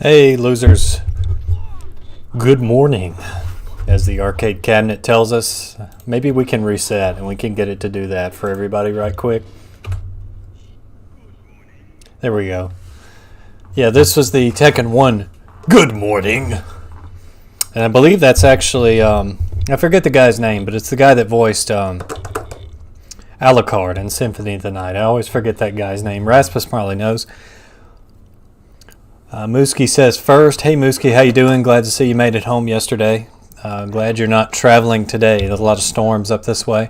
Hey losers, good morning. As the arcade cabinet tells us, maybe we can reset and we can get it to do that for everybody right quick. There we go. Yeah, this was the Tekken 1 good morning. And I believe that's actually, I forget the guy's name, but it's the guy that voiced Alucard in Symphony of the Night. I always forget that guy's name. Rasmus probably knows. Mooski says first, hey Mooski, how you doing? Glad to see you made it home yesterday. Glad you're not traveling today. There's a lot of storms up this way.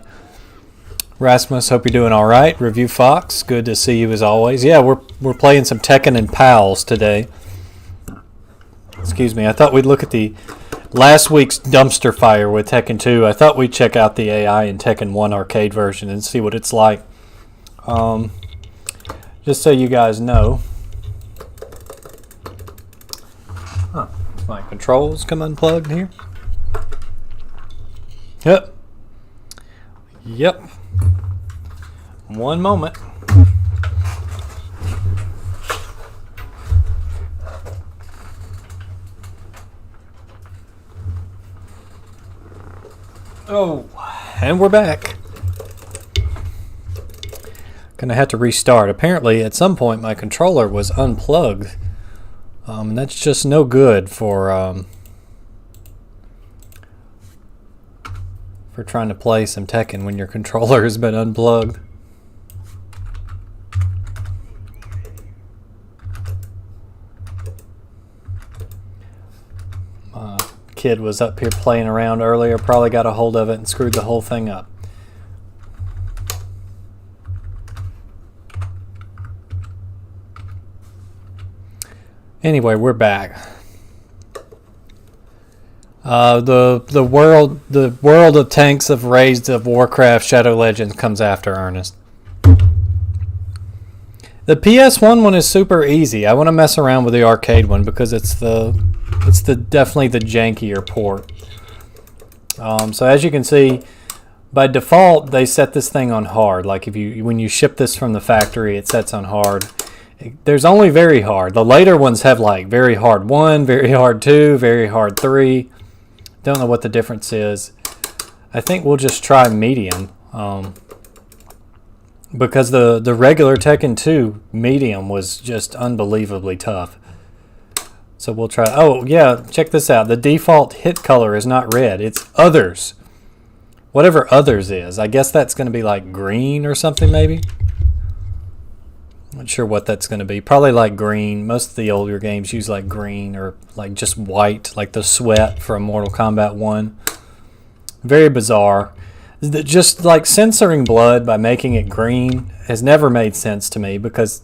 Rasmus, hope you're doing all right. Review Fox, good to see you as always. Yeah, we're playing some Tekken and Pals today. Excuse me. I thought we'd look at the last week's dumpster fire with Tekken 2. I thought we'd check out the AI in Tekken 1 arcade version and see what it's like. Just so you guys know. Huh. My controls come unplugged here. Yep. One moment. Oh, and we're back. Gonna have to restart. Apparently, at some point, my controller was unplugged. And that's just no good for trying to play some Tekken when your controller has been unplugged. My kid was up here playing around earlier, probably got a hold of it and screwed the whole thing up. Anyway, we're back. The world of tanks of Raids of Warcraft Shadow Legends comes after Ernest. The PS1 one is super easy. I want to mess around with the arcade one because it's definitely the jankier port. So as you can see, by default they set this thing on hard. Like when you ship this from the factory, it sets on hard. There's only very hard. The later ones have like very hard 1, very hard 2, very hard 3. Don't know what the difference is. I think we'll just try medium. Because the regular Tekken 2 medium was just unbelievably tough. So we'll try. Oh yeah, check this out. The default hit color is not red. It's others. Whatever others is. I guess that's going to be like green or something maybe. Not sure what that's going to be. Probably like green. Most of the older games use like green or like just white, like the sweat from Mortal Kombat 1. Very bizarre. Just like censoring blood by making it green has never made sense to me because,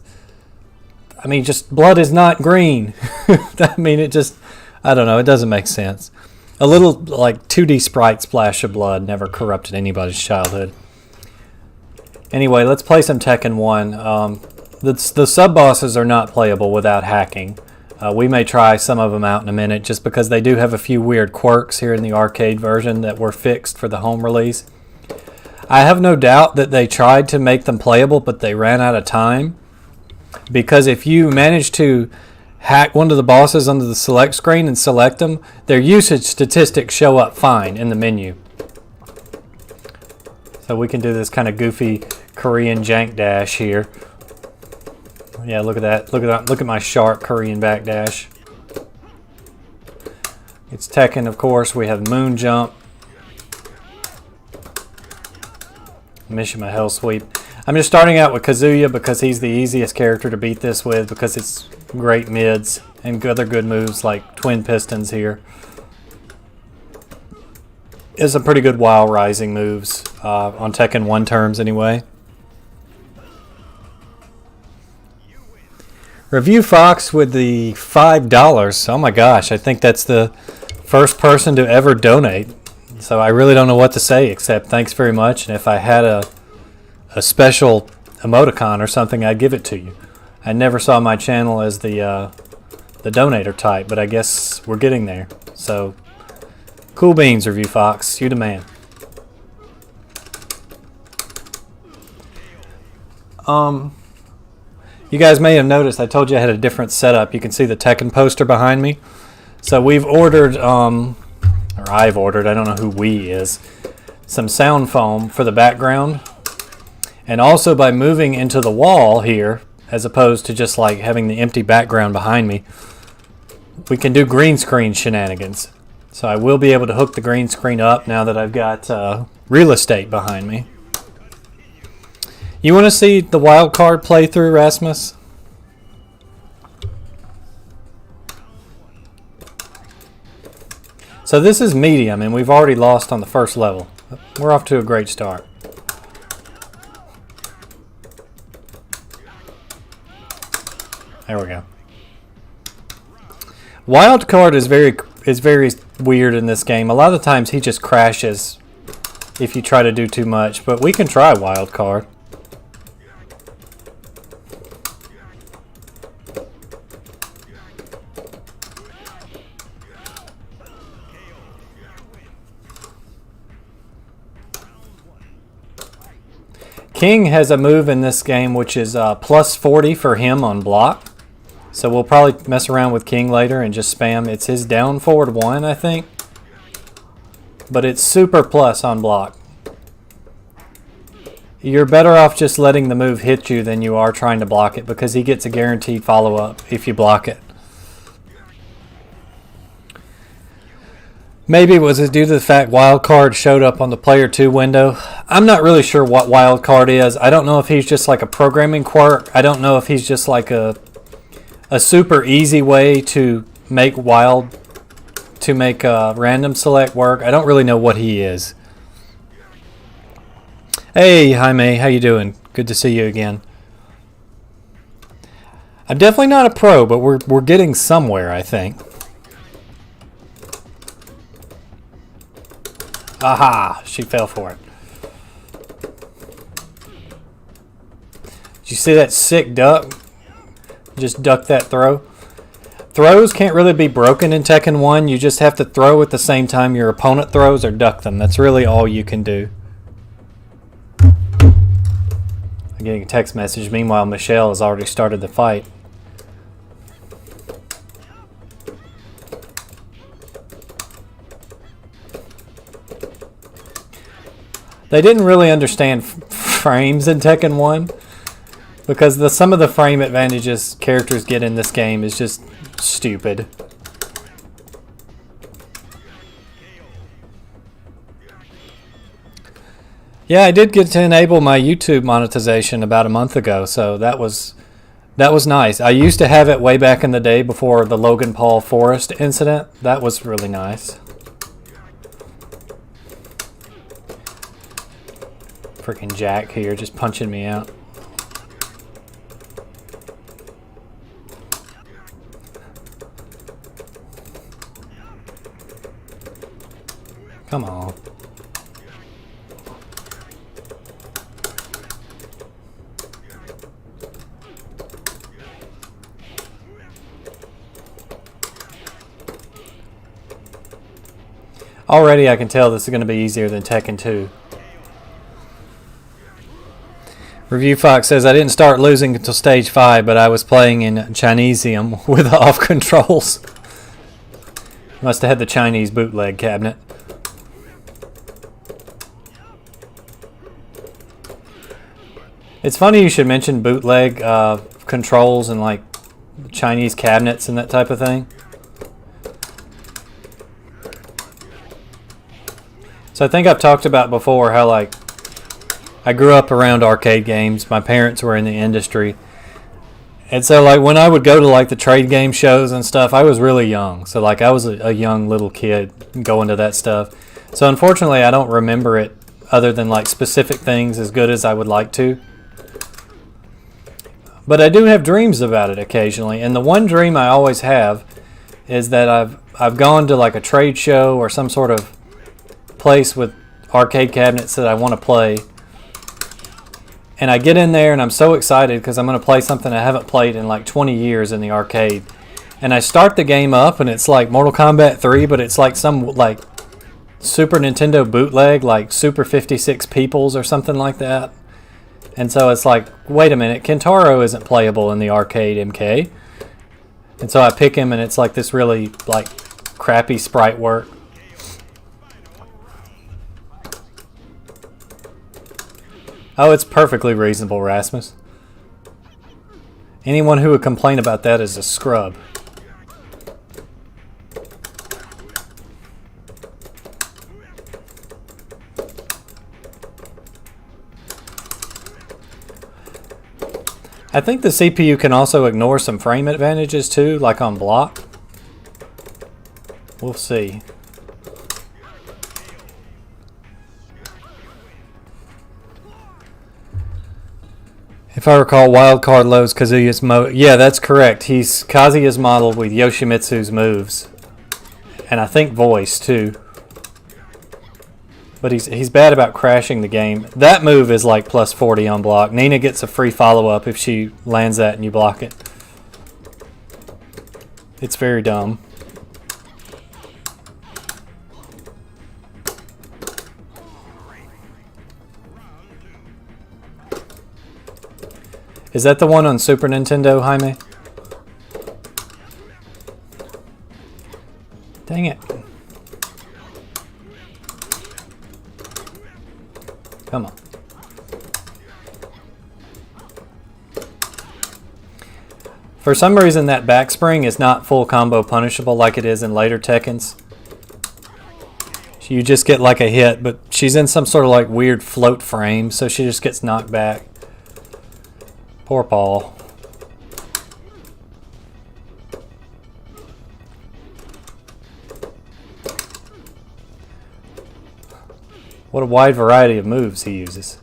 I mean, just blood is not green. I mean, I don't know, it doesn't make sense. A little like 2D sprite splash of blood never corrupted anybody's childhood. Anyway, let's play some Tekken 1. The sub-bosses are not playable without hacking. We may try some of them out in a minute just because they do have a few weird quirks here in the arcade version that were fixed for the home release. I have no doubt that they tried to make them playable, but they ran out of time. Because if you manage to hack one of the bosses under the select screen and select them, their usage statistics show up fine in the menu. So we can do this kind of goofy Korean jank dash here. Yeah, look at that. Look at my sharp Korean backdash. It's Tekken, of course. We have Moon Jump. Mishima Hell Sweep. I'm just starting out with Kazuya because he's the easiest character to beat this with because it's great mids and other good moves like Twin Pistons here. It's some pretty good Wild Rising moves on Tekken 1 terms anyway. Review Fox with the $5. Oh my gosh, I think that's the first person to ever donate. So I really don't know what to say except thanks very much. And if I had a special emoticon or something, I'd give it to you. I never saw my channel as the donator type, but I guess we're getting there. So cool beans, Review Fox. You the man. You guys may have noticed I told you I had a different setup. You can see the Tekken poster behind me. So we've ordered, or I've ordered, I don't know who we is, some sound foam for the background. And also by moving into the wall here, as opposed to just like having the empty background behind me, we can do green screen shenanigans. So I will be able to hook the green screen up now that I've got real estate behind me. You want to see the wild card playthrough, Rasmus? So this is medium, and we've already lost on the first level. We're off to a great start. There we go. Wild card is very weird in this game. A lot of the times he just crashes if you try to do too much, but we can try wild card. King has a move in this game which is plus 40 for him on block. So we'll probably mess around with King later and just spam. It's his down forward 1, I think. But it's super plus on block. You're better off just letting the move hit you than you are trying to block it, because he gets a guaranteed follow-up if you block it. Maybe it was due to the fact wildcard showed up on the player 2 window. I'm not really sure what wildcard is. I don't know if he's just like a programming quirk. I don't know if he's just like a super easy way to make random select work. I don't really know what he is. Hey, Jaime, how you doing? Good to see you again. I'm definitely not a pro, but we're getting somewhere, I think. Aha! She fell for it. Did you see that sick duck? Just duck that throw. Throws can't really be broken in Tekken 1. You just have to throw at the same time your opponent throws or duck them. That's really all you can do. I'm getting a text message. Meanwhile, Michelle has already started the fight. They didn't really understand frames in Tekken 1, because some of the frame advantages characters get in this game is just stupid. Yeah, I did get to enable my YouTube monetization about a month ago, so that was nice. I used to have it way back in the day before the Logan Paul Forest incident. That was really nice. Freaking Jack here just punching me out. Come on. Already I can tell this is going to be easier than Tekken 2. Review Fox says, I didn't start losing until stage 5, but I was playing in Chinesium with off controls. Must have had the Chinese bootleg cabinet. It's funny you should mention bootleg controls and like Chinese cabinets and that type of thing. So I think I've talked about before how like I grew up around arcade games. My parents were in the industry. And so like when I would go to like the trade game shows and stuff, I was really young. So like I was a young little kid going to that stuff. So unfortunately I don't remember it other than like specific things as good as I would like to. But I do have dreams about it occasionally. And the one dream I always have is that I've gone to like a trade show or some sort of place with arcade cabinets that I want to play. And I get in there and I'm so excited because I'm going to play something I haven't played in like 20 years in the arcade. And I start the game up and it's like Mortal Kombat 3, but it's like some like Super Nintendo bootleg, like Super 56 Peoples or something like that. And so it's like, wait a minute, Kentaro isn't playable in the arcade MK. And so I pick him and it's like this really like crappy sprite work. Oh, it's perfectly reasonable, Rasmus. Anyone who would complain about that is a scrub. I think the CPU can also ignore some frame advantages too, like on block. We'll see. If I recall, Wildcard loads Kazuya's yeah, that's correct. Kazuya's modeled with Yoshimitsu's moves. And I think voice too. But he's bad about crashing the game. That move is like plus 40 on block. Nina gets a free follow-up if she lands that and you block it. It's very dumb. Is that the one on Super Nintendo, Jaime? Dang it. Come on. For some reason, that backspring is not full combo punishable like it is in later Tekkens. You just get like a hit, but she's in some sort of like weird float frame, so she just gets knocked back. Poor Paul. What a wide variety of moves he uses.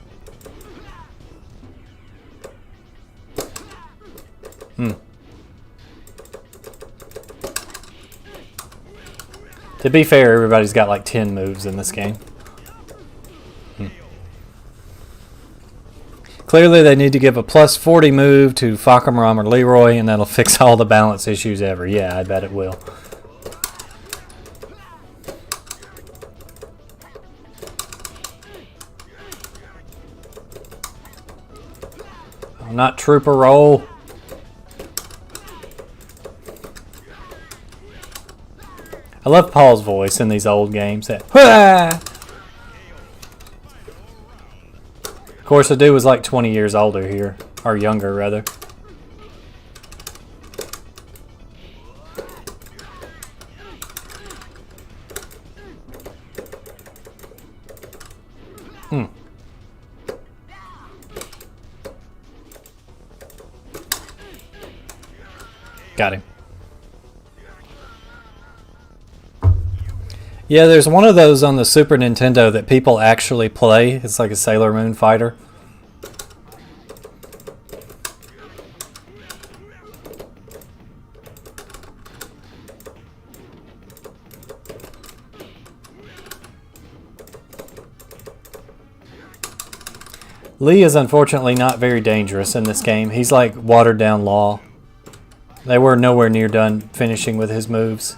To be fair, everybody's got like 10 moves in this game. Clearly they need to give a plus 40 move to Fakaram or Leroy and that'll fix all the balance issues ever. Yeah, I bet it will. Not trooper roll. I love Paul's voice in these old games. That, of course, the dude was like 20 years older here, or younger rather. Got him. Yeah, there's one of those on the Super Nintendo that people actually play. It's like a Sailor Moon fighter. Lee is unfortunately not very dangerous in this game. He's like watered down Law. They were nowhere near done finishing with his moves.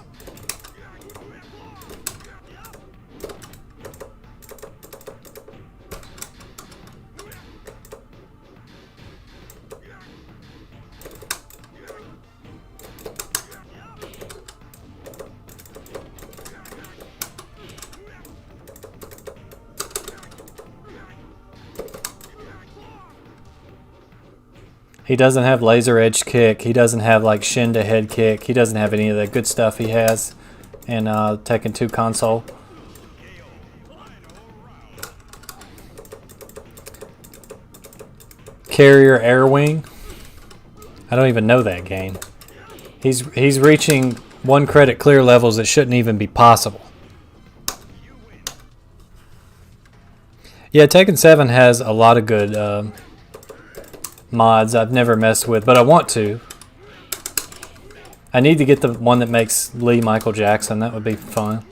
He doesn't have laser edge kick. He doesn't have like shin to head kick. He doesn't have any of the good stuff he has in Tekken 2 console. Carrier Air Wing. I don't even know that game. He's reaching 1 credit clear levels that shouldn't even be possible. Yeah, Tekken 7 has a lot of good mods I've never messed with, but I want to. I need to get the one that makes Lee Michael Jackson. That would be fun.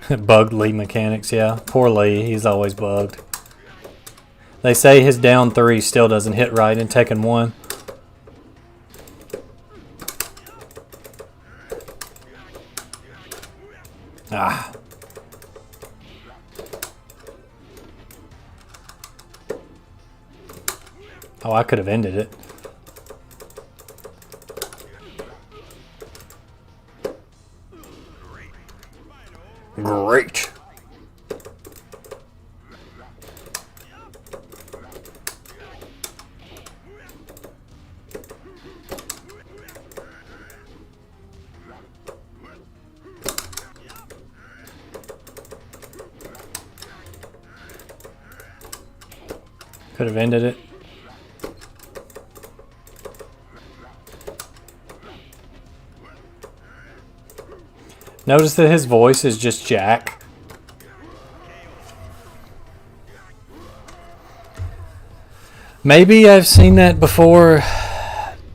Bugged Lee mechanics, yeah. Poor Lee, he's always bugged. They say his down 3 still doesn't hit right in Tekken 1. Oh, I could have ended it. Great. Could have ended it. Notice that his voice is just Jack. Maybe I've seen that before.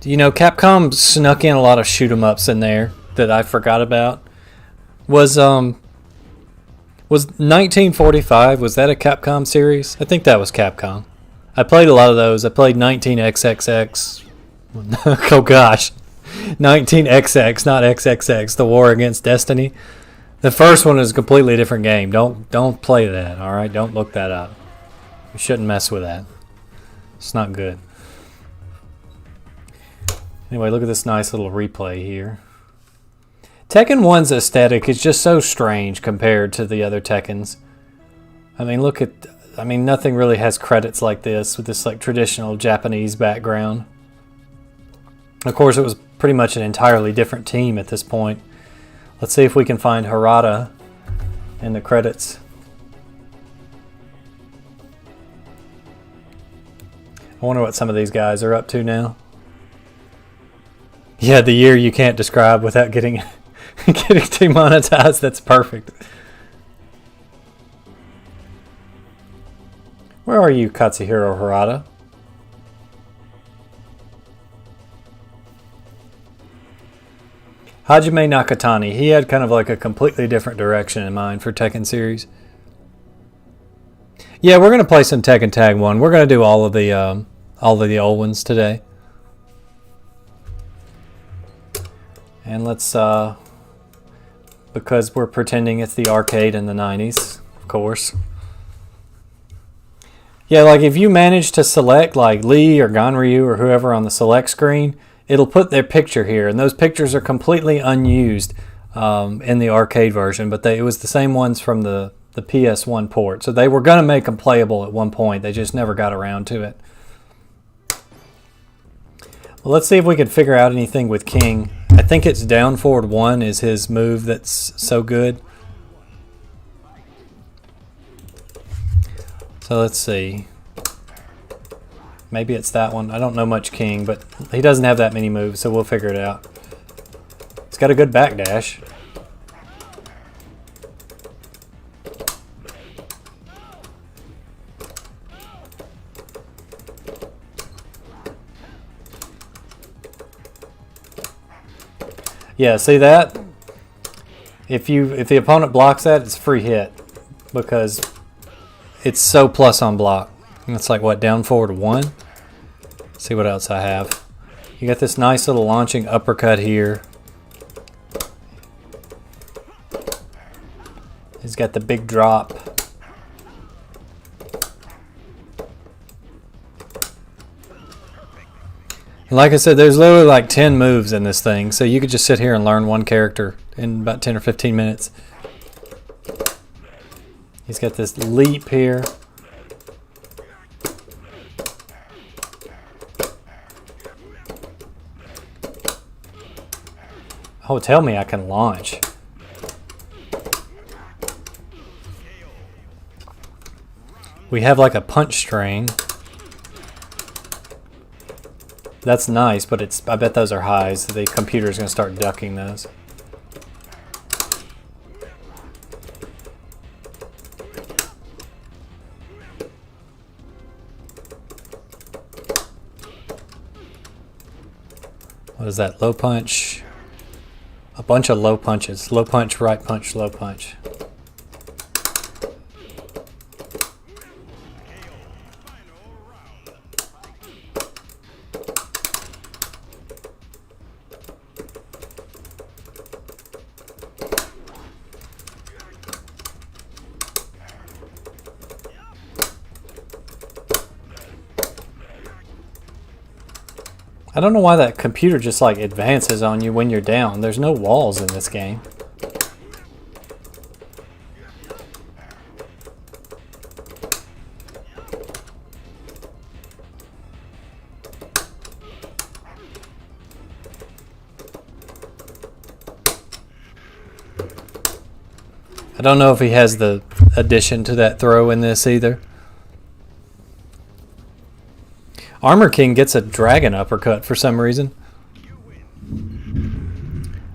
You know, Capcom snuck in a lot of shoot 'em ups in there that I forgot about. Was 1945, was that a Capcom series? I think that was Capcom. I played a lot of those. I played 19XXX. Oh gosh. 19XX, not XXX, The War Against Destiny. The first one is a completely different game. Don't play that, all right? Don't look that up. You shouldn't mess with that. It's not good. Anyway, look at this nice little replay here. Tekken 1's aesthetic is just so strange compared to the other Tekkens. I mean, look at... I mean, nothing really has credits like this with this like traditional Japanese background. Of course, it was pretty much an entirely different team at this point. Let's see if we can find Harada in the credits. I wonder what some of these guys are up to now. Yeah, the year you can't describe without getting demonetized. That's perfect. Where are you, Katsuhiro Harada? Hajime Nakatani. He had kind of like a completely different direction in mind for Tekken series. Yeah, we're gonna play some Tekken Tag 1. We're gonna do all of the old ones today. And let's because we're pretending it's the arcade in the 90s, of course. Yeah, like if you manage to select like Lee or Ganryu or whoever on the select screen, it'll put their picture here, and those pictures are completely unused in the arcade version, but it was the same ones from the PS1 port. So they were going to make them playable at one point. They just never got around to it. Well, let's see if we can figure out anything with King. I think it's down forward 1 is his move that's so good. So let's see. Maybe it's that one. I don't know much King, but he doesn't have that many moves, so we'll figure it out. He's got a good backdash. Yeah, see that? If the opponent blocks that, it's a free hit because it's so plus on block. And it's like what, down forward 1? See what else I have. You got this nice little launching uppercut here. He's got the big drop. And like I said, there's literally like 10 moves in this thing, so you could just sit here and learn one character in about 10 or 15 minutes. He's got this leap here. Oh, tell me I can launch. We have like a punch string. That's nice, but I bet those are highs. The computer's going to start ducking those. What is that? Low punch. A bunch of low punches. Low punch, right punch, low punch. I don't know why that computer just like advances on you when you're down. There's no walls in this game. I don't know if he has the addition to that throw in this either. Armor King gets a dragon uppercut for some reason.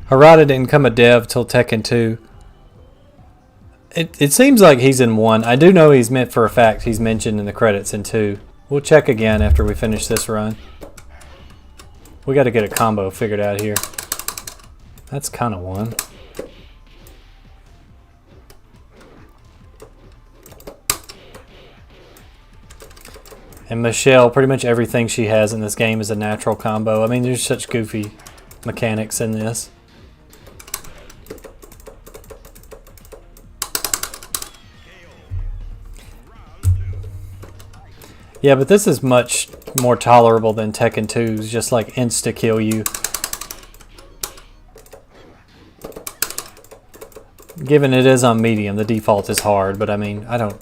Harada didn't come a dev till Tekken 2. It seems like he's in 1. I do know he's meant for a fact he's mentioned in the credits in 2. We'll check again after we finish this run. We got to get a combo figured out here. That's kind of 1. And Michelle, pretty much everything she has in this game is a natural combo. I mean, there's such goofy mechanics in this. Yeah, but this is much more tolerable than Tekken 2's, just like insta-kill you. Given it is on medium, the default is hard, but I mean, I don't...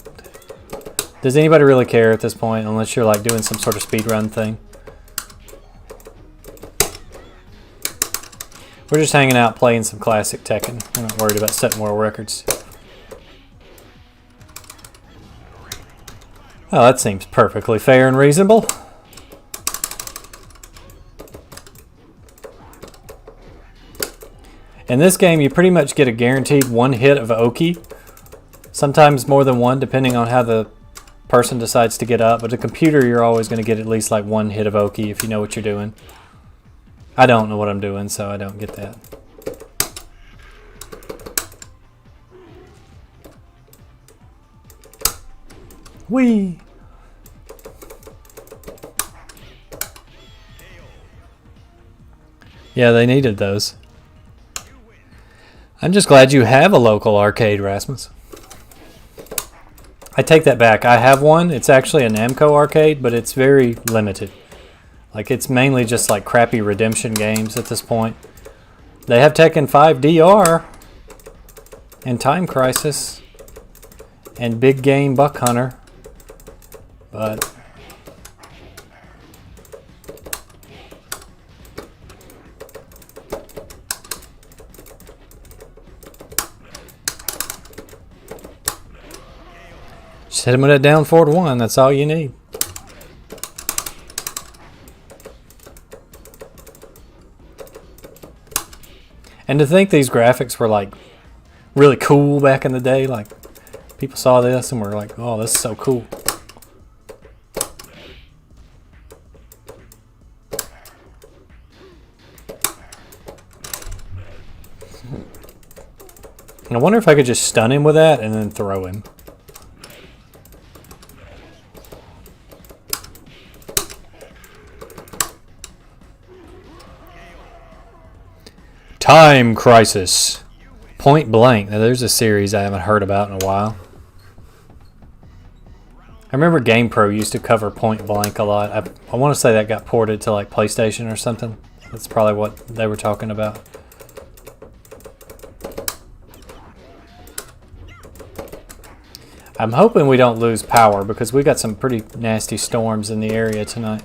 Does anybody really care at this point, unless you're like doing some sort of speedrun thing? We're just hanging out playing some classic Tekken. We're not worried about setting world records. Oh, that seems perfectly fair and reasonable. In this game, you pretty much get a guaranteed 1 hit of Oki. Sometimes more than 1, depending on how the person decides to get up, but the computer, you're always going to get at least like 1 hit of Oki if you know what you're doing. I don't know what I'm doing, so I don't get that. Whee! Yeah, they needed those. I'm just glad you have a local arcade, Rasmus. I take that back. I have one. It's actually a Namco arcade, but it's very limited. Like, it's mainly just like crappy redemption games at this point. They have Tekken 5 DR and Time Crisis and Big Game Buck Hunter, but just hit him with that down forward 1. That's all you need. And to think these graphics were like really cool back in the day, like people saw this and were like, "Oh, this is so cool." And I wonder if I could just stun him with that and then throw him. Time Crisis. Point Blank. Now, there's a series I haven't heard about in a while. I remember GamePro used to cover Point Blank a lot. I want to say that got ported to like PlayStation or something. That's probably what they were talking about. I'm hoping we don't lose power because we got some pretty nasty storms in the area tonight.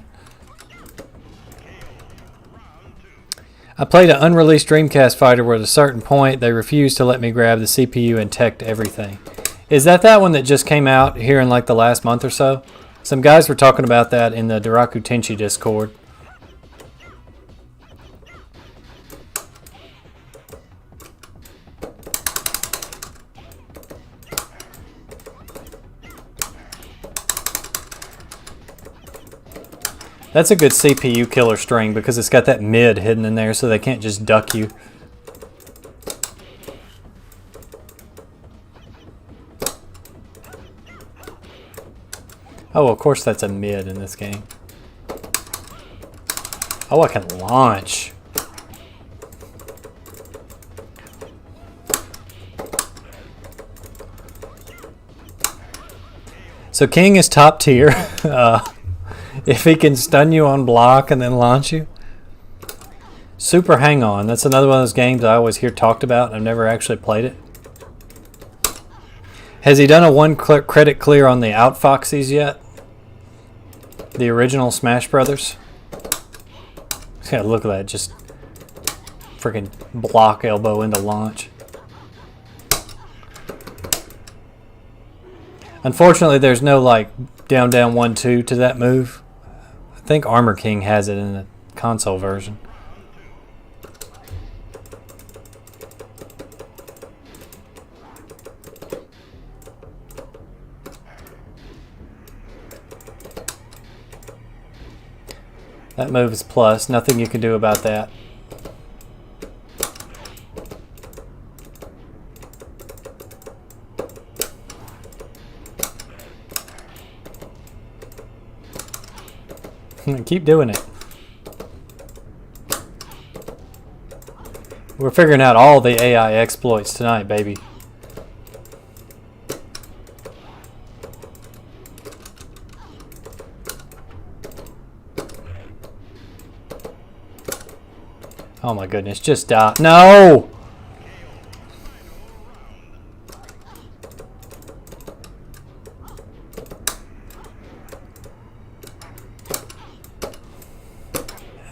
I played an unreleased Dreamcast fighter where at a certain point they refused to let me grab the CPU and teched everything. Is that one that just came out here in like the last month or so? Some guys were talking about that in the Daraku Tenchi Discord. That's a good CPU killer string because it's got that mid hidden in there so they can't just duck you. Oh, of course that's a mid in this game. Oh, I can launch. So King is top tier. If he can stun you on block and then launch you. Super Hang On. That's another one of those games I always hear talked about. I've never actually played it. Has he done a one credit clear on the Outfoxies yet? The original Smash Brothers? Yeah, look at that. Just freaking block elbow into launch. Unfortunately, there's no like down, down, 1-2 to that move. I think Armor King has it in the console version. That move is plus. Nothing you can do about that. Keep doing it. We're figuring out all the AI exploits tonight, baby. Oh my goodness, just die. No!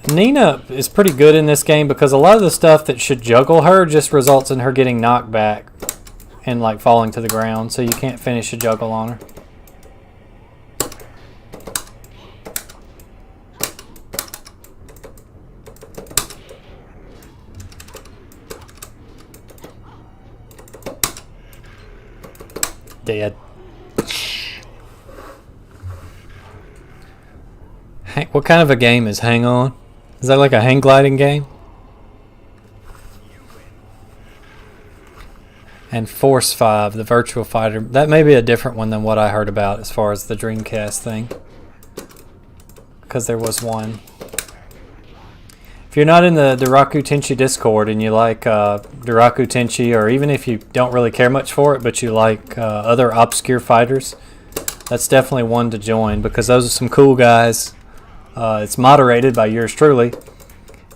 Nina is pretty good in this game because a lot of the stuff that should juggle her just results in her getting knocked back and like falling to the ground, so you can't finish a juggle on her. Dead. What kind of a game is Hang On? Is that like a hang gliding game? And Force 5, the Virtual Fighter. That may be a different one than what I heard about as far as the Dreamcast thing. Because there was one. If you're not in the Duraku Tenchi Discord and you like Duraku Tenchi, or even if you don't really care much for it, but you like other obscure fighters, that's definitely one to join because those are some cool guys. It's moderated by yours truly,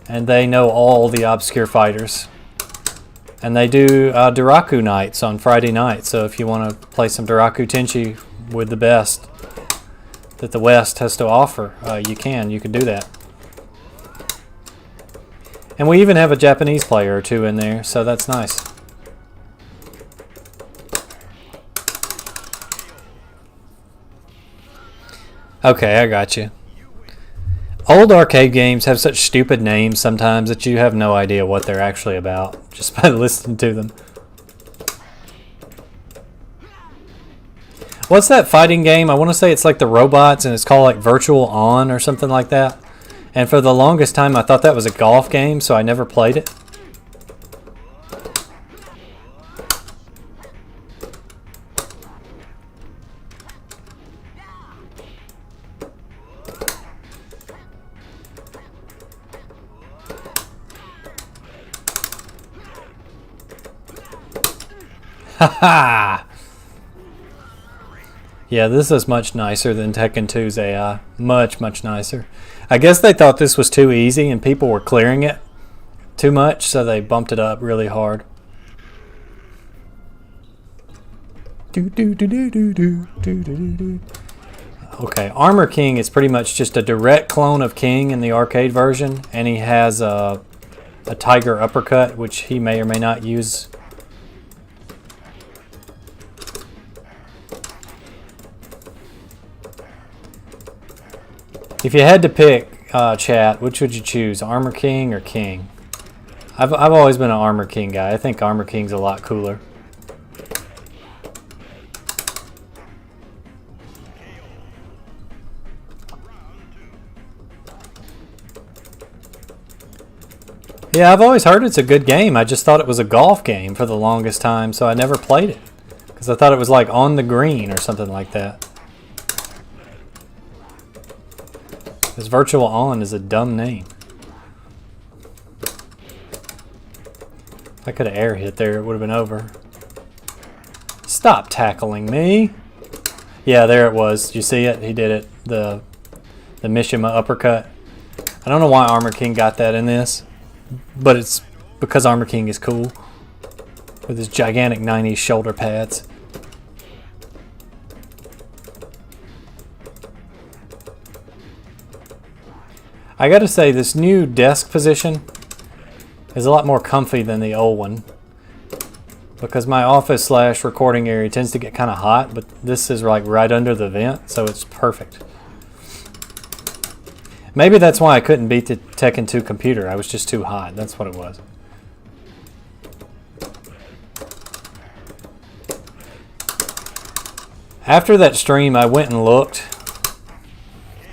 and they know all the obscure fighters. And they do Duraku nights on Friday night, so if you want to play some Duraku Tenchi with the best that the West has to offer, you can do that. And we even have a Japanese player or two in there, so that's nice. Okay, I got you. Old arcade games have such stupid names sometimes that you have no idea what they're actually about just by listening to them. What's that fighting game? I want to say it's like the robots and it's called like Virtual On or something like that. And for the longest time I thought that was a golf game, so I never played it. Haha! Yeah, this is much nicer than Tekken 2's AI. Much, much nicer. I guess they thought this was too easy and people were clearing it too much, so they bumped it up really hard. Okay, Armor King is pretty much just a direct clone of King in the arcade version, and he has a tiger uppercut, which he may or may not use. If you had to pick, chat, which would you choose, Armor King or King? I've always been an Armor King guy. I think Armor King's a lot cooler. Yeah, I've always heard it's a good game. I just thought it was a golf game for the longest time, so I never played it. Because I thought it was like On the Green or something like that. This Virtual On is a dumb name. If I could have air hit there, it would have been over. Stop tackling me. Yeah, there it was. Did you see it? He did it. The Mishima uppercut. I don't know why Armor King got that in this. but it's because Armor King is cool with his gigantic 90s shoulder pads. I gotta say, this new desk position is a lot more comfy than the old one, because my office slash recording area tends to get kind of hot, but this is like right under the vent, so it's perfect. Maybe that's why I couldn't beat the Tekken 2 computer. I was just too hot. That's what it was. After that stream, I went and looked.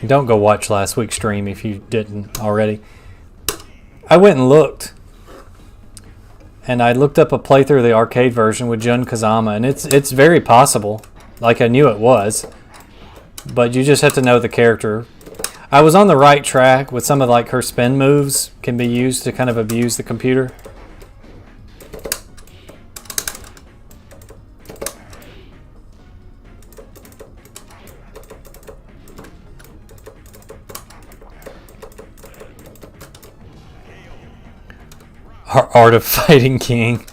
Don't go watch last week's stream if you didn't already. I went and looked. And I looked up a playthrough of the arcade version with Jun Kazama, and it's very possible. Like I knew it was. But you just have to know the character. I was on the right track with some of like her spin moves can be used to kind of abuse the computer. Art of Fighting King.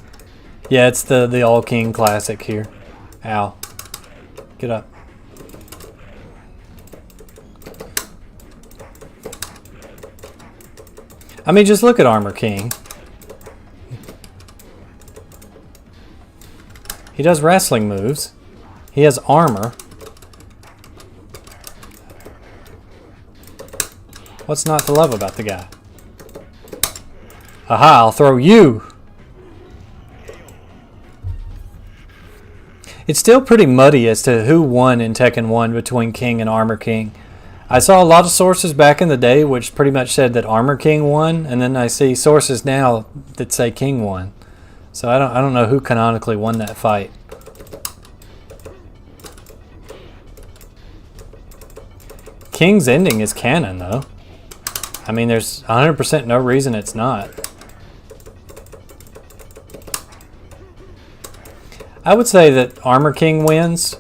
Yeah, it's the All King classic here. Ow. Get up. I mean, just look at Armor King. He does wrestling moves. He has armor. What's not to love about the guy? Aha, I'll throw you! It's still pretty muddy as to who won in Tekken 1 between King and Armor King. I saw a lot of sources back in the day which pretty much said that Armor King won, and then I see sources now that say King won. So I don't know who canonically won that fight. King's ending is canon though. I mean, there's 100% no reason it's not. I would say that Armor King wins,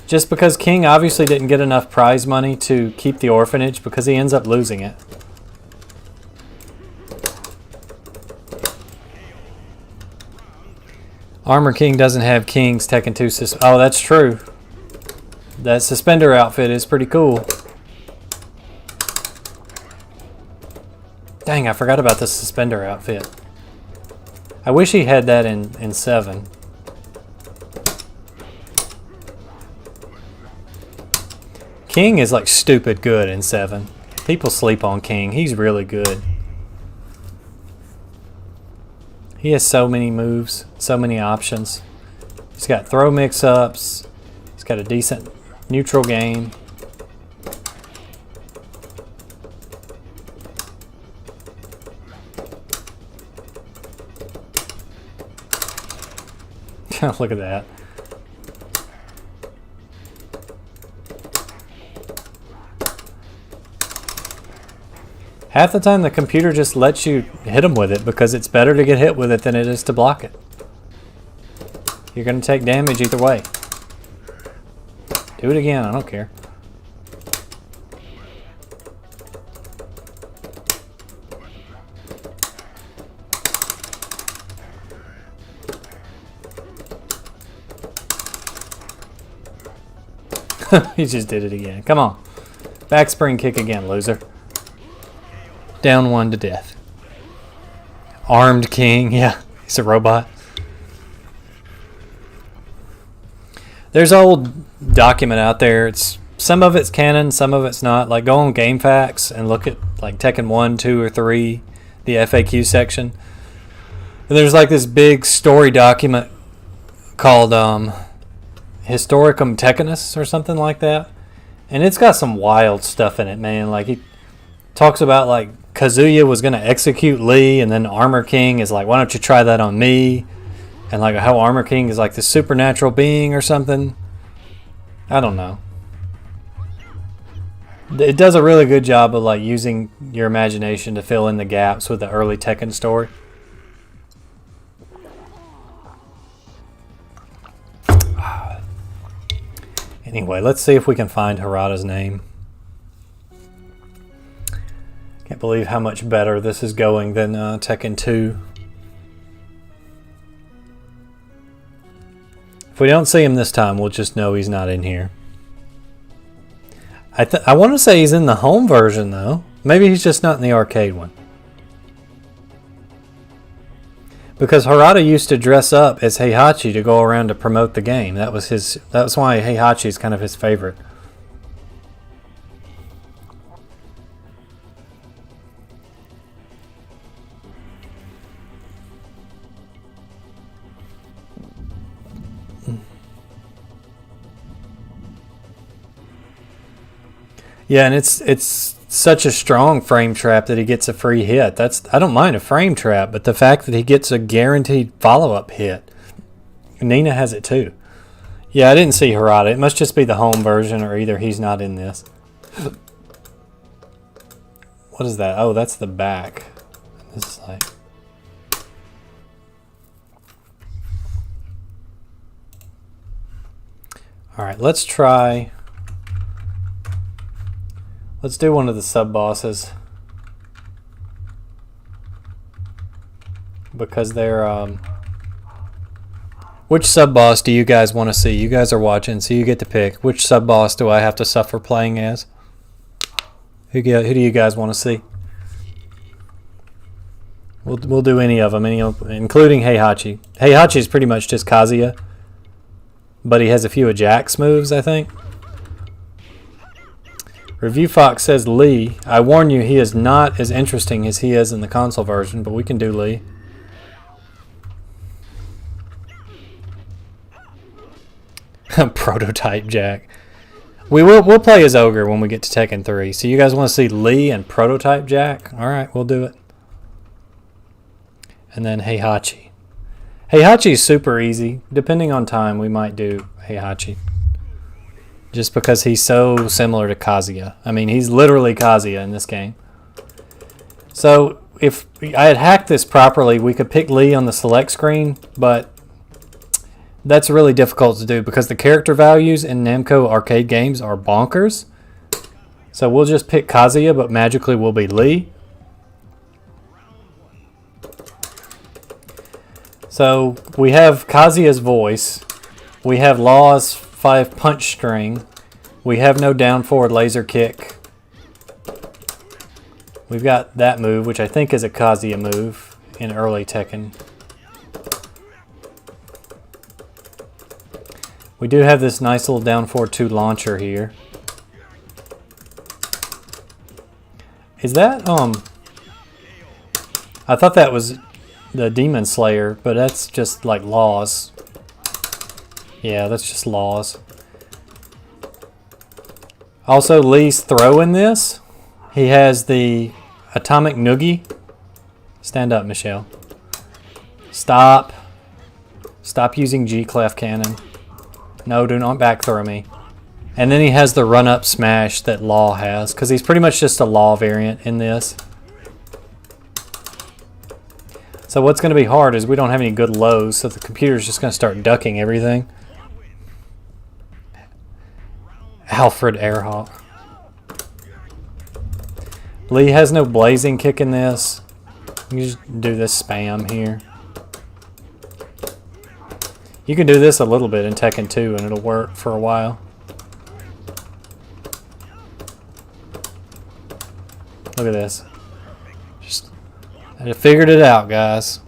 just because King obviously didn't get enough prize money to keep the orphanage because he ends up losing it. Armor King doesn't have King's Tekken 2 Oh, that's true. That suspender outfit is pretty cool. Dang, I forgot about the suspender outfit. I wish he had that in 7. King is like stupid good in 7. People sleep on King. He's really good. He has so many moves, so many options. He's got throw mix-ups. He's got a decent neutral game. Look at that. Half the time the computer just lets you hit them with it because it's better to get hit with it than it is to block it. You're going to take damage either way. Do it again, I don't care. He just did it again. Come on. Back spring kick again, loser. Down 1 to death. Armed King. Yeah, he's a robot. There's an old document out there. It's some of it's canon, some of it's not. Like, go on GameFAQs and look at like Tekken 1, 2, or 3, the FAQ section. And there's like this big story document called Historicum Tekkenus or something like that. And it's got some wild stuff in it, man. Like, he talks about like Kazuya was going to execute Lee, and then Armor King is like, why don't you try that on me? And like how Armor King is like the supernatural being or something. I don't know. It does a really good job of like using your imagination to fill in the gaps with the early Tekken story. Anyway, let's see if we can find Harada's name. Can't believe how much better this is going than Tekken 2. If we don't see him this time, we'll just know he's not in here. I want to say he's in the home version, though. Maybe he's just not in the arcade one. Because Harada used to dress up as Heihachi to go around to promote the game. That was why Heihachi is kind of his favorite. Yeah, and it's such a strong frame trap that he gets a free hit. I don't mind a frame trap, but the fact that he gets a guaranteed follow-up hit. Nina has it too. Yeah, I didn't see Harada. It must just be the home version, or either he's not in this. What is that? Oh, that's the back. This is like... Alright, let's try... Let's do one of the sub-bosses. Because they're... Which sub-boss do you guys want to see? You guys are watching, so you get to pick. Which sub-boss do I have to suffer playing as? Who do you guys want to see? We'll do any of them, including Heihachi. Heihachi is pretty much just Kazuya. But he has a few of Jack's moves, I think. Review Fox says Lee. I warn you, he is not as interesting as he is in the console version, but we can do Lee. Prototype Jack. We'll play as Ogre when we get to Tekken 3. So you guys want to see Lee and Prototype Jack? Alright, we'll do it. And then Heihachi. Heihachi is super easy. Depending on time, we might do Heihachi. Just because he's so similar to Kazuya. I mean, he's literally Kazuya in this game. So, if I had hacked this properly, we could pick Lee on the select screen, but that's really difficult to do because the character values in Namco arcade games are bonkers. So we'll just pick Kazuya, but magically we'll be Lee. So we have Kazuya's voice. We have Law's 5-punch string. We have no down forward laser kick. We've got that move, which I think is a Kazuya move in early Tekken. We do have this nice little down forward 2 launcher here. Is that, I thought that was the Demon Slayer, but that's just like Laws. Yeah, that's just Laws. Also, Lee's throw in this. He has the Atomic Noogie. Stand up, Michelle. Stop. Stop using G-Clef Cannon. No, do not back throw me. And then he has the run-up smash that Law has, because he's pretty much just a Law variant in this. So what's going to be hard is we don't have any good lows, so the computer's just going to start ducking everything. Alfred Airhawk. Lee has no blazing kick in this. You just do this spam here. You can do this a little bit in Tekken 2 and it'll work for a while. Look at this. I figured it out, guys.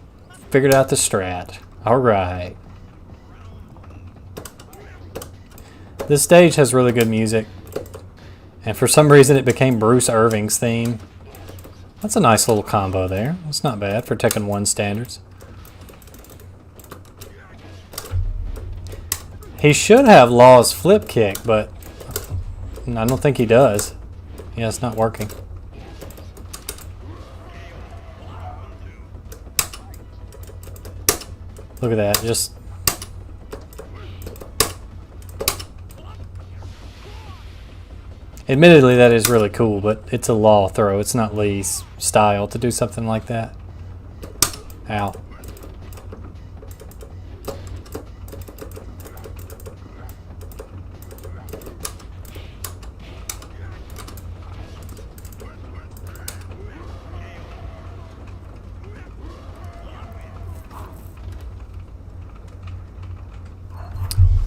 Figured out the strat. Alright. This stage has really good music. And for some reason it became Bruce Irving's theme. That's a nice little combo there. That's not bad for Tekken 1 standards. He should have Law's flip kick, but I don't think he does. Yeah, it's not working. Look at that, just... Admittedly, that is really cool, but it's a Law throw. It's not Lee's style to do something like that. Ow.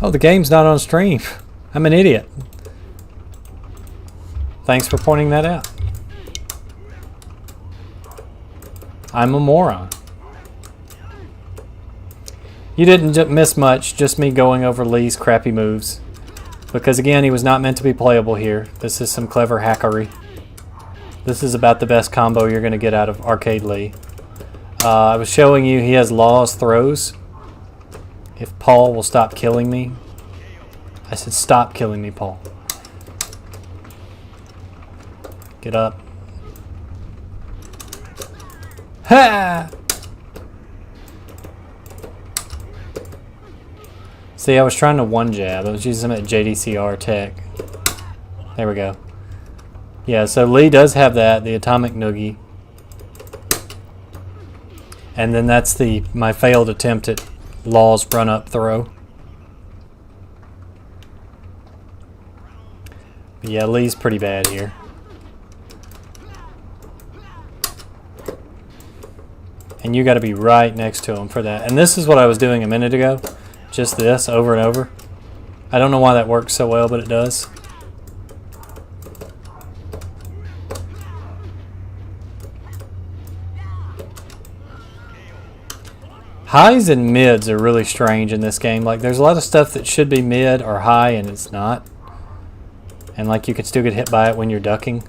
Oh, the game's not on stream. I'm an idiot. Thanks for pointing that out. I'm a moron. You didn't miss much, just me going over Lee's crappy moves. Because again, he was not meant to be playable here. This is some clever hackery. This is about the best combo you're going to get out of Arcade Lee. I was showing you he has Law's throws. If Paul will stop killing me. I said stop killing me, Paul. Get up. Ha! See, I was trying to one jab. I was using him at JDCR Tech. There we go. Yeah, so Lee does have that, the Atomic Noogie. And then that's my failed attempt at Law's run-up throw. But yeah, Lee's pretty bad here. And you got to be right next to him for that. And this is what I was doing a minute ago. Just this, over and over. I don't know why that works so well, but it does. Highs and mids are really strange in this game. Like, there's a lot of stuff that should be mid or high, and it's not. And, like, you can still get hit by it when you're ducking.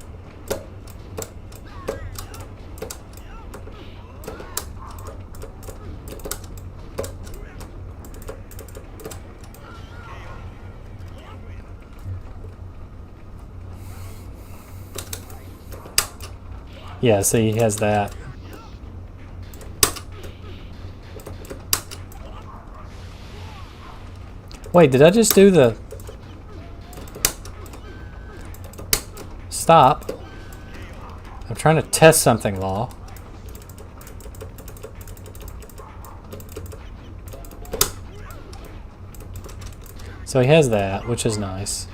Yeah, see, he has that. Wait, did I just do the... Stop. I'm trying to test something, Law. So he has that, which is nice.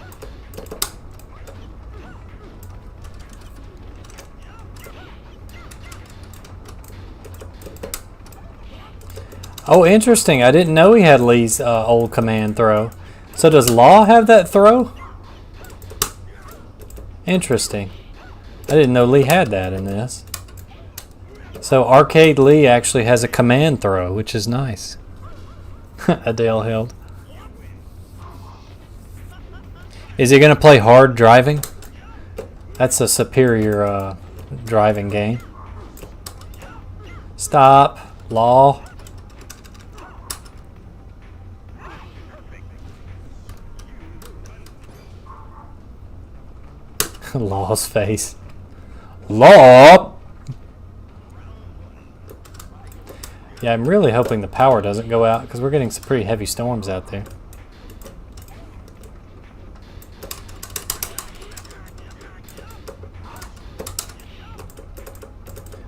Oh, interesting. I didn't know he had Lee's old command throw. So does Law have that throw? Interesting. I didn't know Lee had that in this. So Arcade Lee actually has a command throw, which is nice. Adele held. Is he going to play hard driving? That's a superior driving game. Stop. Law. Law's face. Law! Yeah, I'm really hoping the power doesn't go out because we're getting some pretty heavy storms out there.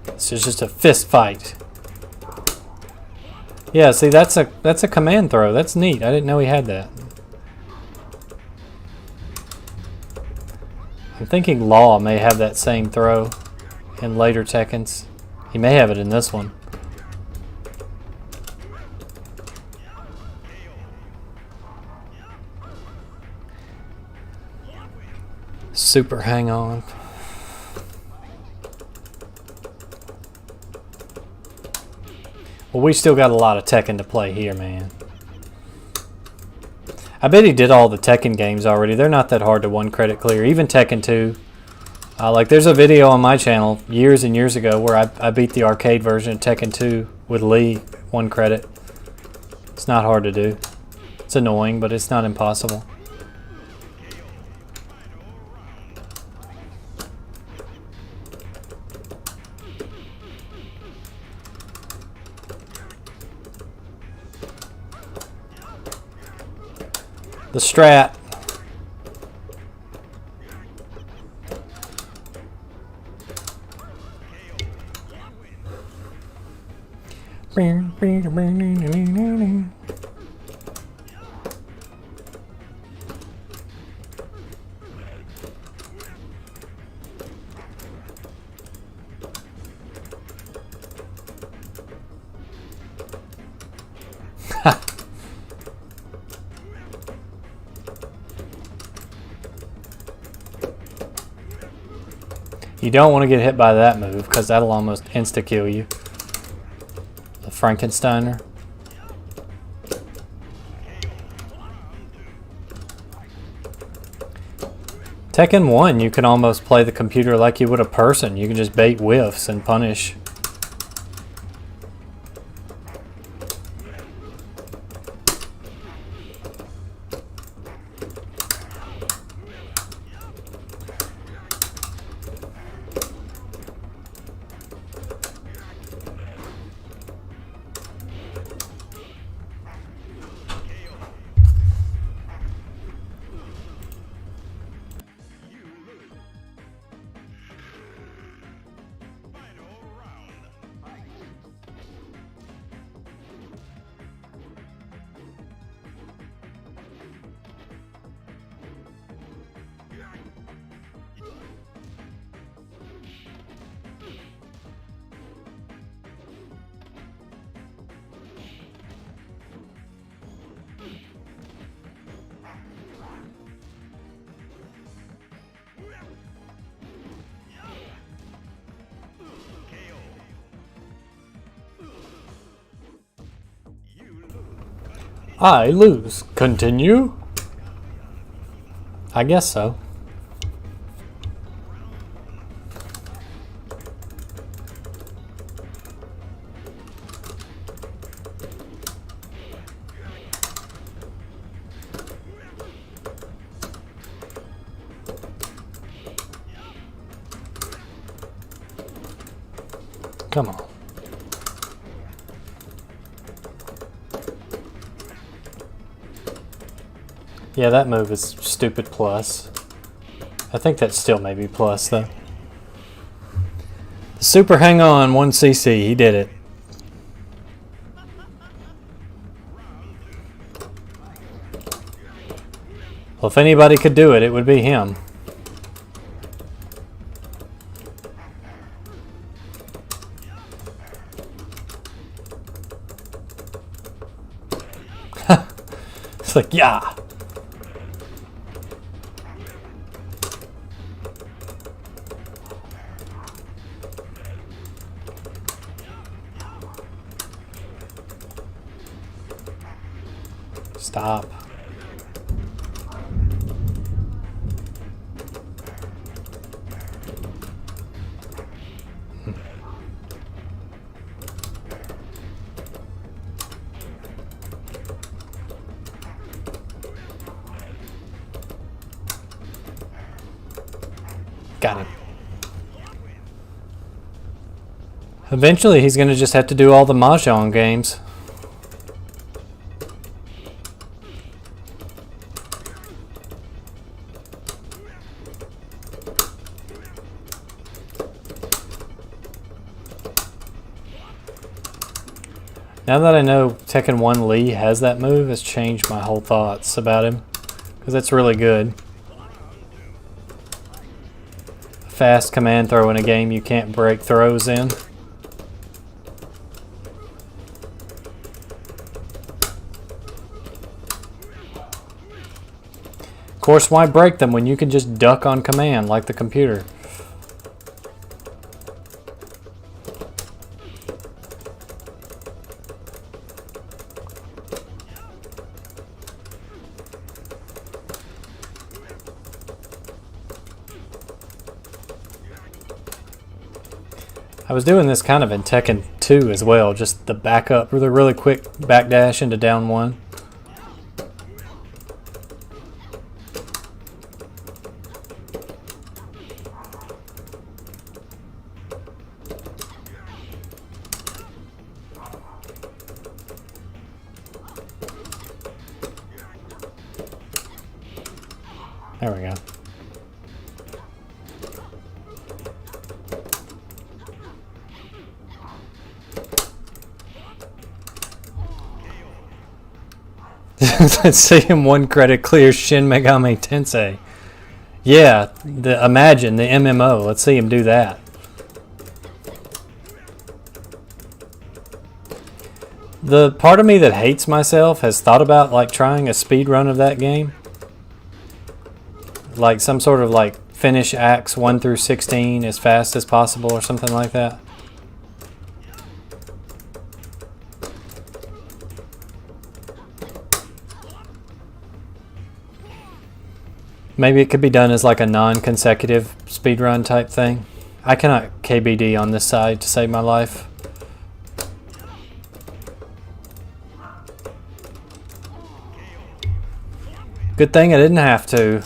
This is just a fist fight. Yeah, see, that's a command throw. That's neat. I didn't know he had that. I'm thinking Law may have that same throw in later Tekkens. He may have it in this one. Super hang on. Well, we still got a lot of Tekken to play here, man. I bet he did all the Tekken games already. They're not that hard to one credit clear. Even Tekken 2. Like, there's a video on my channel years and years ago where I beat the arcade version of Tekken 2 with Lee one credit. It's not hard to do. It's annoying, but it's not impossible. The strat. You don't want to get hit by that move because that'll almost insta-kill you. The Frankensteiner. Tekken 1, you can almost play the computer like you would a person. You can just bait whiffs and punish. I lose. Continue? I guess so. Come on. Yeah, that move is stupid plus. I think that's still maybe plus though. The super hang on 1cc, he did it. Well, if anybody could do it, it would be him. It's like, yeah. Stop. Got him. Eventually, he's going to just have to do all the Mahjong games. Now that I know Tekken 1 Lee has that move, it's changed my whole thoughts about him. Because it's really good. Fast command throw in a game you can't break throws in. Of course, why break them when you can just duck on command like the computer? I was doing this kind of in Tekken 2 as well, just the backup, the really quick backdash into down one. There we go. Let's see him one credit clear Shin Megami Tensei. Yeah, Imagine, the MMO. Let's see him do that. The part of me that hates myself has thought about like trying a speed run of that game. Like some sort of like finish acts 1 through 16 as fast as possible or something like that. Maybe it could be done as like a non-consecutive speedrun type thing. I cannot KBD on this side to save my life. Good thing I didn't have to.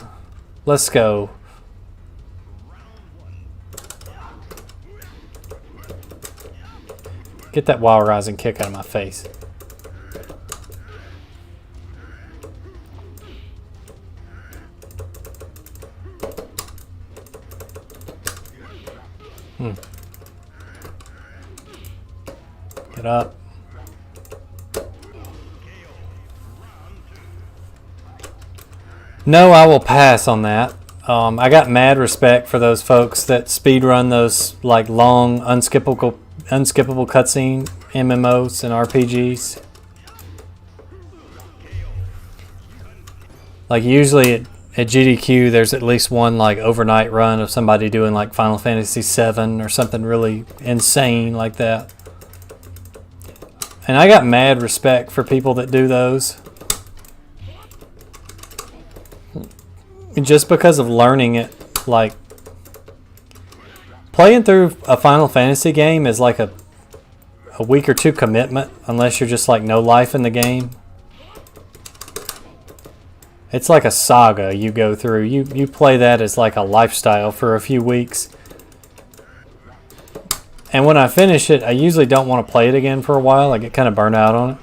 Let's go. Get that wild rising kick out of my face. Get up. No, I will pass on that. I got mad respect for those folks that speedrun those like long, unskippable cutscene MMOs and RPGs. Like usually at GDQ, there's at least one like overnight run of somebody doing like Final Fantasy VII or something really insane like that. And I got mad respect for people that do those. Just because of learning it, like playing through a Final Fantasy game is like a week or two commitment unless you're just like no life in the game. It's like a saga you go through. You play that as like a lifestyle for a few weeks. And when I finish it, I usually don't want to play it again for a while. I get kind of burnt out on it.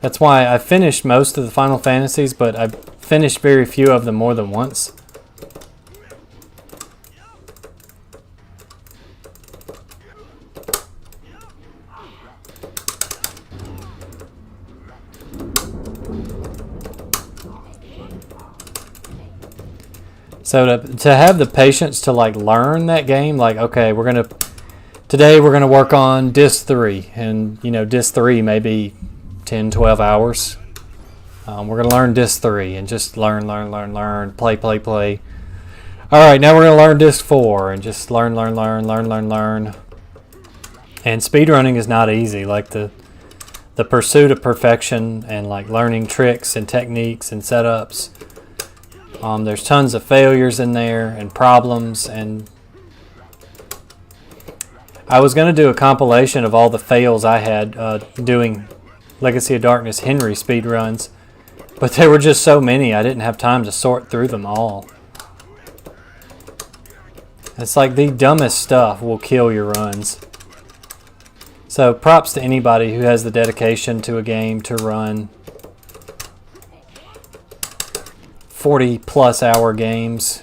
That's why I finished most of the Final Fantasies, but I've finished very few of them more than once. So to have the patience to like learn that game, like okay, today we're gonna work on disc 3, and you know disc 3 may be 10-12 hours. We're gonna learn disc 3 and just learn, play. All right, now we're gonna learn disc 4 and just learn. And speedrunning is not easy. Like the pursuit of perfection and like learning tricks and techniques and setups. There's tons of failures in there and problems, and I was going to do a compilation of all the fails I had doing Legacy of Darkness Henry speedruns, but there were just so many I didn't have time to sort through them all. It's like the dumbest stuff will kill your runs. So props to anybody who has the dedication to a game to run 40+ hour games.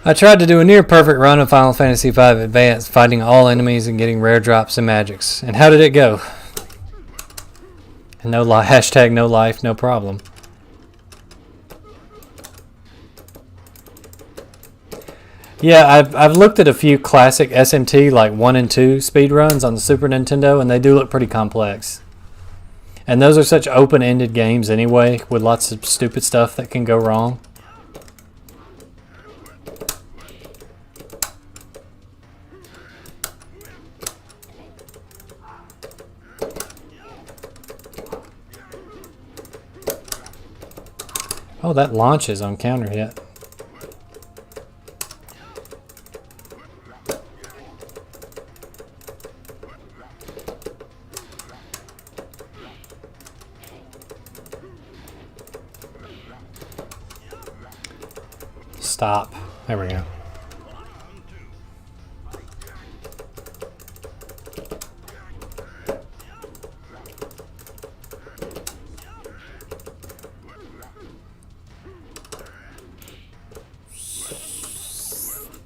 I tried to do a near perfect run of Final Fantasy V Advanced, fighting all enemies and getting rare drops and magics. And how did it go? No hashtag no life, no problem. Yeah, I've looked at a few classic SMT like 1 and 2 speedruns on the Super Nintendo, and they do look pretty complex. And those are such open-ended games anyway, with lots of stupid stuff that can go wrong. Oh, that launches on counter hit. Stop. There we go.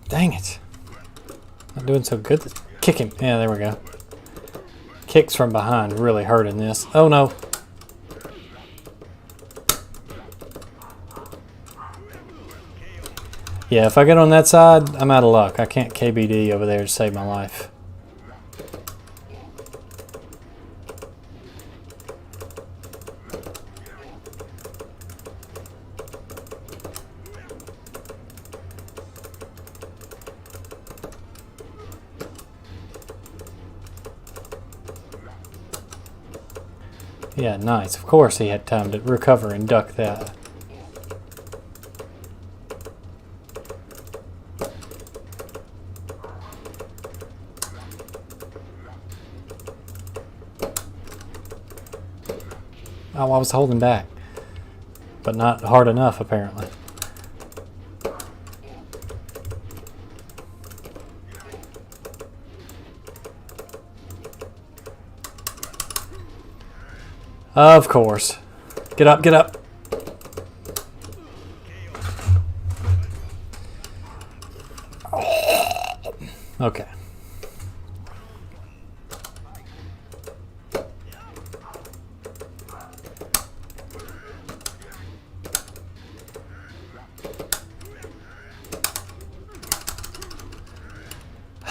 Dang it. Not doing so good. Kicking. Yeah, there we go. Kicks from behind really hurting this. Oh no. Yeah, if I get on that side, I'm out of luck. I can't KBD over there to save my life. Yeah, nice. Of course he had time to recover and duck that. Oh, I was holding back. But not hard enough, apparently. Of course. Get up, get up. Okay.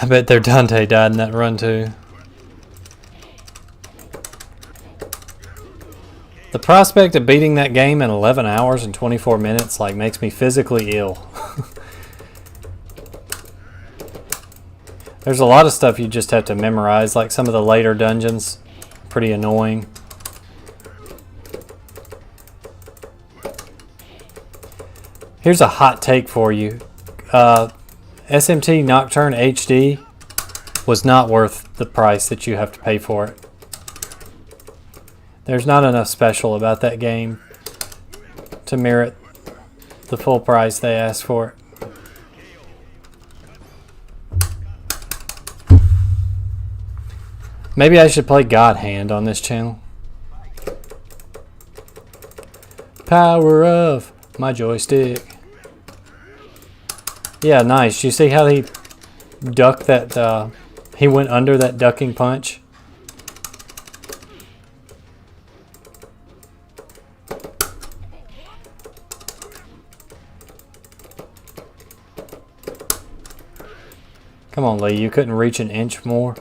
I bet their Dante died in that run too. The prospect of beating that game in 11 hours and 24 minutes like makes me physically ill. There's a lot of stuff you just have to memorize, like some of the later dungeons. Pretty annoying. Here's a hot take for you. SMT Nocturne HD was not worth the price that you have to pay for it. There's not enough special about that game to merit the full price they asked for it. Maybe I should play God Hand on this channel. Power of my joystick. Yeah, nice. You see how he ducked that, he went under that ducking punch? Come on, Lee, you couldn't reach an inch more?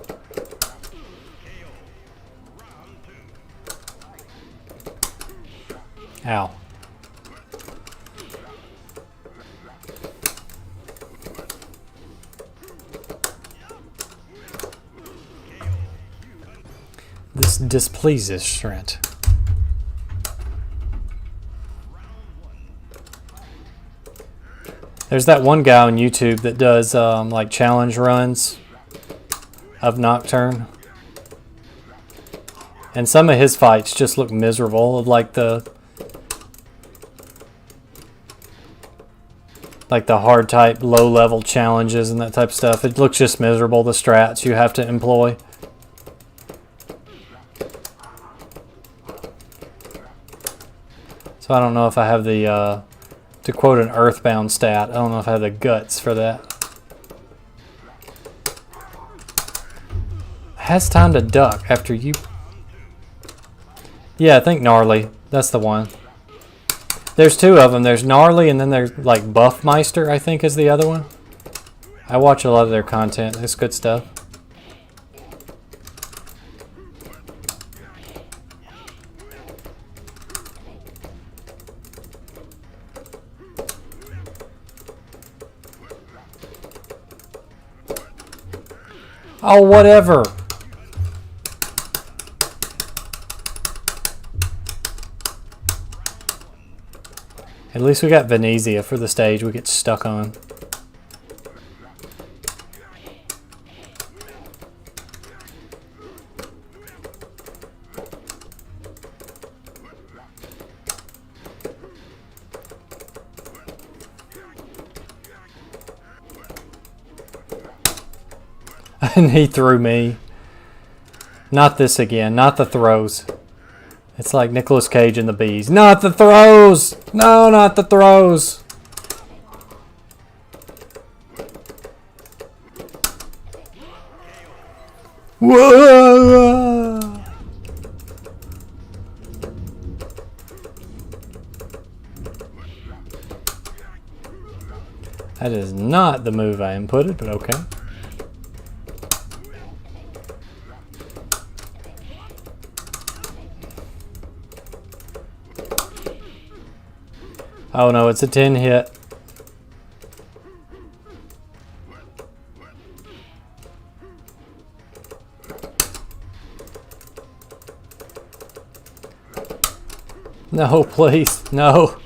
Ow. This displeases Trent. There's that one guy on YouTube that does like challenge runs of Nocturne. And some of his fights just look miserable, like the hard type low level challenges and that type of stuff. It looks just miserable, the strats you have to employ. So I don't know if I have the to quote an Earthbound stat, I don't know if I have the guts for that. Has time to duck after you. Yeah, I think Gnarly. That's the one. There's two of them. There's Gnarly and then there's like Buffmeister, I think is the other one. I watch a lot of their content. It's good stuff. Oh, whatever. At least we got Venezia for the stage we get stuck on. And he threw me. Not this again. Not the throws. It's like Nicolas Cage and the bees. Not the throws! No, not the throws! Whoa! That is not the move I inputted, but okay. Oh no, it's a 10 hit. No, please. No.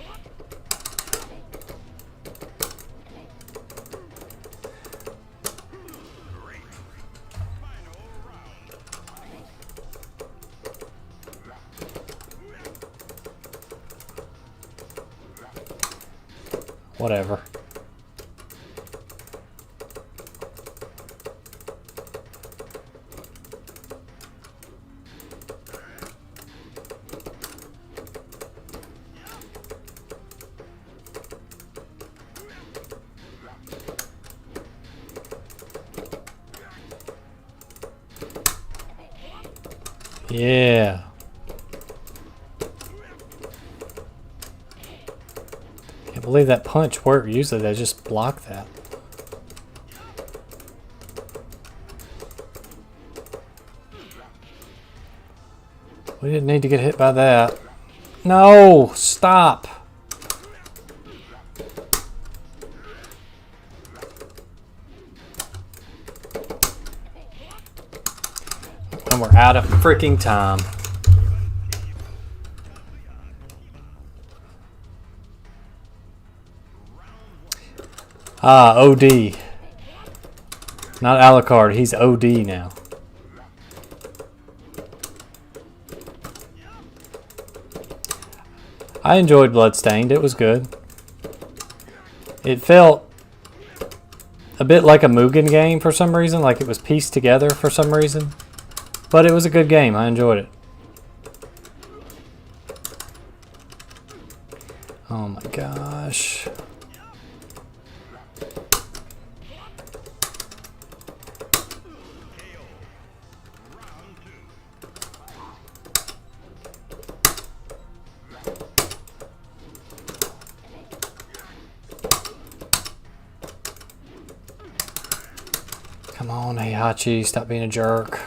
Whatever. Yeah. Can't believe that punch worked. Usually they just block that. We didn't need to get hit by that. No! Stop! And we're out of freaking time. Ah, OD. Not Alucard, he's OD now. I enjoyed Bloodstained, it was good. It felt a bit like a Mugen game for some reason, like it was pieced together for some reason. But it was a good game, I enjoyed it. Oh my gosh. Come on, Heihachi, stop being a jerk.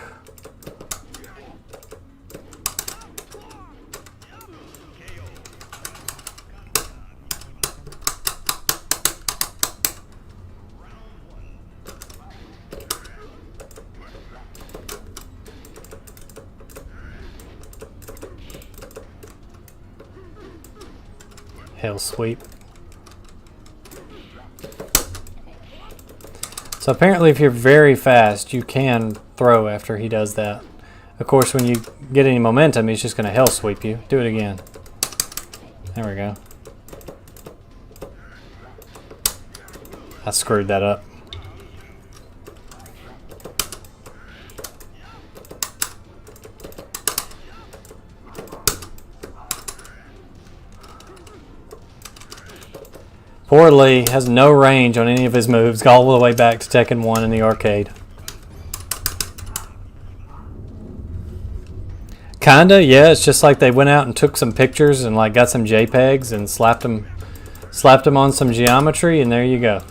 Hell sweep. So apparently if you're very fast, you can throw after he does that. Of course, when you get any momentum, he's just going to hell sweep you. Do it again. There we go. I screwed that up. Poor Lee has no range on any of his moves, all the way back to Tekken 1 in the arcade. Kinda, yeah, it's just like they went out and took some pictures and like got some JPEGs and slapped them on some geometry, and there you go.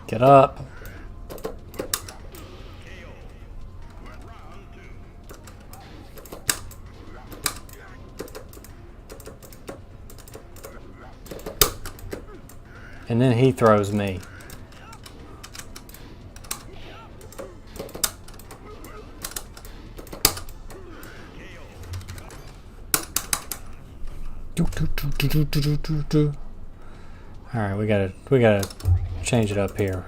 Get up. And then he throws me. All right, we gotta change it up here.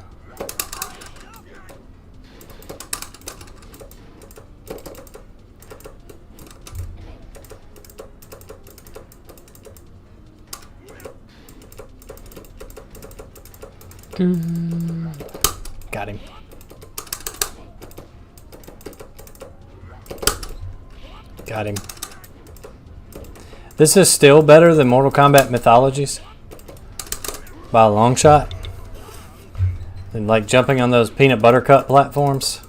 Got him. Got him. This is still better than Mortal Kombat Mythologies by a long shot. And like jumping on those peanut butter cup platforms.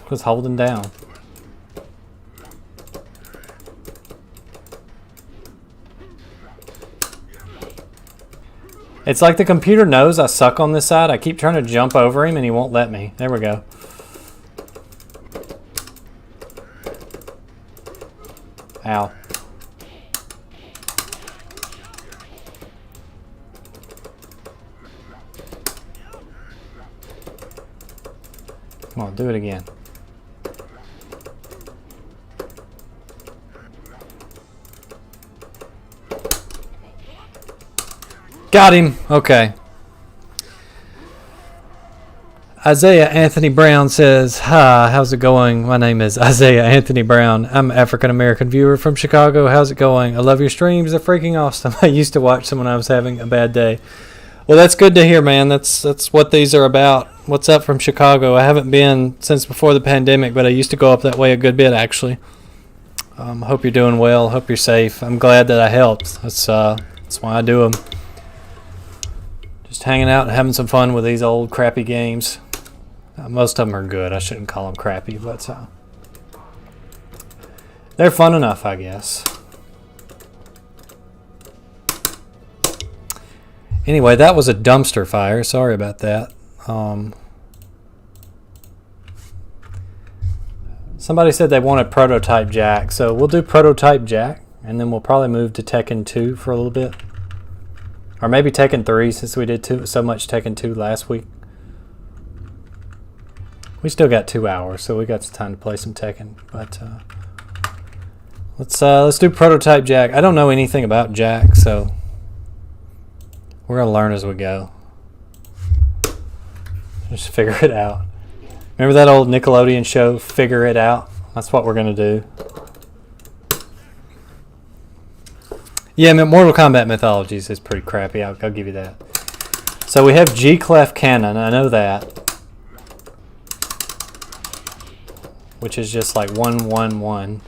Was holding down. It's like the computer knows I suck on this side. I keep trying to jump over him and he won't let me. There we go. Ow. Come on, do it again. Got him. Okay. Isaiah Anthony Brown says, "Hi, how's it going? My name is Isaiah Anthony Brown. I'm an African-American viewer from Chicago. How's it going? I love your streams. They're freaking awesome. I used to watch them when I was having a bad day." Well, that's good to hear, man. That's what these are about. What's up from Chicago? I haven't been since before the pandemic, but I used to go up that way a good bit, actually. Hope you're doing well. Hope you're safe. I'm glad that I helped. That's why I do them. Just hanging out and having some fun with these old crappy games. Most of them are good. I shouldn't call them crappy, but they're fun enough, I guess. Anyway, that was a dumpster fire. Sorry about that. Somebody said they wanted Prototype Jack, so we'll do Prototype Jack, and then we'll probably move to Tekken 2 for a little bit. Or maybe Tekken 3, since we did so much Tekken 2 last week. We still got 2 hours, so we got some time to play some Tekken. But let's do Prototype Jack. I don't know anything about Jack, so we're gonna learn as we go. Just figure it out. Remember that old Nickelodeon show, Figure It Out? That's what we're gonna do. Yeah, Mortal Kombat Mythologies is pretty crappy. I'll give you that. So we have G-Clef Cannon. I know that. Which is just like 1-1-1.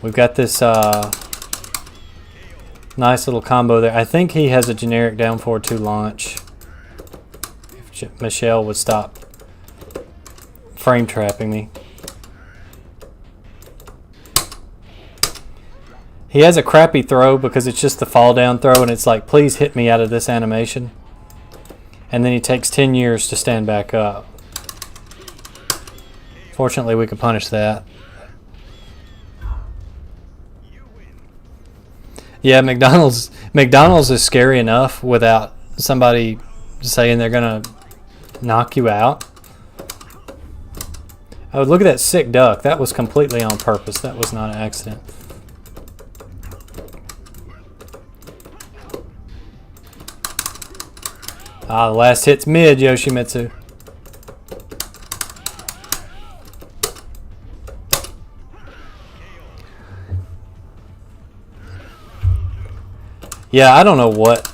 We've got this nice little combo there. I think he has a generic down forward 2 launch. If Michelle would stop frame trapping me. He has a crappy throw because it's just the fall down throw, and it's like, please hit me out of this animation. And then he takes 10 years to stand back up. Fortunately, we could punish that. Yeah, McDonald's is scary enough without somebody saying they're gonna knock you out. Oh, look at that sick duck. That was completely on purpose. That was not an accident. Ah, the last hit's mid, Yoshimitsu. Yeah, I don't know what.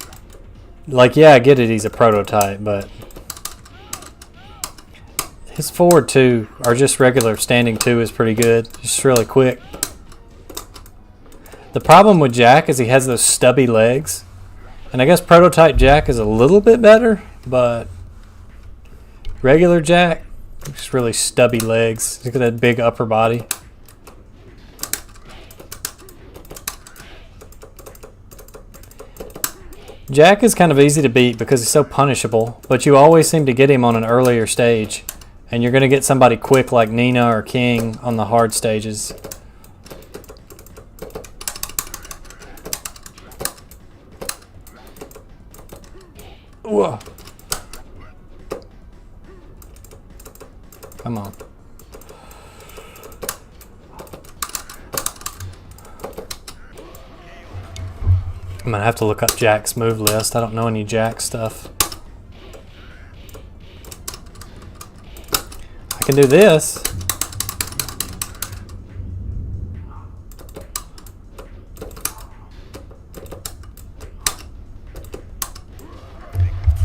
Like, yeah, I get it, he's a prototype, but his forward 2, or just regular standing 2, is pretty good. Just really quick. The problem with Jack is he has those stubby legs. And I guess Prototype Jack is a little bit better, but regular Jack, just really stubby legs. Look at that big upper body. Jack is kind of easy to beat because he's so punishable, but you always seem to get him on an earlier stage. And you're going to get somebody quick like Nina or King on the hard stages. Whoa. Come on. I'm going to have to look up Jack's move list. I don't know any Jack stuff. I can do this.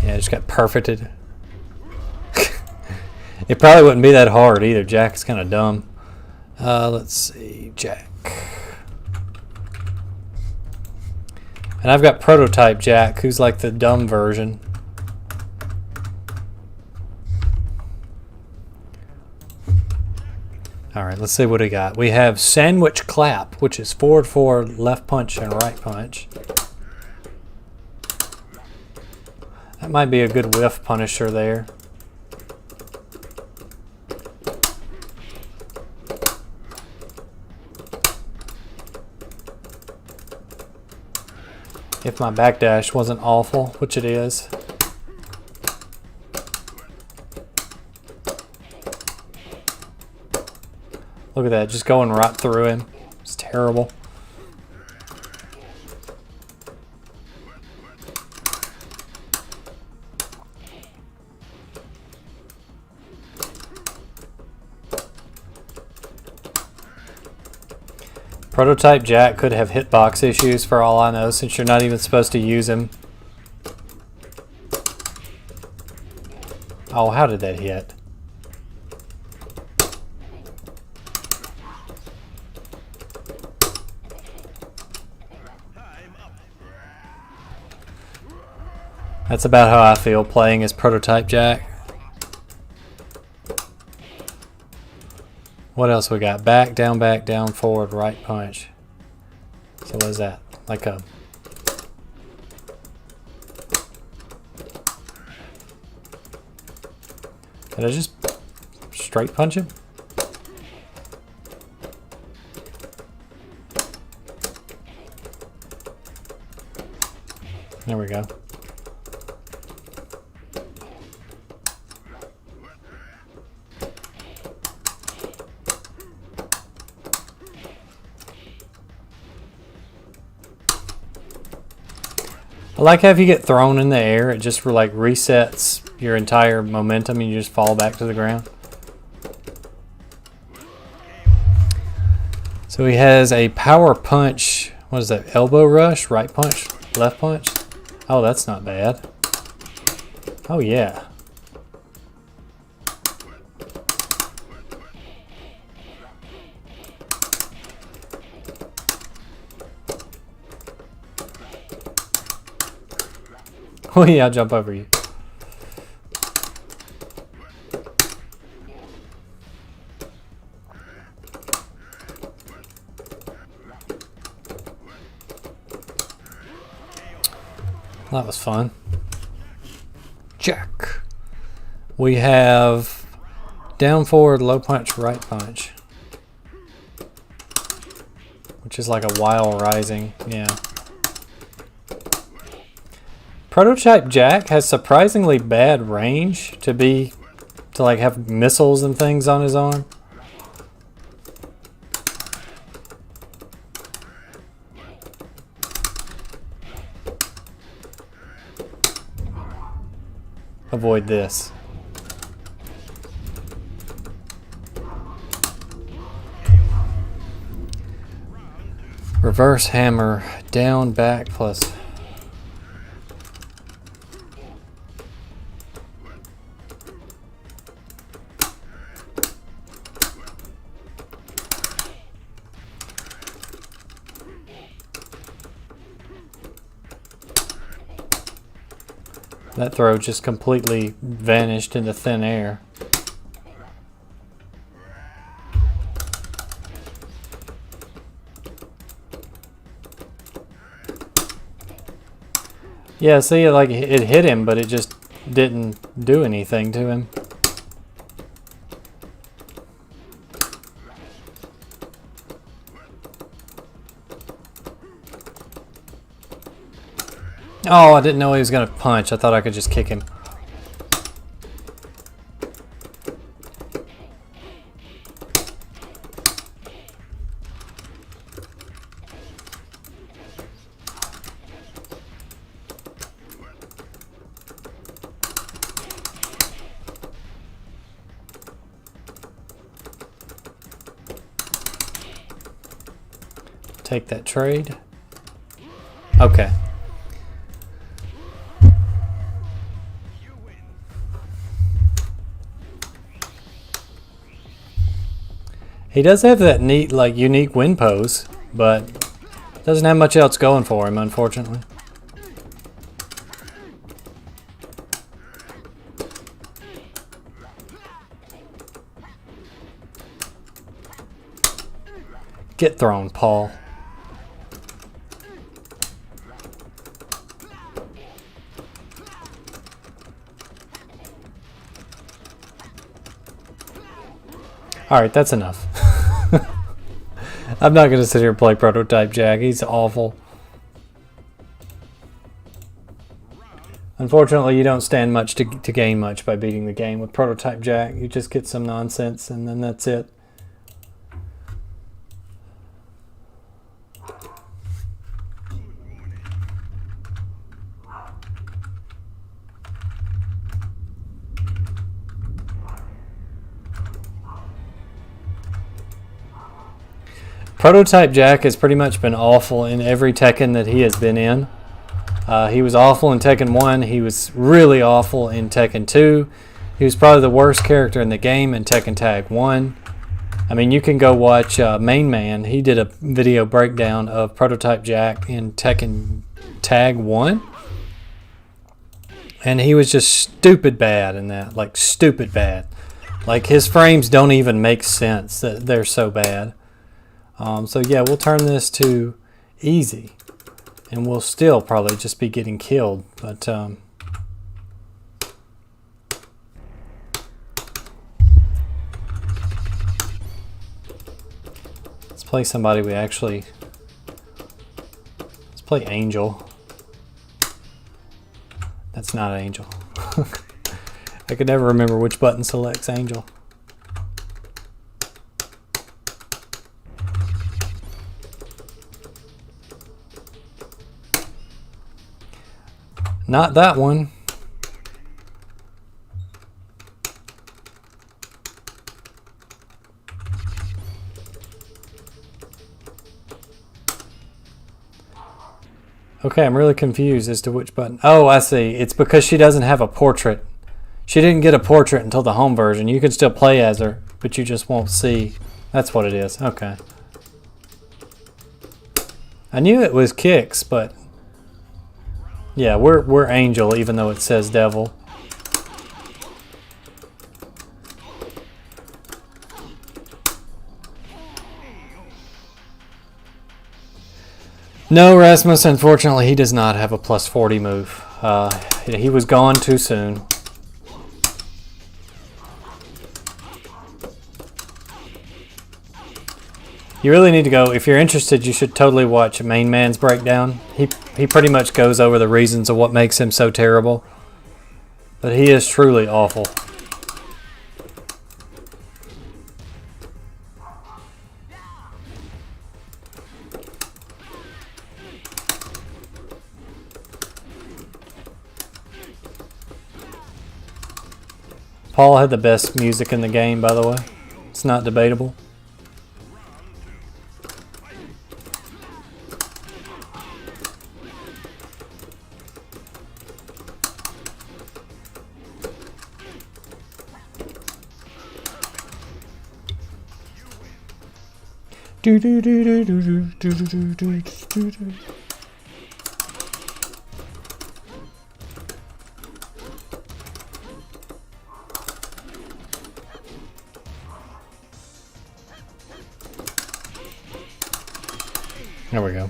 Yeah, I just got perfected. It probably wouldn't be that hard either. Jack's kind of dumb. Let's see, Jack. And I've got Prototype Jack, who's like the dumb version. Alright, let's see what we got. We have Sandwich Clap, which is forward, forward, left punch, and right punch. That might be a good whiff punisher there. If my backdash wasn't awful, which it is. Look at that, just going right through him. It's terrible. Prototype Jack could have hitbox issues for all I know, since you're not even supposed to use him. Oh, how did that hit? That's about how I feel playing as Prototype Jack. What else we got? Back, down, forward, right punch. So what is that? Like a... Did I just straight punch him? There we go. I like how if you get thrown in the air, it just like resets your entire momentum and you just fall back to the ground. So he has a power punch. What is that? Elbow rush, right punch, left punch. Oh, that's not bad. Oh yeah. Oh yeah, I'll jump over you. That was fun. Check. We have down, forward, low punch, right punch. Which is like a while rising, yeah. Prototype Jack has surprisingly bad range to like have missiles and things on his arm. Avoid this. Reverse hammer, down, back, plus. That throw just completely vanished into thin air. Yeah, see, like it hit him, but it just didn't do anything to him. Oh, I didn't know he was going to punch. I thought I could just kick him. Take that trade. Okay. He does have that neat, like, unique win pose, but doesn't have much else going for him, unfortunately. Get thrown, Paul. Alright, that's enough. I'm not going to sit here and play Prototype Jack. He's awful. Unfortunately, you don't stand much to gain much by beating the game with Prototype Jack. You just get some nonsense, and then that's it. Prototype Jack has pretty much been awful in every Tekken that he has been in. He was awful in Tekken 1. He was really awful in Tekken 2. He was probably the worst character in the game in Tekken Tag 1. I mean, you can go watch Main Man. He did a video breakdown of Prototype Jack in Tekken Tag 1. And he was just stupid bad in that. Like, stupid bad. Like, his frames don't even make sense. They're so bad. So yeah, we'll turn this to easy, and we'll still probably just be getting killed. But let's play somebody we actually. Let's play Angel. That's not Angel. I could never remember which button selects Angel. Not that one. Okay, I'm really confused as to which button. Oh, I see. It's because she doesn't have a portrait. She didn't get a portrait until the home version. You can still play as her, but you just won't see. That's what it is. Okay. I knew it was Kicks, but yeah, we're Angel, even though it says Devil. No, Rasmus, unfortunately, he does not have a plus 40 move. He was gone too soon. You really need to go, if you're interested, you should totally watch Main Man's breakdown. He pretty much goes over the reasons of what makes him so terrible. But he is truly awful. Paul had the best music in the game, by the way. It's not debatable. Do do do do do do do do do do do. There we go.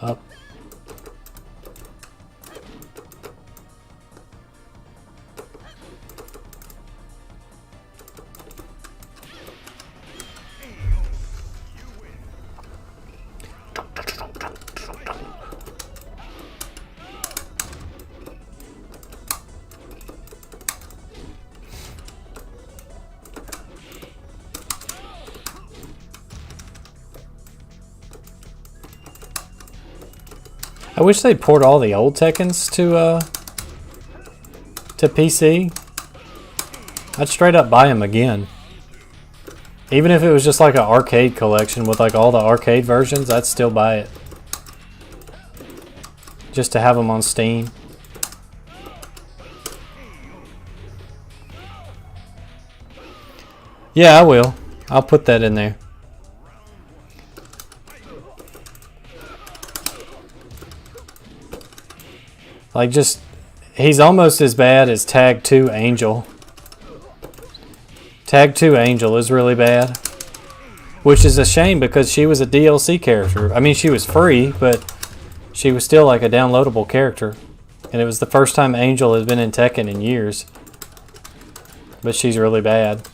Up. I wish they'd port all the old Tekkens to PC. I'd straight up buy them again. Even if it was just like an arcade collection with like all the arcade versions, I'd still buy it. Just to have them on Steam. Yeah, I will. I'll put that in there. Like, just, he's almost as bad as Tag 2 Angel. Tag 2 Angel is really bad. Which is a shame because she was a DLC character. I mean, she was free, but she was still like a downloadable character. And it was the first time Angel has been in Tekken in years. but she's really bad.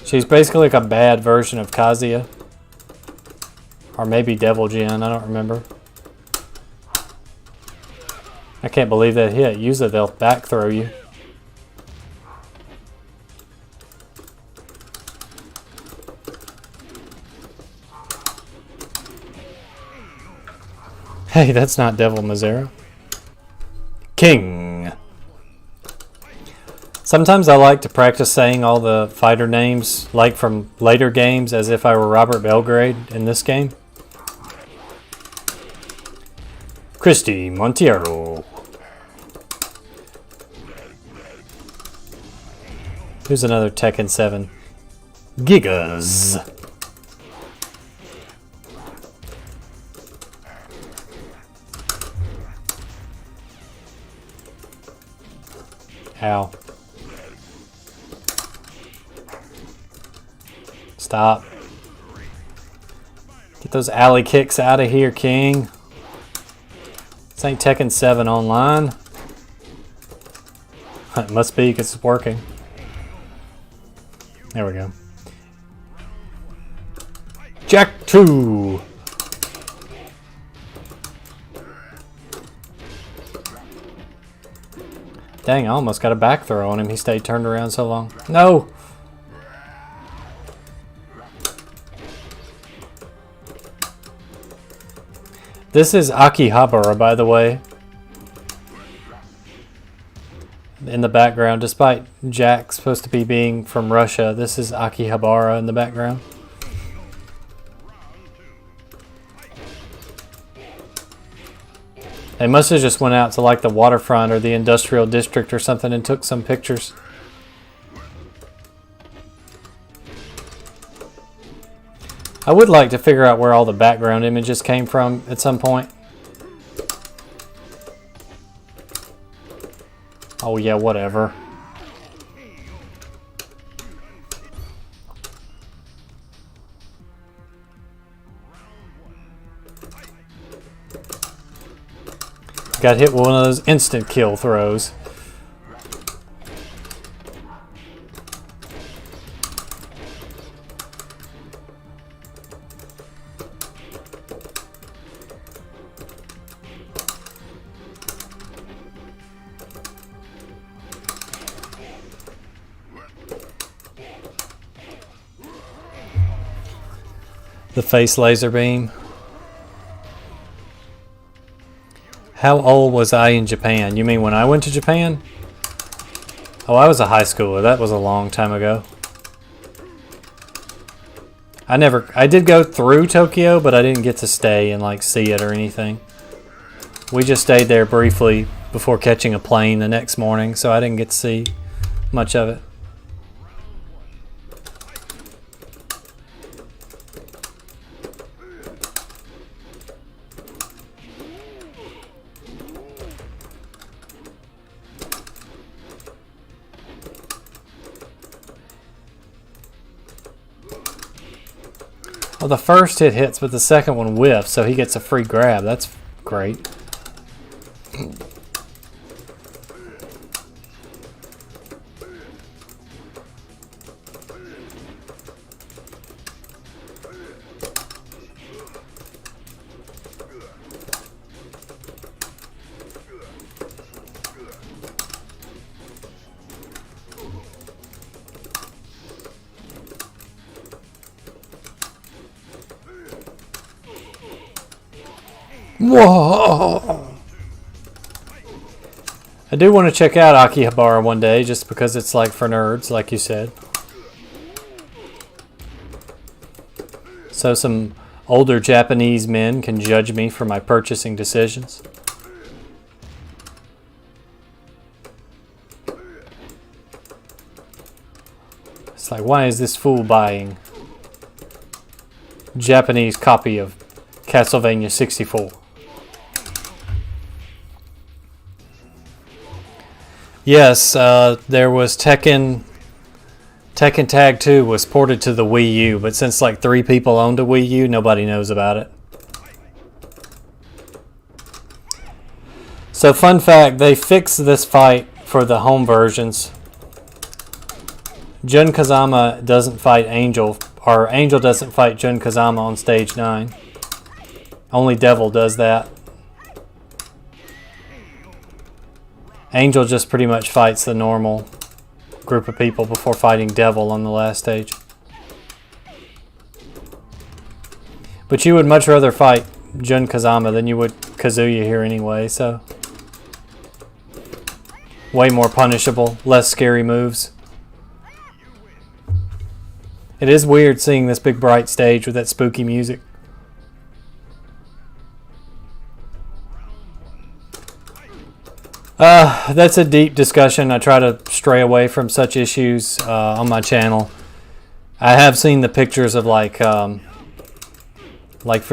She's basically like a bad version of Kazuya. Or maybe Devil Jin, I don't remember. I can't believe that hit. Usually they'll back throw you. Hey, that's not Devil Mazera. King. Sometimes I like to practice saying all the fighter names, like from later games, as if I were Robert Belgrade in this game. Christy Monteiro. Here's another Tekken 7. Gigas. Ow. Stop. Get those alley kicks out of here, King. This ain't Tekken 7 online. It must be because it's working. There we go. Jack 2. Dang, I almost got a back throw on him. He stayed turned around so long. No! This is Akihabara, by the way. In the background, despite Jack supposed to be being from Russia, this is Akihabara in the background. They must have just went out to like the waterfront or the industrial district or something and took some pictures. I would like to figure out where all the background images came from at some point. Oh yeah, whatever. Got hit with one of those instant kill throws. The face laser beam. How old was I in Japan? You mean when I went to Japan? Oh, I was a high schooler. That was a long time ago. I did go through Tokyo, but I didn't get to stay and like see it or anything. We just stayed there briefly before catching a plane the next morning, so I didn't get to see much of it. Well, the first hit hits, but the second one whiffs, so he gets a free grab. That's great. Whoa! I do want to check out Akihabara one day, just because it's like for nerds, like you said. So some older Japanese men can judge me for my purchasing decisions. It's like, why is this fool buying Japanese copy of Castlevania 64? Yes, there was Tekken Tag 2 was ported to the Wii U, but since like 3 people owned a Wii U, nobody knows about it. So fun fact, they fixed this fight for the home versions. Jun Kazama doesn't fight Angel, or Angel doesn't fight Jun Kazama on stage 9. Only Devil does that. Angel just pretty much fights the normal group of people before fighting Devil on the last stage. But you would much rather fight Jun Kazama than you would Kazuya here anyway, so. Way more punishable, less scary moves. It is weird seeing this big bright stage with that spooky music. That's a deep discussion. I try to stray away from such issues on my channel. I have seen the pictures of like for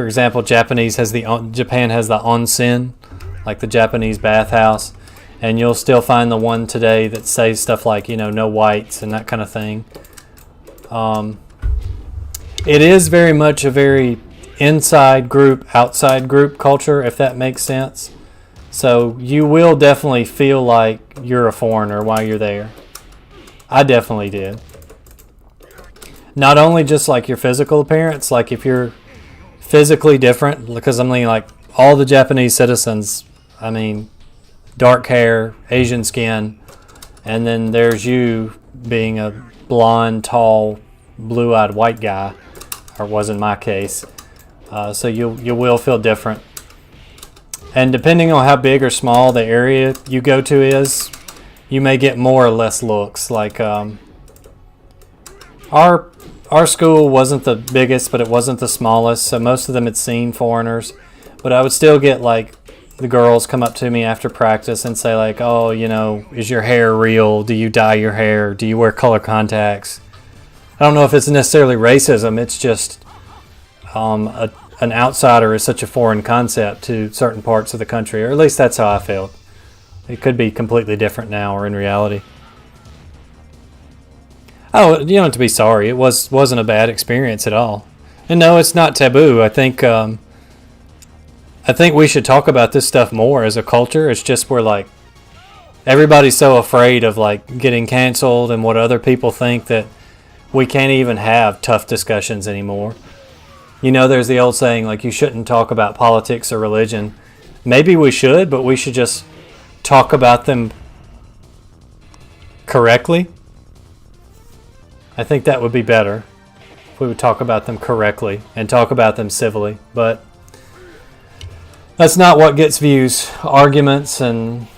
example, Japan has the onsen, like the Japanese bathhouse, and you'll still find the one today that says stuff like, you know, no whites and that kind of thing. It is very much a very inside group, outside group culture, if that makes sense. So you will definitely feel like you're a foreigner while you're there. I definitely did. Not only just like your physical appearance, like if you're physically different, because I mean like all the Japanese citizens, I mean dark hair, Asian skin, and then there's you being a blonde, tall, blue-eyed white guy, or was in my case. So you will feel different. And depending on how big or small the area you go to is, you may get more or less looks. Like our school wasn't the biggest, but it wasn't the smallest, so most of them had seen foreigners. But I would still get like the girls come up to me after practice and say like, oh, you know, is your hair real? Do you dye your hair? Do you wear color contacts? I don't know if it's necessarily racism. It's just an outsider is such a foreign concept to certain parts of the country, or at least that's how I felt. It could be completely different now or in reality. Oh, you don't have to be sorry. It wasn't a bad experience at all. And no, it's not taboo. I think we should talk about this stuff more as a culture. It's just we're like, everybody's so afraid of like getting canceled and what other people think that we can't even have tough discussions anymore. You know, there's the old saying, like, you shouldn't talk about politics or religion. Maybe we should, but we should just talk about them correctly. I think that would be better if we would talk about them correctly and talk about them civilly. But that's not what gets views. Arguments and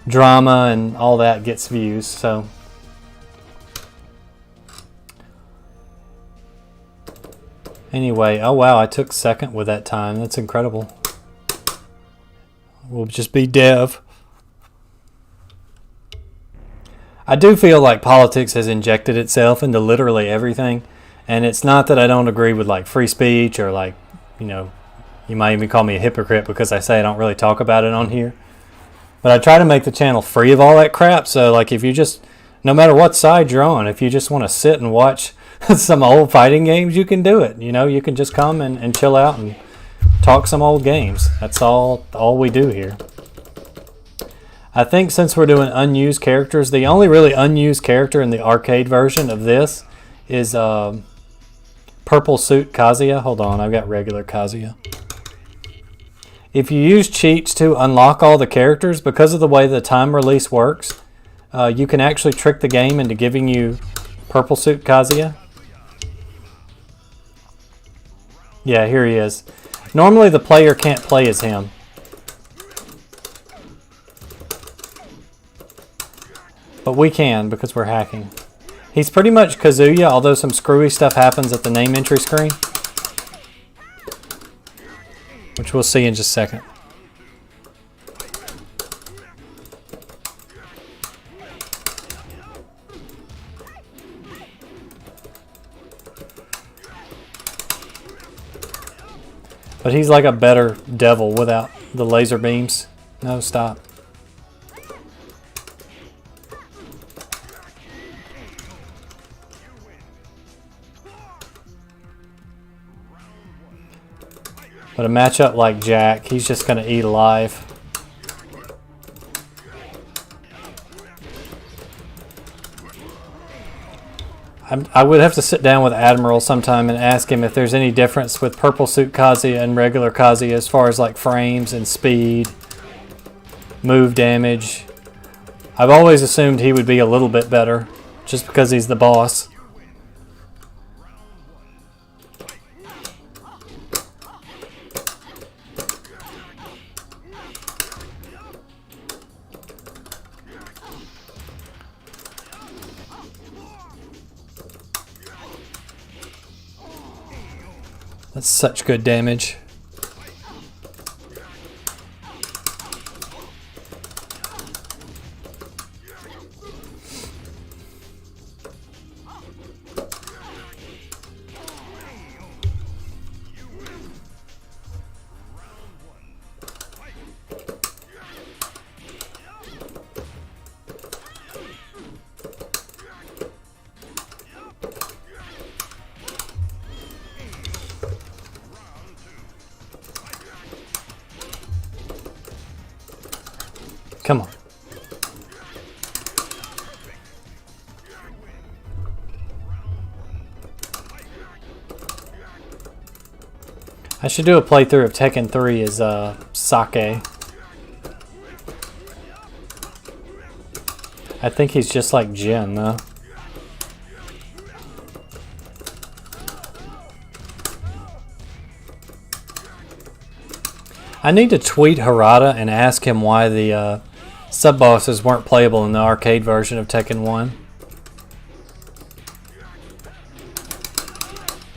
drama and all that gets views, so... Anyway, oh wow, I took second with that time. That's incredible. We'll just be Dev. I do feel like politics has injected itself into literally everything. And it's not that I don't agree with like free speech or like, you know, you might even call me a hypocrite because I say I don't really talk about it on here. But I try to make the channel free of all that crap. So like if you just, no matter what side you're on, if you just want to sit and watch some old fighting games, you can do it. You know, you can just come and chill out and talk some old games. That's all we do here. I think since we're doing unused characters, the only really unused character in the arcade version of this is Purple Suit Kazuya. Hold on, I've got regular Kazuya. If you use cheats to unlock all the characters, because of the way the time release works, you can actually trick the game into giving you Purple Suit Kazuya. Yeah, here he is. Normally the player can't play as him. But we can because we're hacking. He's pretty much Kazuya, although some screwy stuff happens at the name entry screen. Which we'll see in just a second. But he's like a better devil without the laser beams. No, stop. But a matchup like Jack, he's just going to eat alive. I would have to sit down with Admiral sometime and ask him if there's any difference with Purple Suit Kazuya and regular Kazuya as far as like frames and speed, move damage. I've always assumed he would be a little bit better just because he's the boss. That's such good damage. Come on. I should do a playthrough of Tekken 3 as Sake. I think he's just like Jin, though. I need to tweet Harada and ask him why the sub-bosses weren't playable in the arcade version of Tekken 1.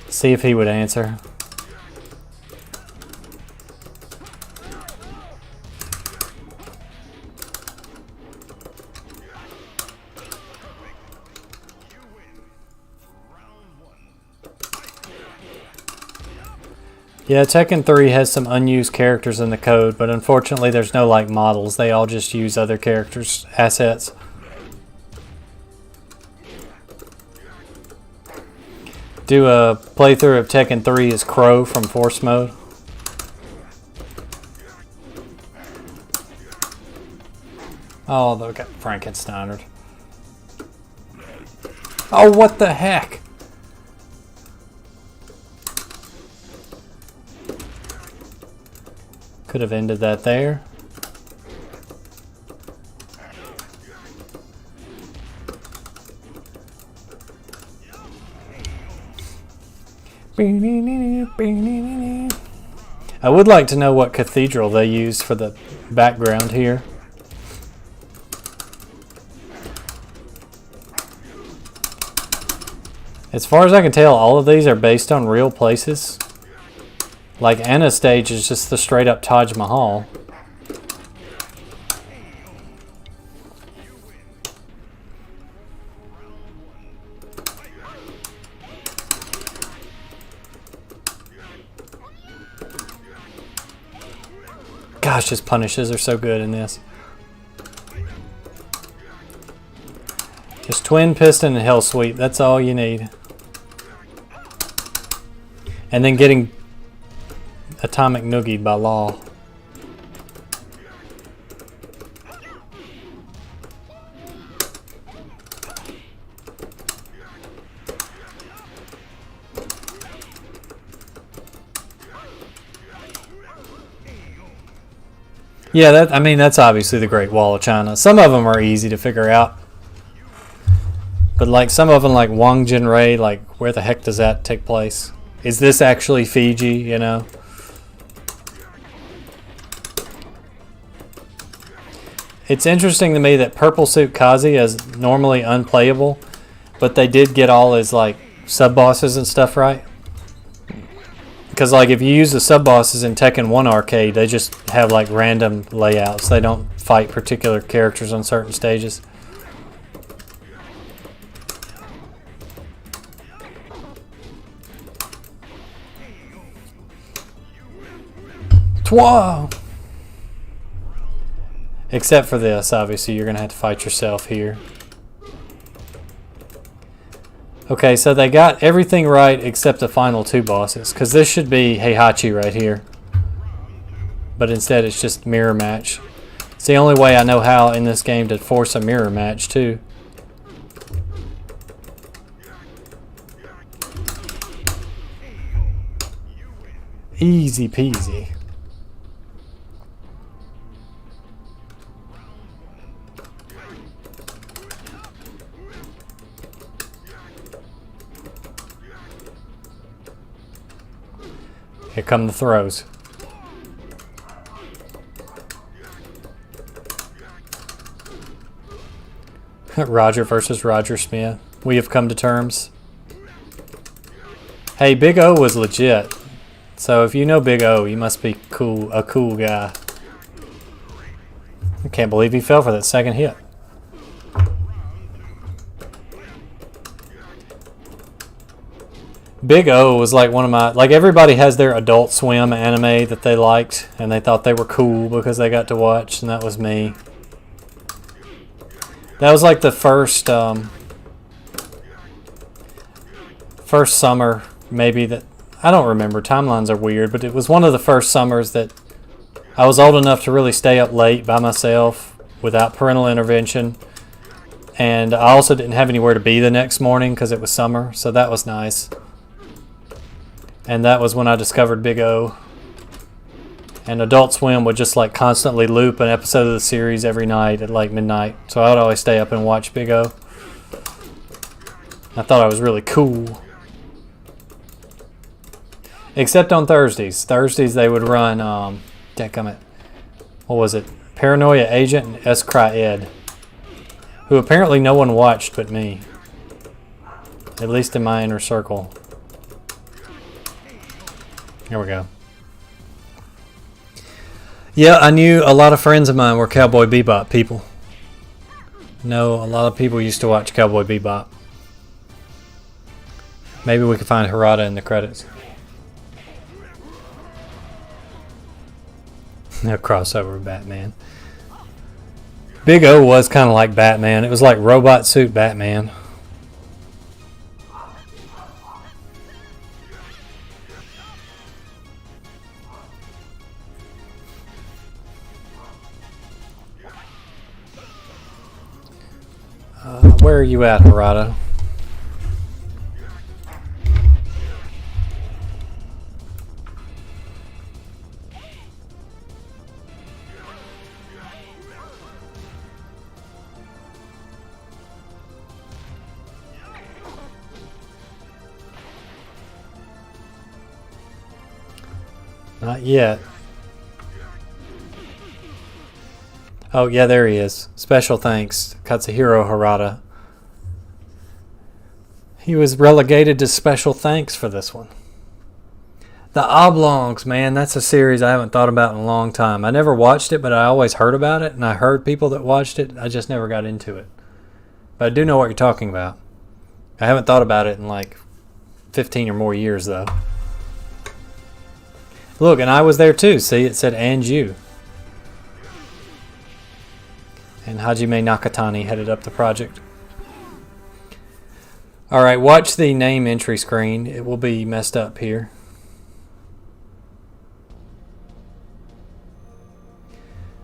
See if he would answer. Yeah, Tekken 3 has some unused characters in the code, but unfortunately there's no like models. They all just use other characters' assets. Do a playthrough of Tekken 3 as Crow from Force Mode. Oh, they got Frankensteinered. Oh, what the heck? Could have ended that there. I would like to know what cathedral they use for the background here. As far as I can tell, all of these are based on real places. Like Anna's stage is just the straight up Taj Mahal. Gosh, his punishes are so good in this. Just twin piston and hell sweep, that's all you need. And then getting atomic noogie by law. Yeah, I mean that's obviously the Great Wall of China. Some of them are easy to figure out. But like some of them like Wang Jinrei, like where the heck does that take place? Is this actually Fiji, you know? It's interesting to me that Purple Suit Kazuya is normally unplayable, but they did get all his like sub-bosses and stuff right. Because like if you use the sub-bosses in Tekken 1 arcade, they just have like random layouts. They don't fight particular characters on certain stages. Twa! Except for this, obviously, you're going to have to fight yourself here. Okay, so they got everything right except the final two bosses. Because this should be Heihachi right here. But instead it's just mirror match. It's the only way I know how in this game to force a mirror match, too. Easy peasy. Here come the throws. Roger versus Roger Smith. We have come to terms. Hey, Big O was legit. So if you know Big O, you must be cool, a cool guy. I can't believe he fell for that second hit. Big O was like one of my, like everybody has their Adult Swim anime that they liked and they thought they were cool because they got to watch, and that was me. That was like the first summer maybe that, I don't remember, timelines are weird, but it was one of the first summers that I was old enough to really stay up late by myself without parental intervention, and I also didn't have anywhere to be the next morning because it was summer, so that was nice. And that was when I discovered Big O. And Adult Swim would just like constantly loop an episode of the series every night at like midnight, so I would always stay up and watch Big O. I thought I was really cool. Except on Thursdays. Thursdays they would run, what was it? Paranoia Agent and S. Cry Ed, who apparently no one watched but me. At least in my inner circle. Here we go. Yeah, I knew a lot of friends of mine were Cowboy Bebop people. No, a lot of people used to watch Cowboy Bebop. Maybe we could find Harada in the credits. No crossover with Batman. Big O was kind of like Batman. It was like robot suit Batman. Where are you at, Harada? Not yet. Oh, yeah, there he is. Special thanks, Katsuhiro Harada. He was relegated to special thanks for this one. The Oblongs, man, that's a series I haven't thought about in a long time. I never watched it, but I always heard about it, and I heard people that watched it. I just never got into it. But I do know what you're talking about. I haven't thought about it in like 15 or more years, though. Look, and I was there too. See, it said, and you. And Hajime Nakatani headed up the project. Alright, watch the name entry screen. It will be messed up here.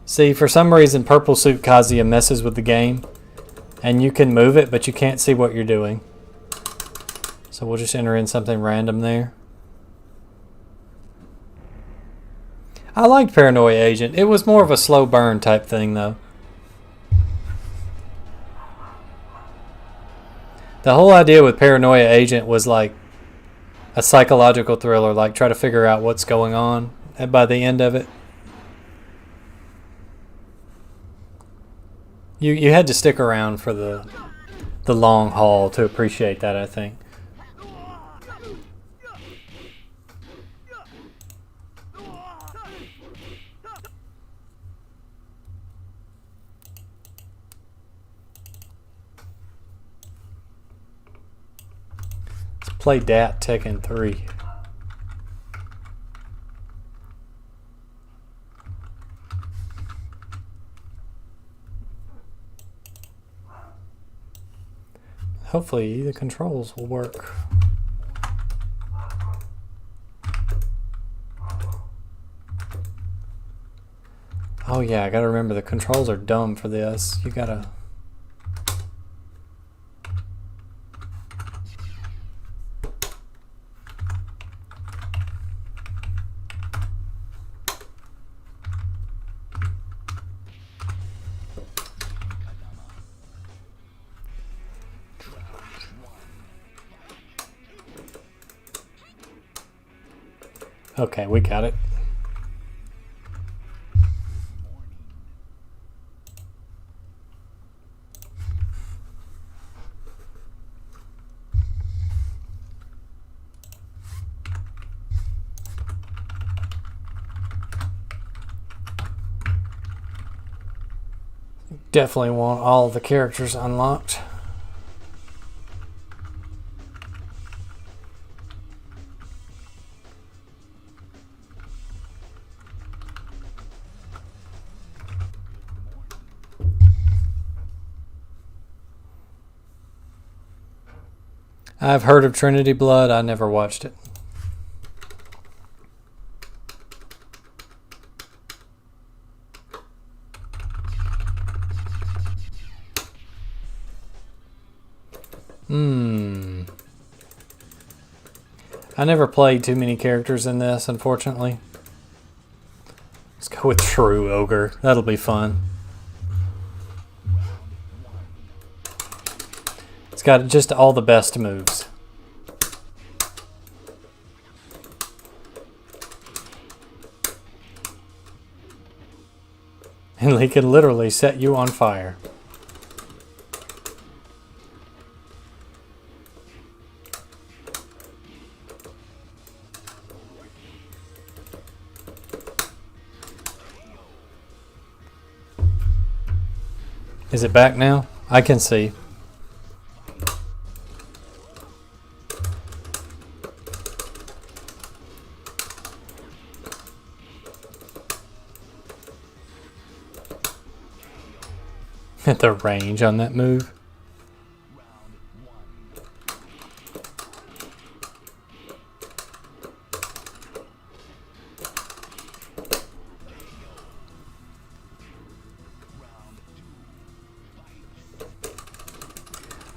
See, for some reason, Purple Suit Kazuya messes with the game. And you can move it, but you can't see what you're doing. So we'll just enter in something random there. I liked Paranoia Agent. It was more of a slow burn type thing, though. The whole idea with Paranoia Agent was like a psychological thriller, like try to figure out what's going on by the end of it. You had to stick around for the long haul to appreciate that, I think. Play that Tekken 3. Hopefully the controls will work. Oh yeah, I gotta remember the controls are dumb for this. You gotta... Okay, we got it. Definitely want all the characters unlocked. I've heard of Trinity Blood. I never watched it. I never played too many characters in this, unfortunately. Let's go with True Ogre. That'll be fun. It's got just all the best moves. And he can literally set you on fire. Is it back now? I can see. At the range on that move.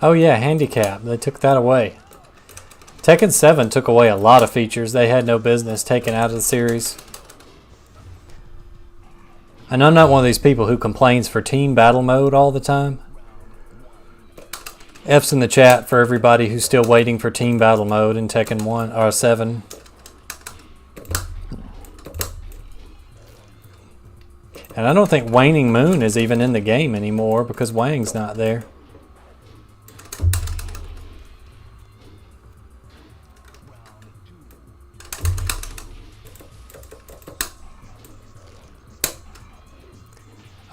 Oh yeah, handicap. They took that away. Tekken 7 took away a lot of features they had no business taking out of the series. And I'm not one of these people who complains for team battle mode all the time. F's in the chat for everybody who's still waiting for team battle mode in Tekken 1 or 7. And I don't think Waning Moon is even in the game anymore because Wang's not there.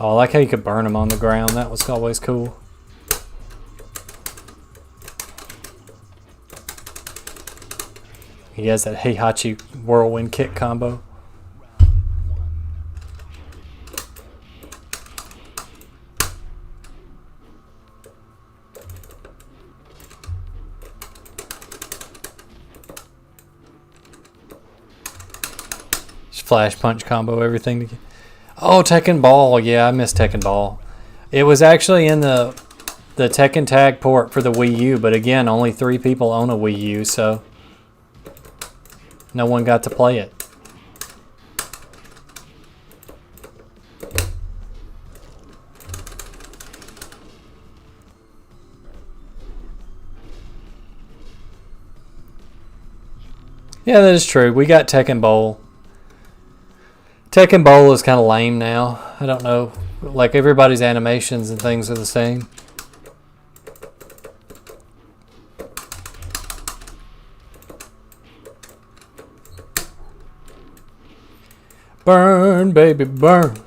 Oh, I like how you could burn them on the ground. That was always cool. He has that Heihachi whirlwind kick combo. Just flash punch combo everything together. Oh, Tekken Ball. Yeah, I miss Tekken Ball. It was actually in the Tekken Tag port for the Wii U, but again, only 3 people own a Wii U, so no one got to play it. Yeah, that is true. We got Tekken Bowl. Tekken Bowl is kind of lame now. I don't know. Like, everybody's animations and things are the same. Burn, baby, burn.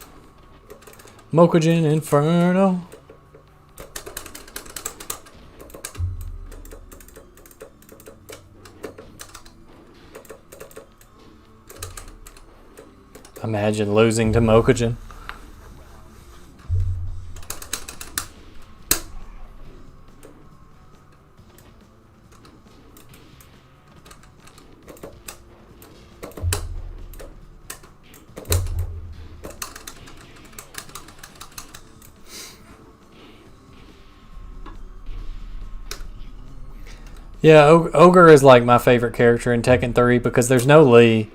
Mokujin Inferno. Imagine losing to Mokujin. Yeah, Ogre is like my favorite character in Tekken 3 because there's no Lee.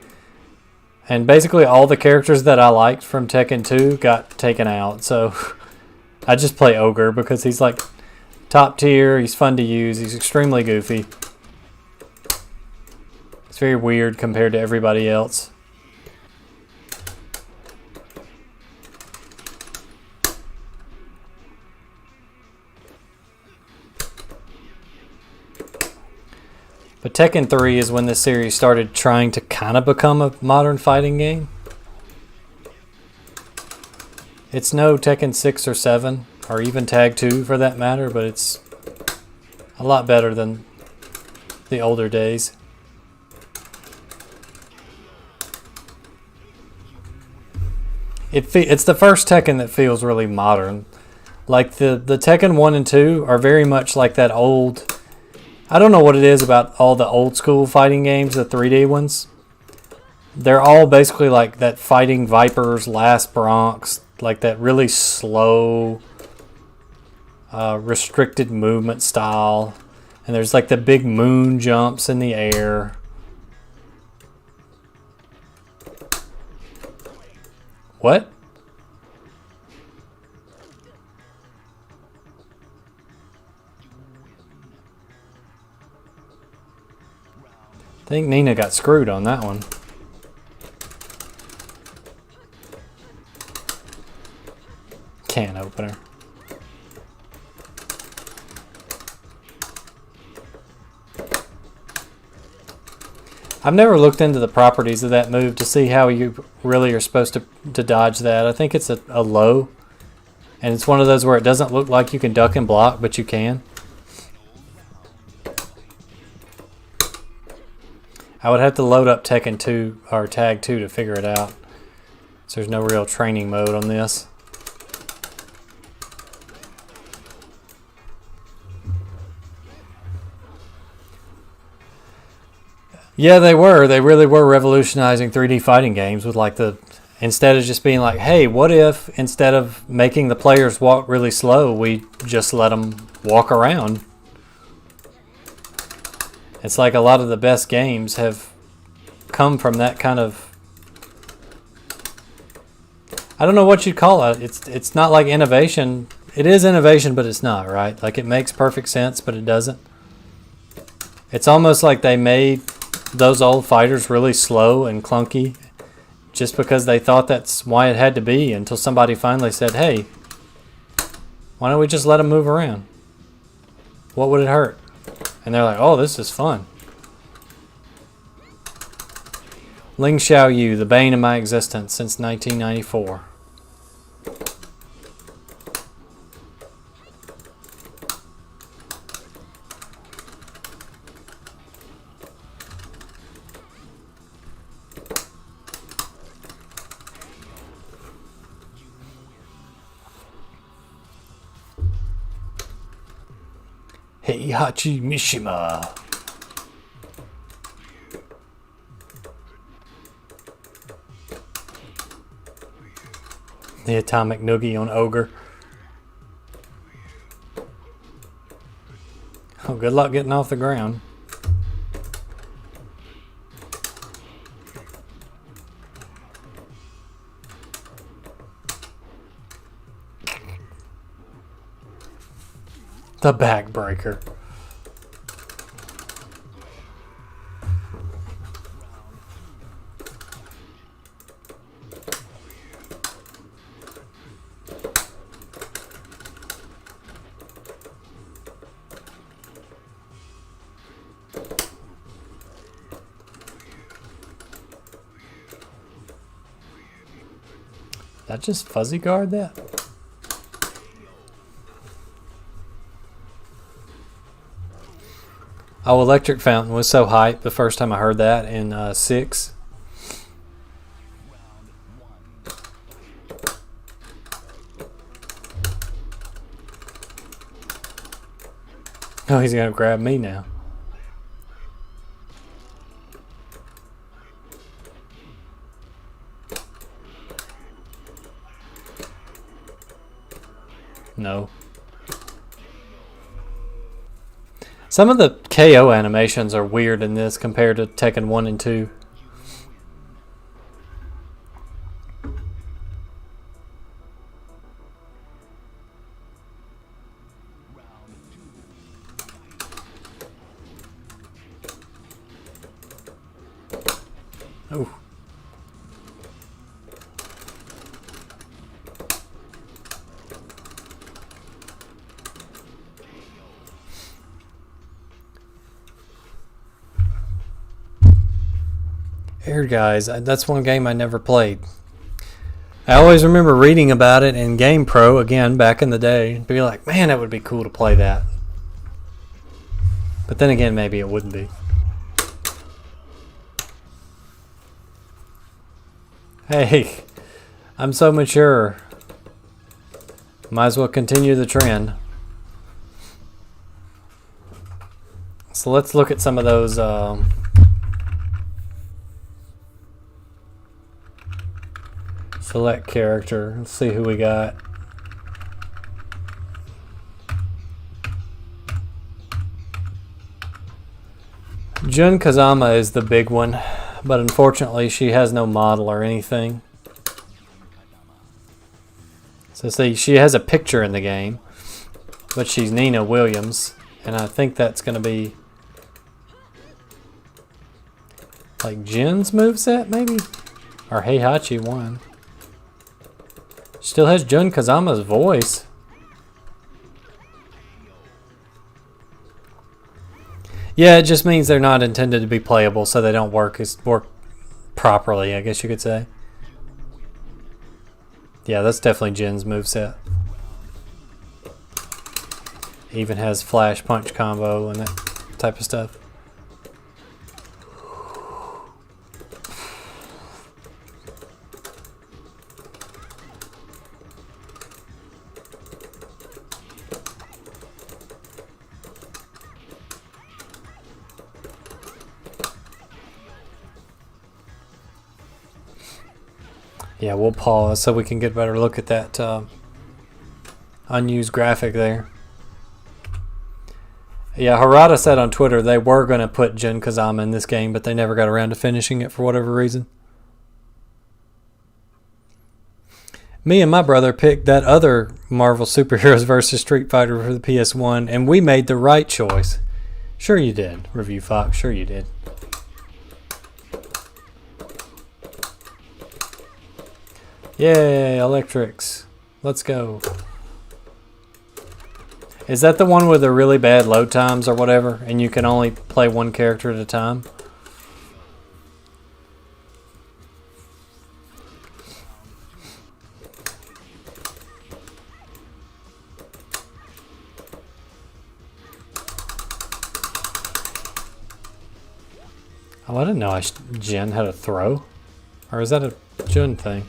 And basically all the characters that I liked from Tekken 2 got taken out. So I just play Ogre because he's like top tier, he's fun to use, he's extremely goofy. He's It's very weird compared to everybody else. But Tekken 3 is when this series started trying to kind of become a modern fighting game. It's no Tekken 6 or 7, or even Tag 2 for that matter, but it's a lot better than the older days. It's the first Tekken that feels really modern. Like the Tekken 1 and 2 are very much like that old... I don't know what it is about all the old school fighting games, the 3D ones. They're all basically like that Fighting Vipers, Last Bronx, like that really slow, restricted movement style. And there's like the big moon jumps in the air. What? I think Nina got screwed on that one. Can opener. I've never looked into the properties of that move to see how you really are supposed to dodge that. I think it's a low. And it's one of those where it doesn't look like you can duck and block, but you can. I would have to load up Tekken 2 or Tag 2 to figure it out. So there's no real training mode on this. Yeah, they were. They really were revolutionizing 3D fighting games with like instead of just being like, hey, what if instead of making the players walk really slow, we just let them walk around? It's like a lot of the best games have come from that kind of... I don't know what you'd call it. It's not like innovation. It is innovation, but it's not, right? Like it makes perfect sense, but it doesn't. It's almost like they made those old fighters really slow and clunky just because they thought that's why it had to be, until somebody finally said, hey, why don't we just let them move around? What would it hurt? And they're like, oh, this is fun. Ling Xiaoyu, the bane of my existence since 1994. Heihachi Mishima. The atomic noogie on Ogre. Oh, good luck getting off the ground. The backbreaker. That just fuzzy guard that? Oh, Electric Fountain was so hyped the first time I heard that in 6. Oh, he's gonna grab me now. No. Some of the KO animations are weird in this compared to Tekken 1 and 2. Weird Guys. That's one game I never played. I always remember reading about it in GamePro, again, back in the day. Be like, man, that would be cool to play that. But then again, maybe it wouldn't be. Hey, I'm so mature. Might as well continue the trend. So let's look at some of those select character. Let's see who we got. Jun Kazama is the big one, but unfortunately she has no model or anything. So see, she has a picture in the game, but she's Nina Williams, and I think that's going to be like Jin's moveset, maybe? Or Heihachi one. Still has Jun Kazama's voice. Yeah, it just means they're not intended to be playable, so they don't work properly, I guess you could say. Yeah, that's definitely Jin's moveset. Even has flash punch combo and that type of stuff. Yeah, we'll pause so we can get a better look at that unused graphic there. Yeah, Harada said on Twitter they were going to put Jun Kazama in this game, but they never got around to finishing it for whatever reason. Me and my brother picked that other Marvel Superheroes vs. Street Fighter for the PS1, and we made the right choice. Sure you did, Review Fox. Sure you did. Yay, Electrics. Let's go. Is that the one with the really bad load times or whatever, and you can only play one character at a time? Oh, I didn't know Jin had a throw. Or is that a Jun thing?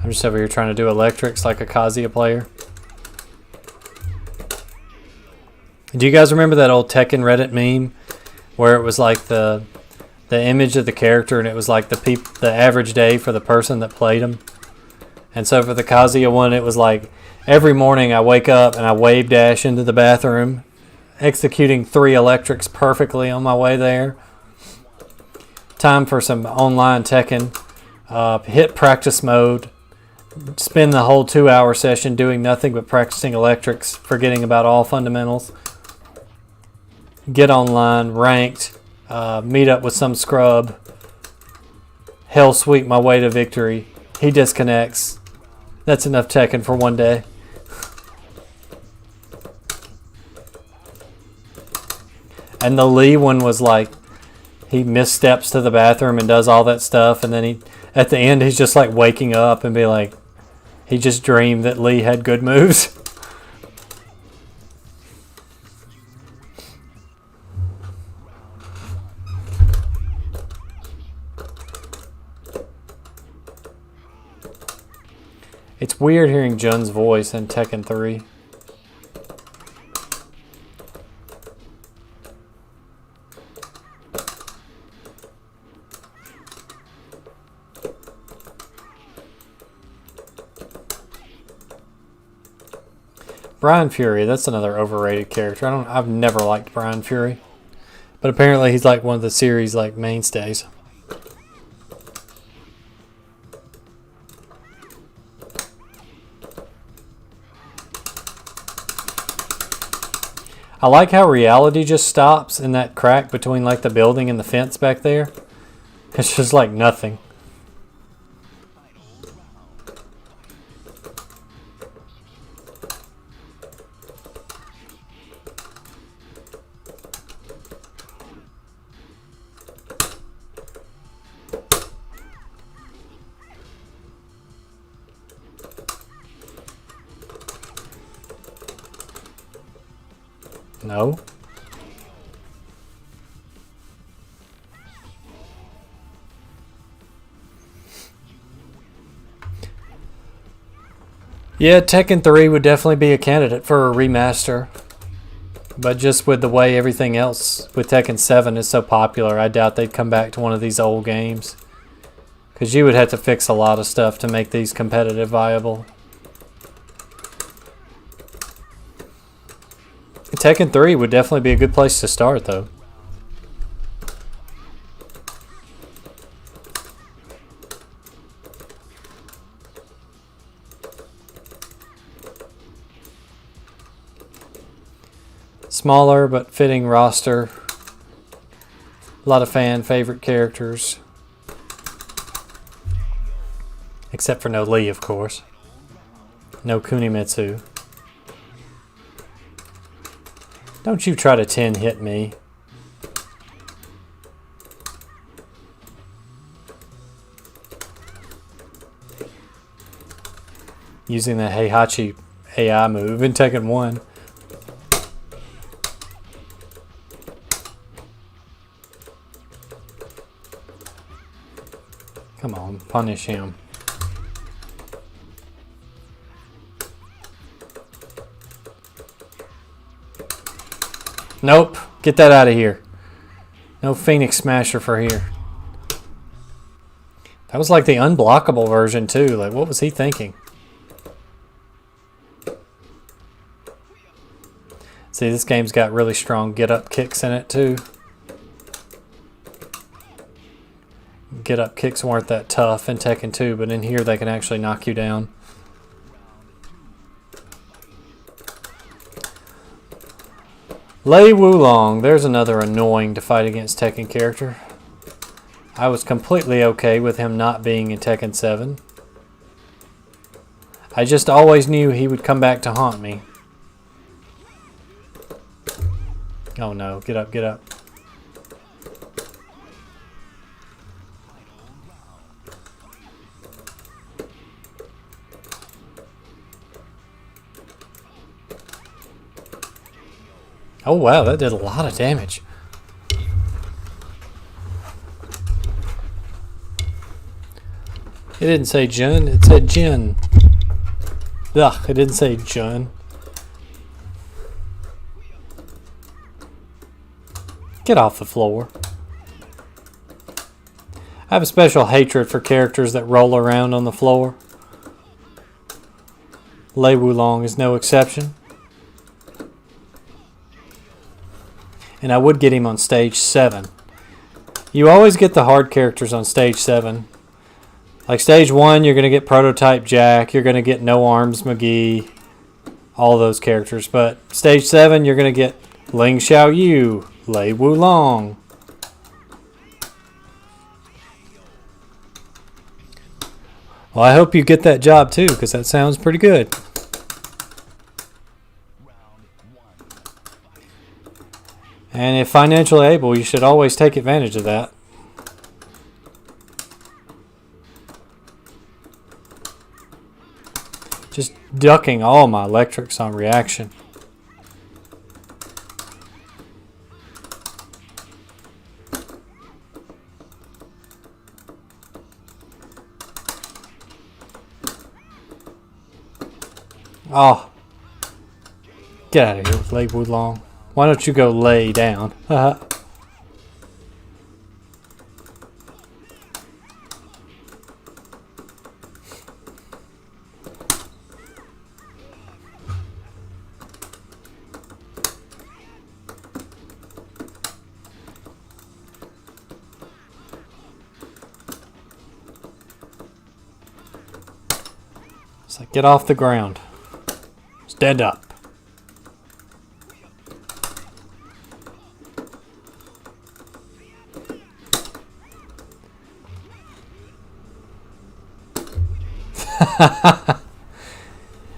I'm just over here trying to do electrics like a Kazuya player. Do you guys remember that old Tekken Reddit meme where it was like the image of the character and it was like the average day for the person that played him? And so for the Kazuya one, it was like every morning I wake up and I wave dash into the bathroom, executing 3 electrics perfectly on my way there. Time for some online Tekken. Hit practice mode. Spend the whole 2-hour session doing nothing but practicing electrics, forgetting about all fundamentals. Get online, ranked, meet up with some scrub. Hell sweep my way to victory. He disconnects. That's enough Tekken for one day. And the Lee one was like, he missteps to the bathroom and does all that stuff, and then at the end he's just like waking up and be like, he just dreamed that Lee had good moves. It's weird hearing Jun's voice in Tekken 3. Brian Fury, that's another overrated character. I've never liked Brian Fury. But apparently he's like one of the series like mainstays. I like how reality just stops in that crack between like the building and the fence back there. It's just like nothing. No. Yeah, Tekken 3 would definitely be a candidate for a remaster. But just with the way everything else with Tekken 7 is so popular, I doubt they'd come back to one of these old games. Because you would have to fix a lot of stuff to make these competitive viable. Tekken 3 would definitely be a good place to start, though. Smaller but fitting roster. A lot of fan favorite characters. Except for no Lee, of course. No Kunimitsu. Don't you try to 10-hit me. Using the Heihachi AI move in Tekken 1. Come on, punish him. Nope. Get that out of here. No Phoenix Smasher for here. That was like the unblockable version too. Like, what was he thinking? See, this game's got really strong get-up kicks in it too. Get-up kicks weren't that tough in Tekken 2, but in here they can actually knock you down. Lei Wulong, there's another annoying to fight against Tekken character. I was completely okay with him not being in Tekken 7. I just always knew he would come back to haunt me. Oh no, get up, get up. Oh wow, that did a lot of damage. It didn't say Jun, it said Jin. Ugh, it didn't say Jun. Get off the floor. I have a special hatred for characters that roll around on the floor. Lei Wulong is no exception. And I would get him on stage 7. You always get the hard characters on stage 7. Like stage 1, you're going to get Prototype Jack, you're going to get No Arms McGee, all those characters. But stage 7, you're going to get Ling Xiaoyu, Lei Wulong. Well, I hope you get that job too, because that sounds pretty good. And if financially able, you should always take advantage of that. Just ducking all my electrics on reaction. Oh. Get out of here with Lei Wulong. Why don't you go lay down? It's like, get off the ground. Stand up.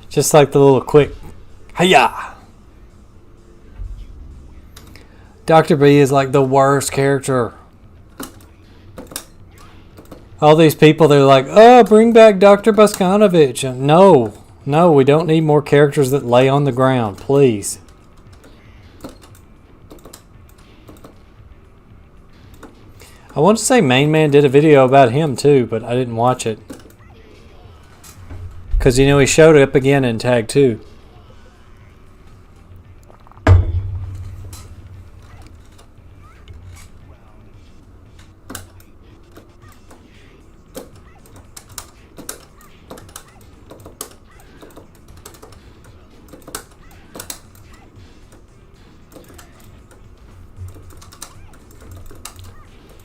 Just like the little quick hiya. Dr. B is like the worst character. All these people, they're like, oh, bring back Dr. Boskanovich. No, we don't need more characters that lay on the ground, please. I want to say Main Man did a video about him too, but I didn't watch it. Because, you know, he showed up again in Tag 2.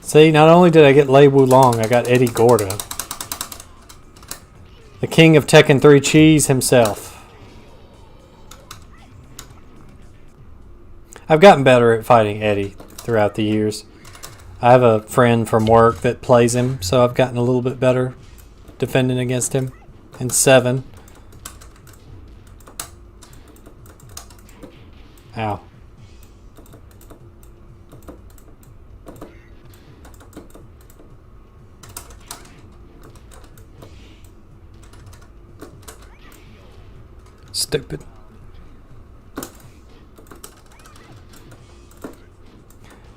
See, not only did I get Lei Wulong, I got Eddie Gordo. The king of Tekken 3 cheese himself. I've gotten better at fighting Eddie throughout the years. I have a friend from work that plays him, so I've gotten a little bit better defending against him in 7. Ow. Stupid.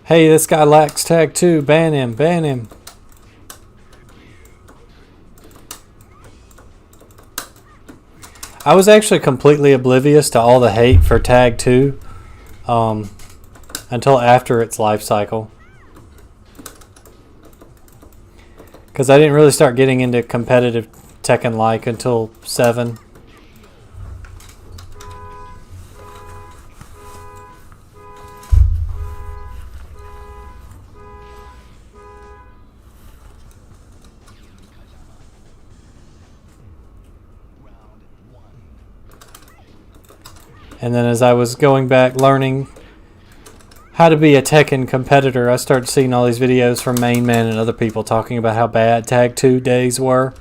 Hey, this guy lacks tag 2. Ban him, ban him. I was actually completely oblivious to all the hate for tag 2 until after its life cycle. Because I didn't really start getting into competitive Tekken like until 7. And then as I was going back learning how to be a Tekken competitor, I started seeing all these videos from Main Man and other people talking about how bad Tag 2 days were.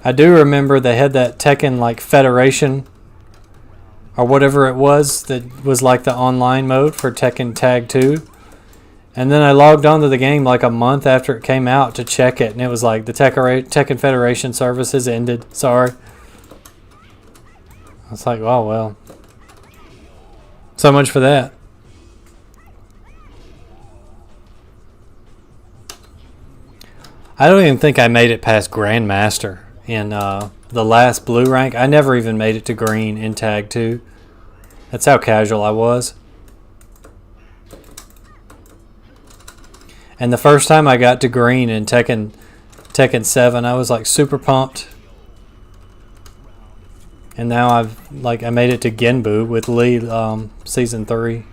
I do remember they had that Tekken like Federation or whatever it was that was like the online mode for Tekken Tag 2. And then I logged onto the game like a month after it came out to check it, and it was like the Tekken Federation services ended. Sorry. I was like, oh well. So much for that. I don't even think I made it past Grandmaster in the last blue rank. I never even made it to green in Tag 2. That's how casual I was. And the first time I got to green in Tekken 7, I was like super pumped. And now I made it to Genbu with Lee season 3.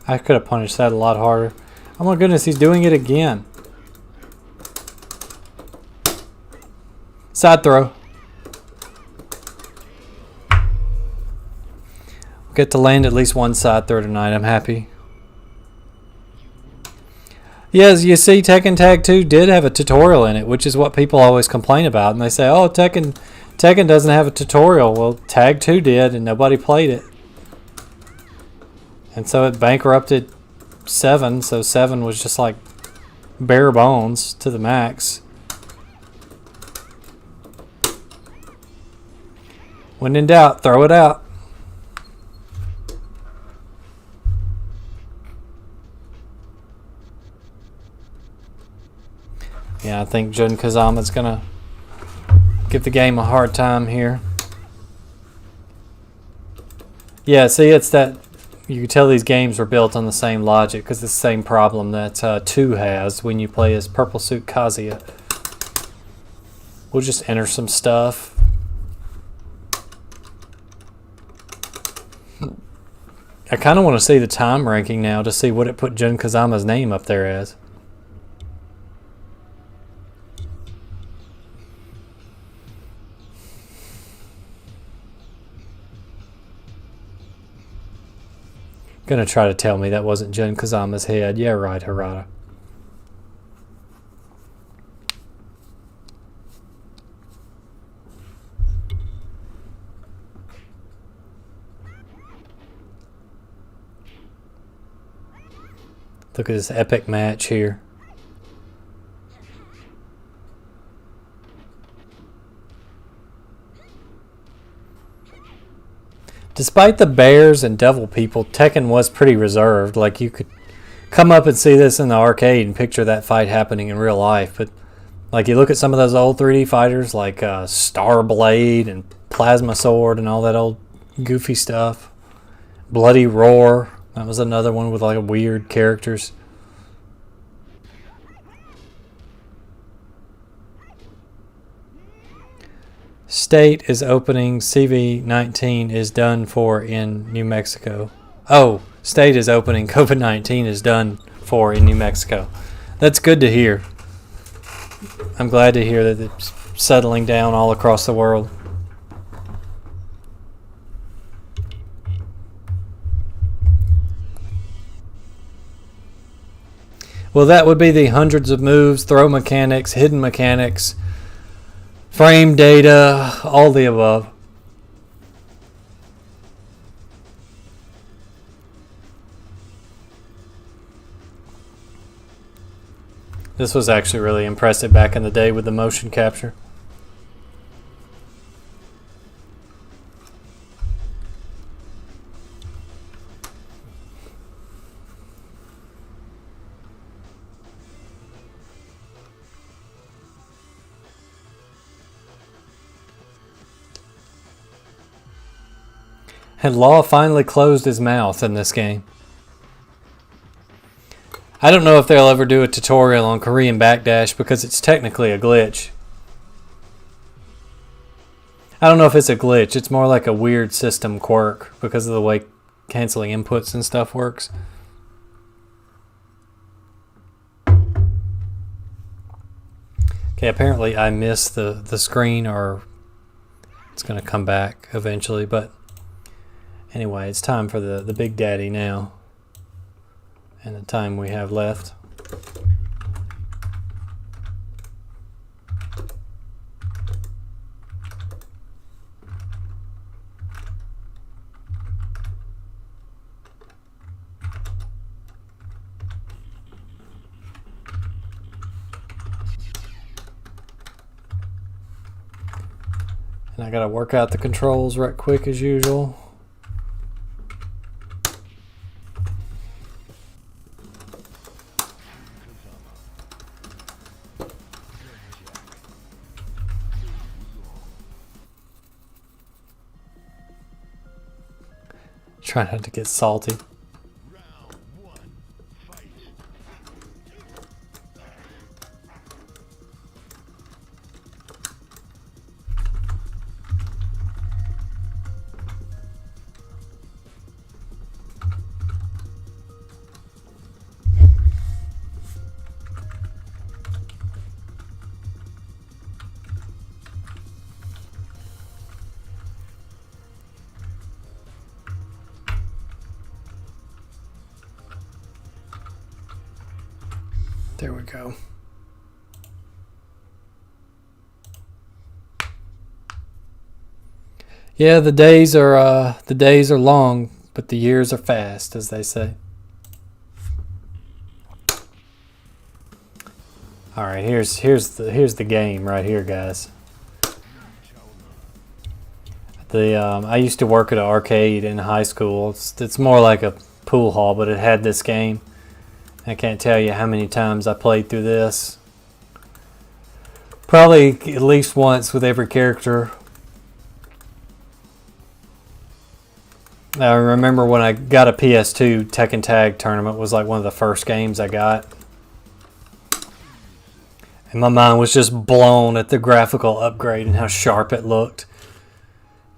I could have punished that a lot harder. Oh my goodness, he's doing it again. Side throw. Get to land at least one side throw tonight. I'm happy. Yes, you see, Tekken Tag 2 did have a tutorial in it, which is what people always complain about. And they say, oh, Tekken doesn't have a tutorial. Well, Tag 2 did, and nobody played it. And so it bankrupted 7, so 7 was just like bare bones to the max. When in doubt, throw it out. Yeah, I think Jun Kazama's going to give the game a hard time here. Yeah, see, it's that you can tell these games were built on the same logic because it's the same problem that 2 has when you play as Purple Suit Kazuya. We'll just enter some stuff. I kind of want to see the time ranking now to see what it put Jun Kazama's name up there as. Gonna try to tell me that wasn't Jun Kazama's head. Yeah, right, Harada. Look at this epic match here. Despite the bears and devil people, Tekken was pretty reserved. Like, you could come up and see this in the arcade and picture that fight happening in real life. But, like, you look at some of those old 3D fighters, like Starblade and Plasma Sword and all that old goofy stuff. Bloody Roar. That was another one with, like, weird characters. State is opening. CV-19 is done for in New Mexico. Oh, state is opening. COVID-19 is done for in New Mexico. That's good to hear. I'm glad to hear that it's settling down all across the world. Well, that would be the hundreds of moves, throw mechanics, hidden mechanics, frame data, all the above. This was actually really impressive back in the day with the motion capture. And Law finally closed his mouth in this game. I don't know if they'll ever do a tutorial on Korean backdash because it's technically a glitch. I don't know if it's a glitch. It's more like a weird system quirk because of the way canceling inputs and stuff works. Okay, apparently I missed the screen, or it's going to come back eventually, but anyway, it's time for the Big Daddy now, and the time we have left. And I gotta work out the controls right quick as usual. Try not to get salty. There we go. Yeah, the days are long, but the years are fast, as they say. All right, here's the game right here, guys. I used to work at an arcade in high school. It's more like a pool hall, but it had this game. I can't tell you how many times I played through this. Probably at least once with every character. I remember when I got a PS2, Tekken Tag Tournament was like one of the first games I got. And my mind was just blown at the graphical upgrade and how sharp it looked.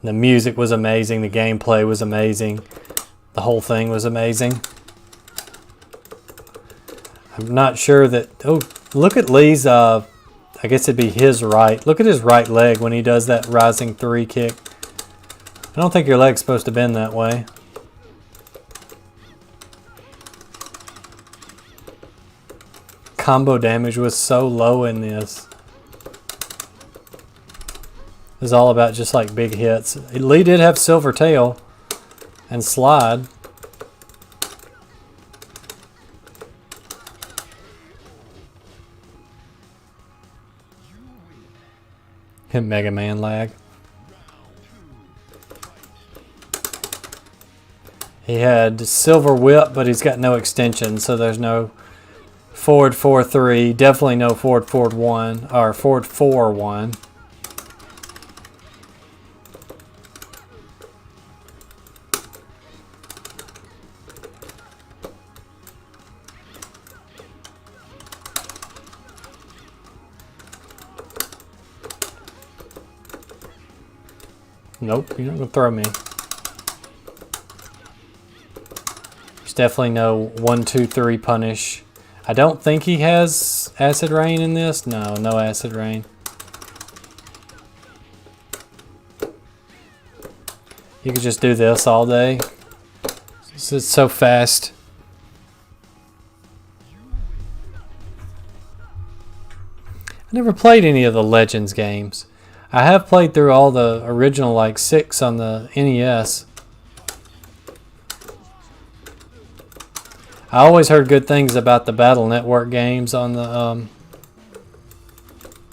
The music was amazing, the gameplay was amazing, the whole thing was amazing. I'm not sure that... Oh, look at Lee's... I guess it'd be his right. Look at his right leg when he does that rising 3 kick. I don't think your leg's supposed to bend that way. Combo damage was so low in this. It was all about just like big hits. Lee did have Silver Tail and Slide. Hit Mega Man lag. He had silver whip, but he's got no extension, so there's no forward 4-3. Definitely no forward 1 or forward 4-1. Nope, you're not gonna throw me. There's definitely no 1-2-3 punish. I don't think he has acid rain in this. No, no acid rain. You could just do this all day. It's so fast. I never played any of the Legends games. I have played through all the original, like 6 on the NES. I always heard good things about the Battle Network games on the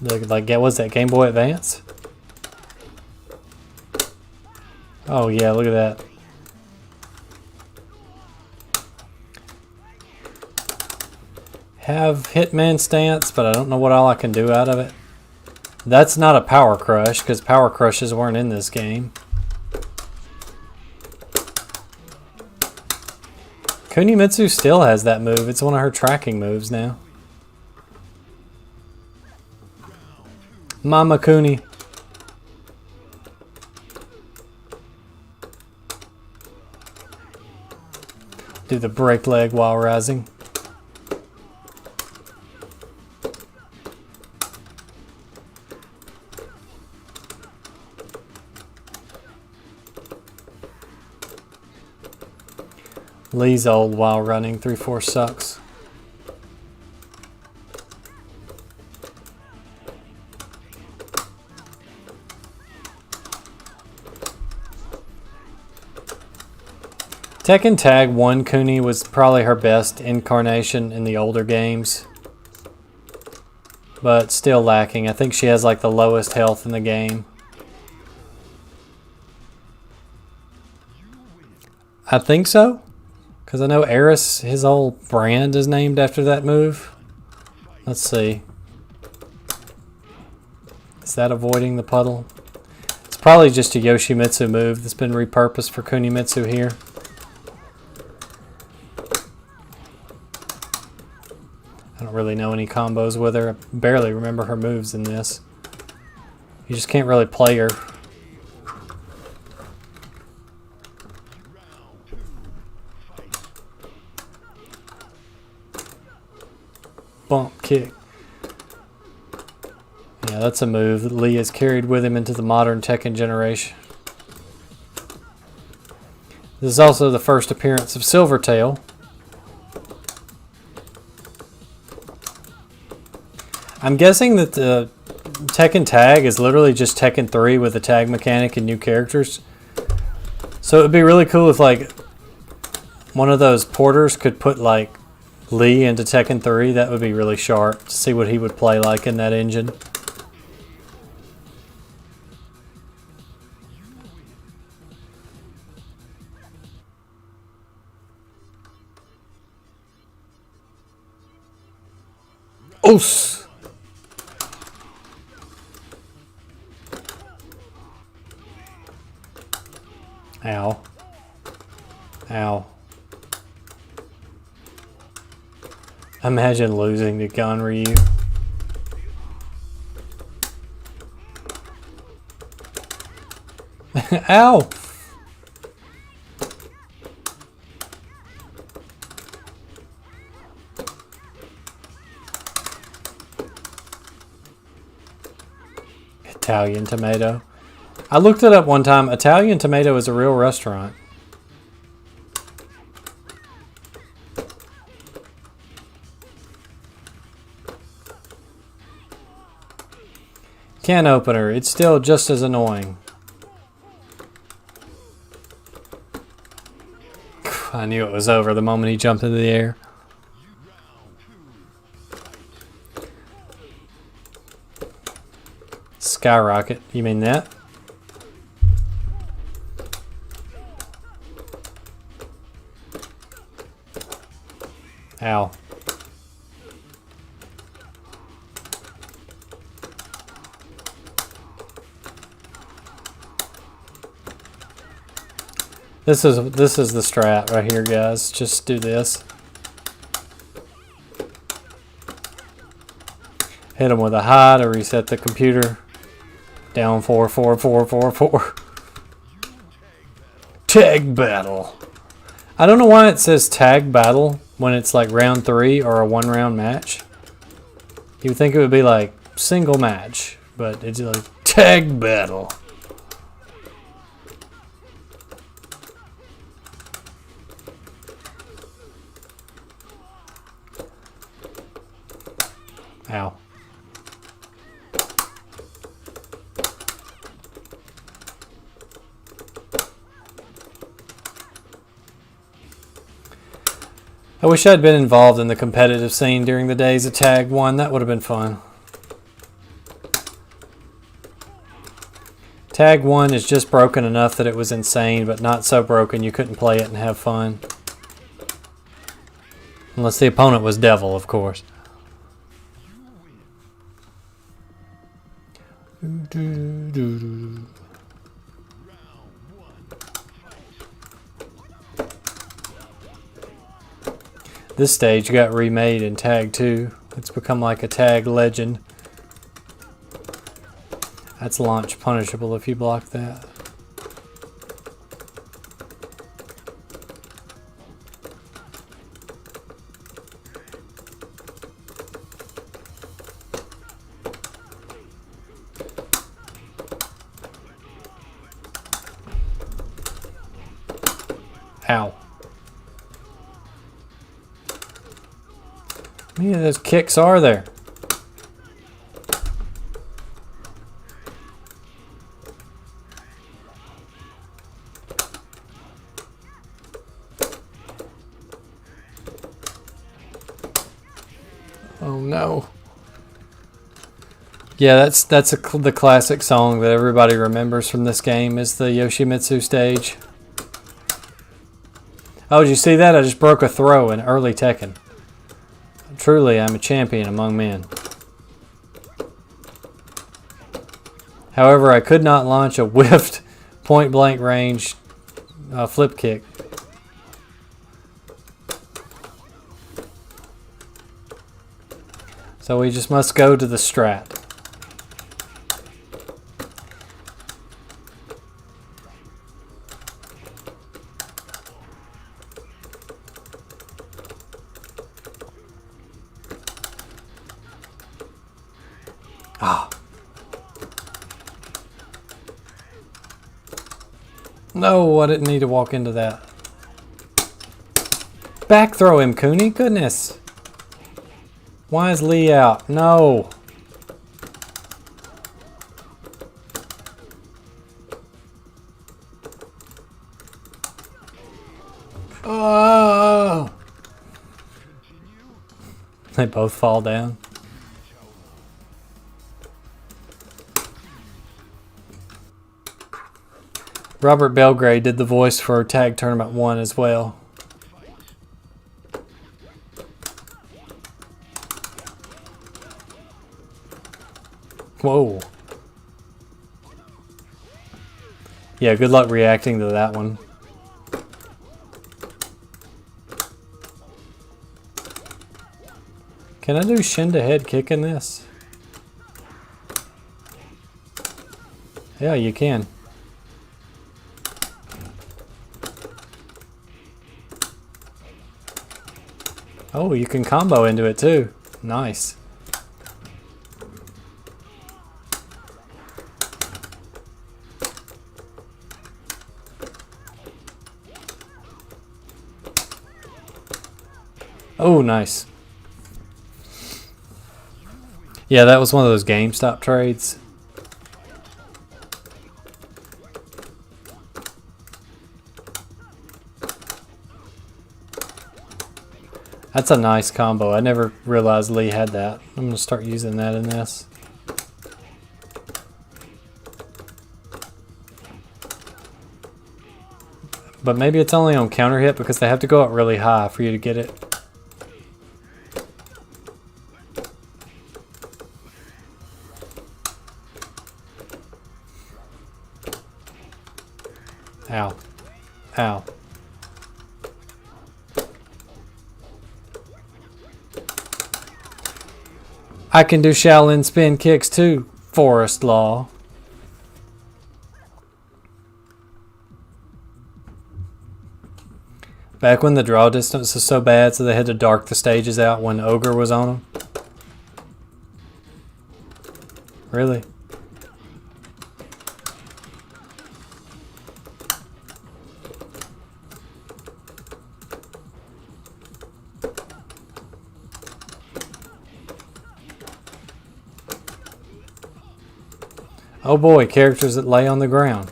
like, was that Game Boy Advance? Oh yeah, look at that. Have Hitman stance, but I don't know what all I can do out of it. That's not a power crush, because power crushes weren't in this game. Kunimitsu still has that move. It's one of her tracking moves now. Mama Kuni. Do the break leg while rising. Lee's old while running. 3-4 sucks. Tekken Tag 1 Kuni was probably her best incarnation in the older games. But still lacking. I think she has like the lowest health in the game. I think so. Because I know Eris, his whole brand is named after that move. Let's see. Is that avoiding the puddle? It's probably just a Yoshimitsu move that's been repurposed for Kunimitsu here. I don't really know any combos with her. I barely remember her moves in this. You just can't really play her. Bump kick. Yeah, that's a move that Lee has carried with him into the modern Tekken generation. This is also the first appearance of Silvertail. I'm guessing that the Tekken Tag is literally just Tekken 3 with a tag mechanic and new characters. So it would be really cool if like one of those porters could put like Lee into Tekken 3. That would be really sharp to see what he would play like in that engine. Oos! Ow. Ow. Imagine losing to Ganryu. Ow! Italian tomato. I looked it up one time. Italian tomato is a real restaurant. Can opener. It's still just as annoying. I knew it was over the moment he jumped into the air. Skyrocket. You mean that? Ow. This is the strat right here, guys. Just do this. Hit them with a high to reset the computer. Down 4, 4, 4, 4, 4. Tag battle. I don't know why it says tag battle when it's like round 3 or a 1-round match. You would think it would be like single match, but it's like tag battle. Ow. I wish I'd been involved in the competitive scene during the days of Tag 1. That would have been fun. Tag 1 is just broken enough that it was insane, but not so broken you couldn't play it and have fun. Unless the opponent was Devil, of course. This stage got remade in Tag 2. It's become like a Tag legend. That's launch punishable if you block that. Ow. How many of those kicks are there? Oh no. Yeah, that's the classic song that everybody remembers from this game is the Yoshimitsu stage. Oh, did you see that? I just broke a throw in early Tekken. Truly, I'm a champion among men. However, I could not launch a whiffed point-blank range flip kick. So we just must go to the strat. Ah. No, I didn't need to walk into that. Back throw him, Cooney. Goodness. Why is Lee out? No. Oh. They both fall down. Robert Belgrade did the voice for Tag Tournament 1 as well. Whoa. Yeah, good luck reacting to that one. Can I do shin to head kick in this? Yeah, you can. Oh, you can combo into it too. Nice. Oh, nice. Yeah, that was one of those GameStop trades. That's a nice combo. I never realized Lee had that. I'm going to start using that in this. But maybe it's only on counter hit because they have to go up really high for you to get it. Ow. Ow. I can do Shaolin spin kicks too, Forest Law. Back when the draw distance was so bad, so they had to dark the stages out when Ogre was on them. Really? Oh boy, characters that lay on the ground.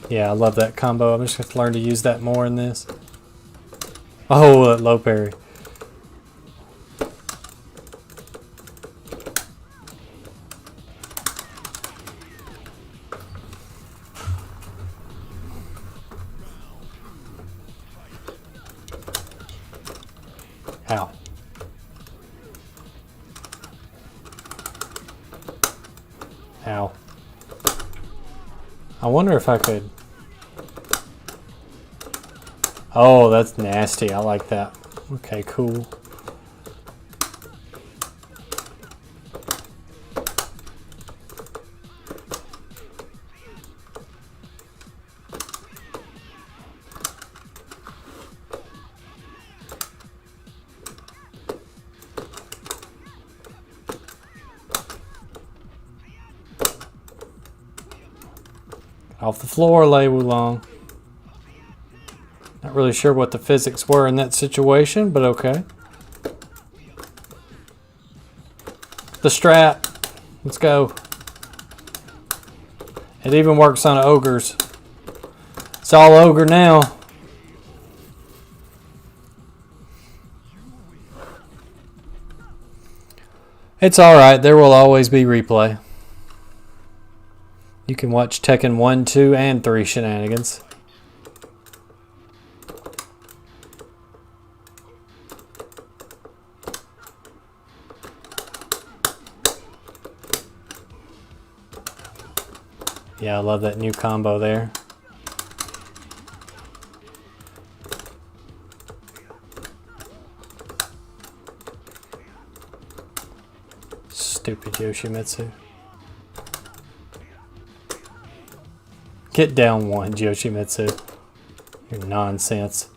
Yeah, I love that combo. I'm just going to learn to use that more in this. Oh, that low parry. Ow. Ow. I wonder if I could... Oh, that's nasty. I like that. Okay, cool. Off the floor, Lei Wulong. Not really sure what the physics were in that situation, but okay. The strat. Let's go. It even works on ogres. It's all ogre now. It's alright. There will always be replay. You can watch Tekken 1, 2, and 3 shenanigans. Yeah, I love that new combo there. Stupid Yoshimitsu. Get down one, Yoshimitsu. You're nonsense.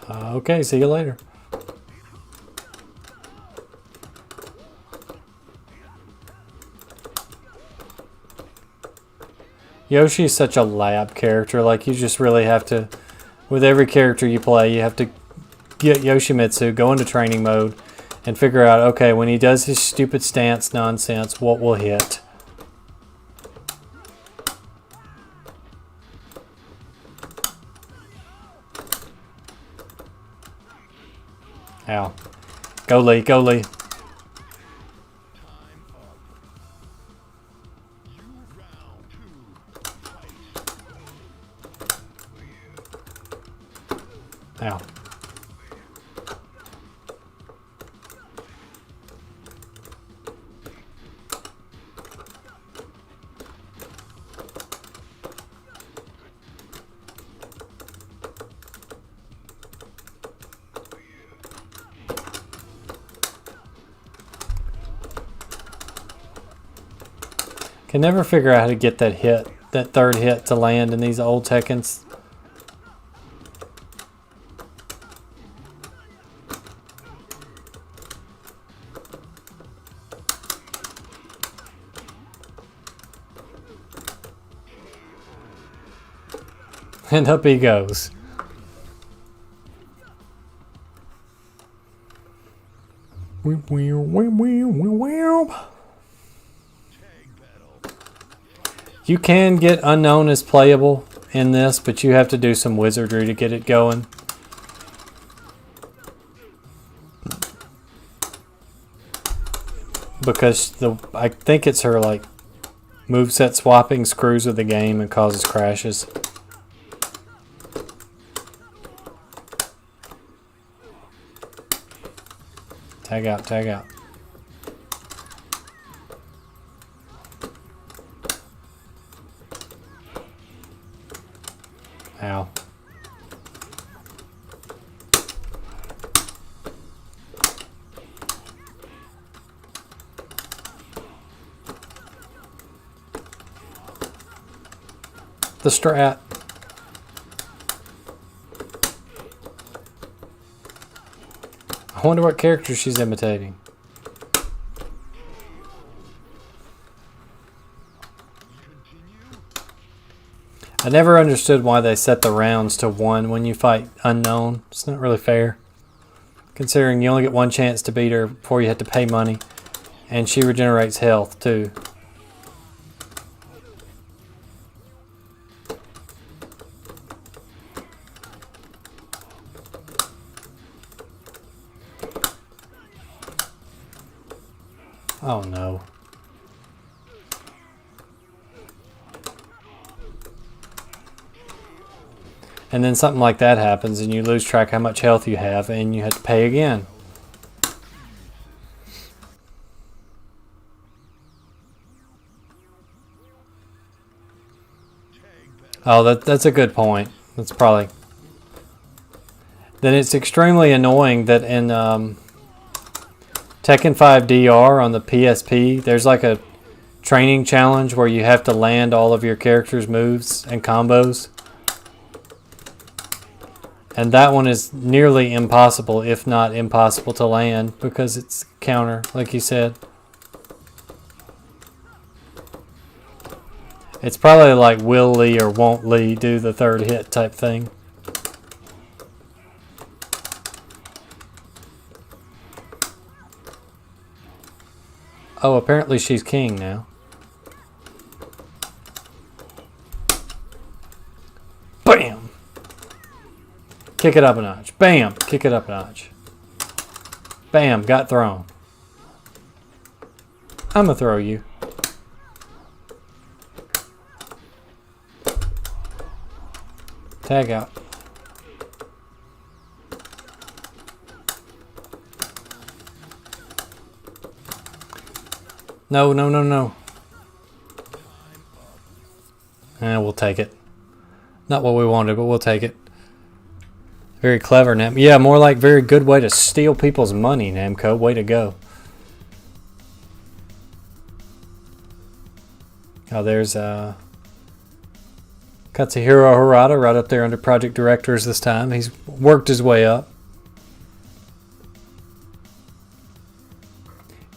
Okay, see you later. Yoshi's such a lab character. Like, you just really have to, with every character you play, you have to get Yoshimitsu, go into training mode, and figure out, okay, when he does his stupid stance nonsense, what will hit? Ow. Go Lee, go Lee. Ow. Can never figure out how to get that hit, that third hit to land in these old Tekkens. And up he goes. You can get unknown as playable in this, but you have to do some wizardry to get it going. Because I think it's her like moveset swapping screws with the game and causes crashes. Tag out, tag out. Ow. The strat. I wonder what character she's imitating. I never understood why they set the rounds to 1 when you fight unknown. It's not really fair. Considering you only get 1 chance to beat her before you have to pay money. And she regenerates health too. Oh no. And then something like that happens and you lose track how much health you have and you have to pay again. Oh, that's a good point. That's probably... Then it's extremely annoying that in Tekken 5 DR on the PSP, there's like a training challenge where you have to land all of your character's moves and combos. And that one is nearly impossible, if not impossible to land, because it's counter, like you said. It's probably like will Lee or won't Lee do the 3rd hit type thing. Oh, apparently she's king now. Bam! Kick it up a notch. Bam! Kick it up a notch. Bam! Got thrown. I'ma throw you. Tag out. No, no, no, no. We'll take it. Not what we wanted, but we'll take it. Very clever, Nam. Yeah, more like very good way to steal people's money, Namco. Way to go. Oh, there's Katsuhiro Harada right up there under project directors this time. He's worked his way up.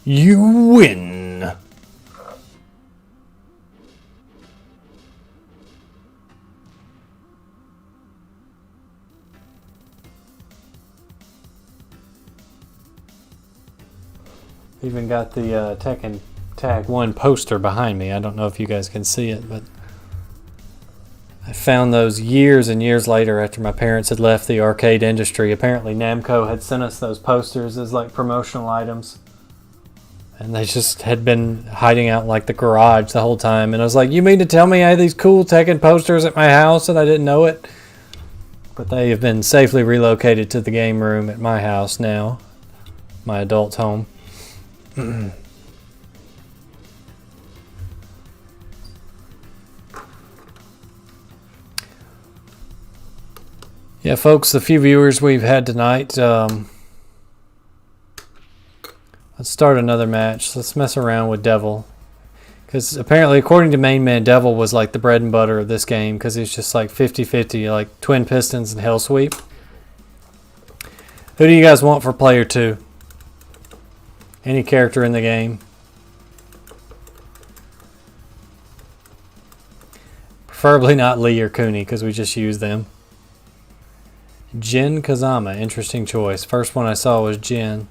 You win. Even got the Tekken Tag 1 poster behind me. I don't know if you guys can see it, but I found those years and years later after my parents had left the arcade industry. Apparently Namco had sent us those posters as like promotional items. And they just had been hiding out in like the garage the whole time. And I was like, you mean to tell me I had these cool Tekken posters at my house and I didn't know it? But they have been safely relocated to the game room at my house now. My adult home. Yeah, folks, the few viewers we've had tonight, let's start another match. Let's mess around with Devil. Because apparently, according to Main Man, Devil was like the bread and butter of this game because he's just like 50-50, like Twin Pistons and Hell Sweep. Who do you guys want for player 2? Any character in the game? Preferably not Lee or Cooney because we just used them. Jin Kazama, interesting choice. First one I saw was Jin.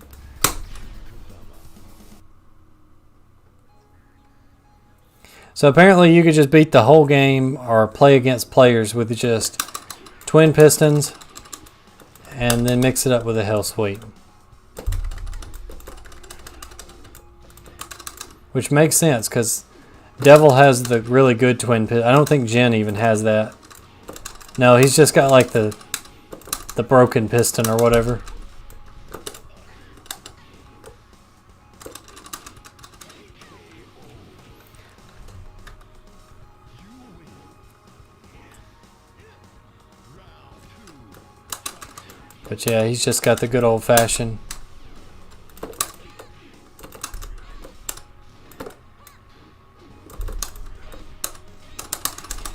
So apparently you could just beat the whole game or play against players with just Twin Pistons and then mix it up with a Hell Sweep. Which makes sense because Devil has the really good Twin Pistons. I don't think Jin even has that. No, he's just got like the broken piston or whatever. But yeah, he's just got the good old-fashioned.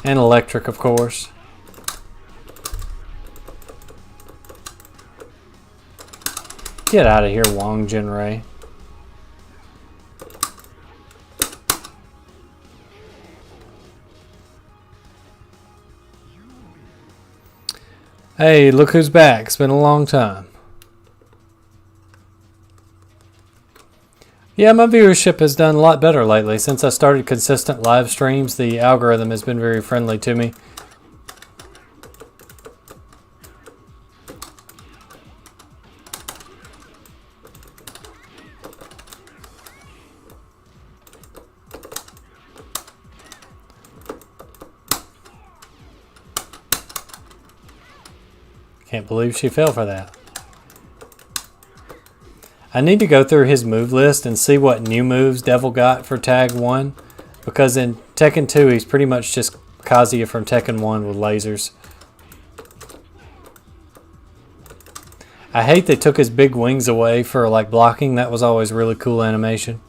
And electric, of course. Get out of here, Wong Jinrei. Hey, look who's back. It's been a long time. Yeah, my viewership has done a lot better lately. Since I started consistent live streams, the algorithm has been very friendly to me. Can't believe she fell for that. I need to go through his move list and see what new moves Devil got for Tag 1. Because in Tekken 2, he's pretty much just Kazuya from Tekken 1 with lasers. I hate they took his big wings away for like blocking. That was always really cool animation.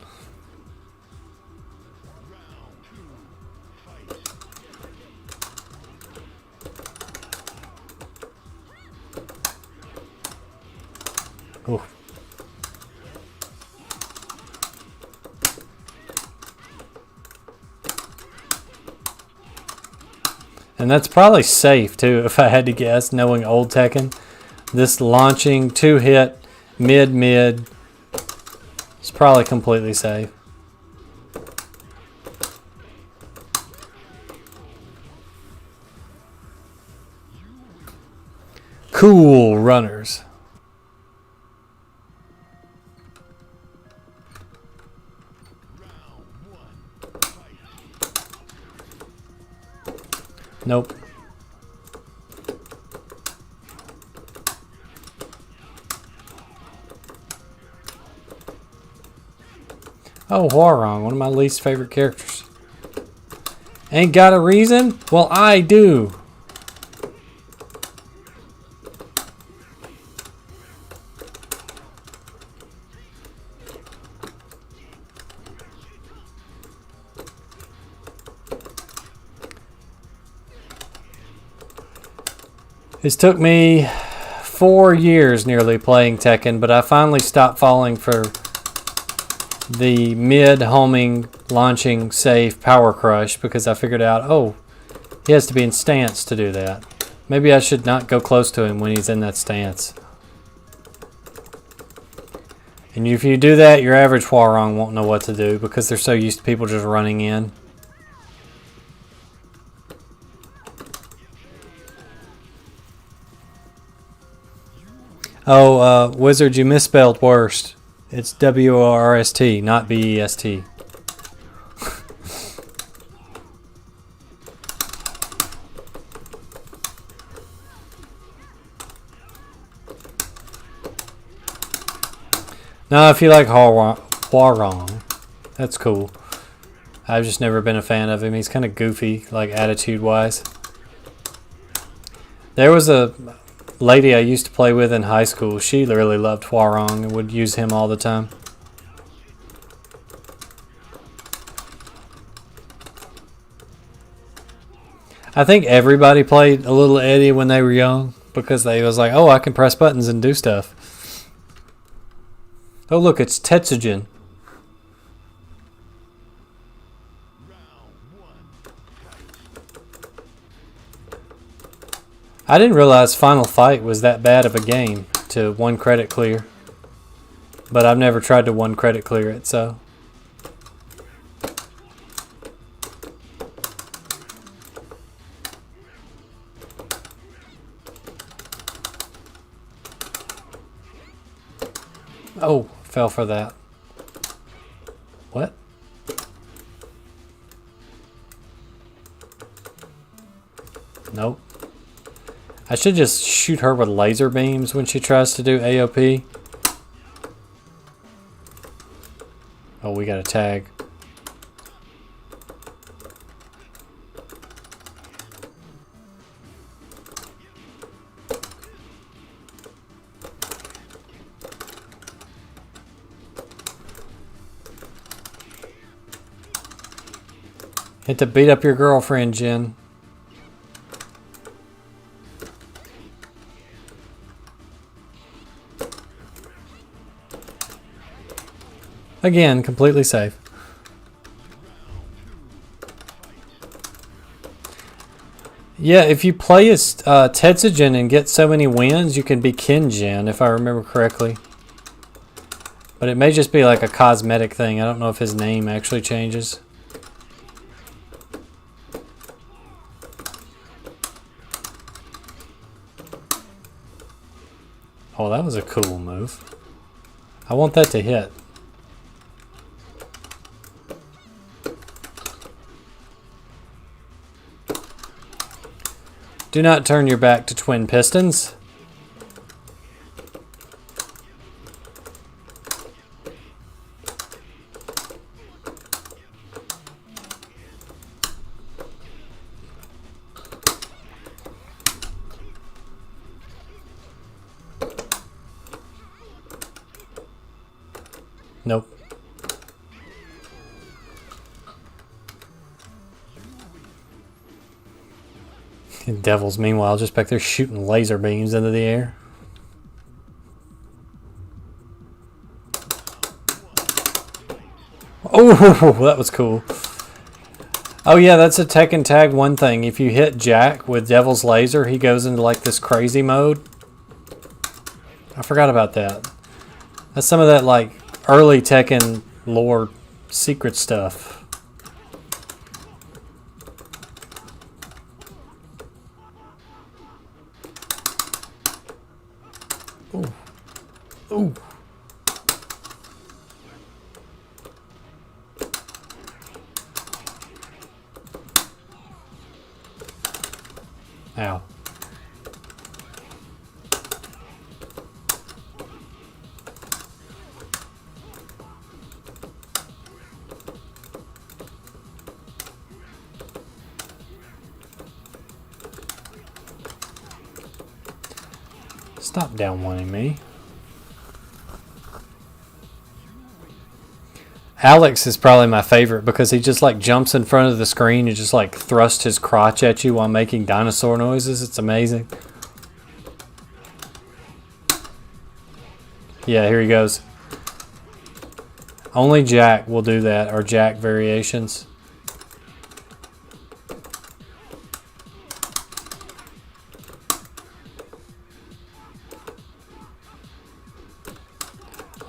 Ooh. And that's probably safe too, if I had to guess, knowing old Tekken. This launching 2-hit mid is probably completely safe. Cool runners. Nope. Oh, Huarong, one of my least favorite characters. Ain't got a reason? Well, I do. It's took me 4 years nearly playing Tekken, but I finally stopped falling for the mid-homing, launching, safe power crush because I figured out, oh, he has to be in stance to do that. Maybe I should not go close to him when he's in that stance. And if you do that, your average Huarong won't know what to do because they're so used to people just running in. Oh, Wizard, you misspelled worst. It's W-O-R-S-T, not B-E-S-T. Now, if you like Huarong, that's cool. I've just never been a fan of him. He's kind of goofy, like attitude-wise. There was a lady I used to play with in high school. She really loved Huarong and would use him all the time. I think everybody played a little Eddie when they were young because they was like, oh, I can press buttons and do stuff. Oh, look, it's Tetsujin. I didn't realize Final Fight was that bad of a game to 1 credit clear. But I've never tried to 1 credit clear it, so. Oh, fell for that. What? Nope. I should just shoot her with laser beams when she tries to do AOP. Oh, we got a tag. Hit to beat up your girlfriend, Jen. Again, completely safe. Yeah, if you play as Tetsugen and get so many wins, you can be Kinjin, if I remember correctly. But it may just be like a cosmetic thing. I don't know if his name actually changes. Oh, that was a cool move. I want that to hit. Do not turn your back to twin pistons. Nope. Devils, meanwhile, just back there shooting laser beams into the air. Oh, that was cool. Oh yeah, that's a Tekken Tag 1 thing. If you hit Jack with Devil's Laser, he goes into like this crazy mode. I forgot about that. That's some of that like early Tekken lore secret stuff. Ooh. Ooh. Ow. Stop down wanting me. Alex is probably my favorite because he just like jumps in front of the screen and just like thrusts his crotch at you while making dinosaur noises. It's amazing. Yeah, here he goes. Only Jack will do that, or Jack variations.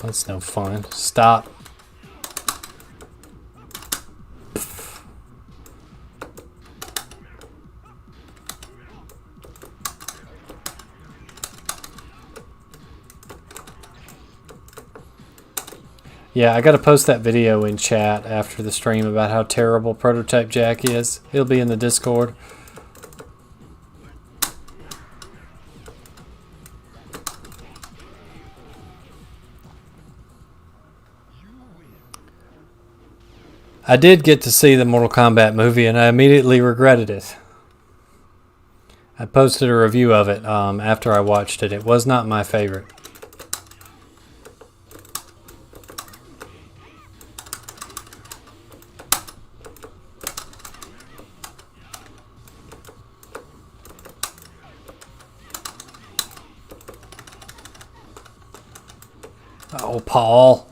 That's no fun. Stop. Yeah, I gotta post that video in chat after the stream about how terrible Prototype Jack is. He'll be in the Discord. I did get to see the Mortal Kombat movie and I immediately regretted it. I posted a review of it after I watched it. It was not my favorite. Oh, Paul.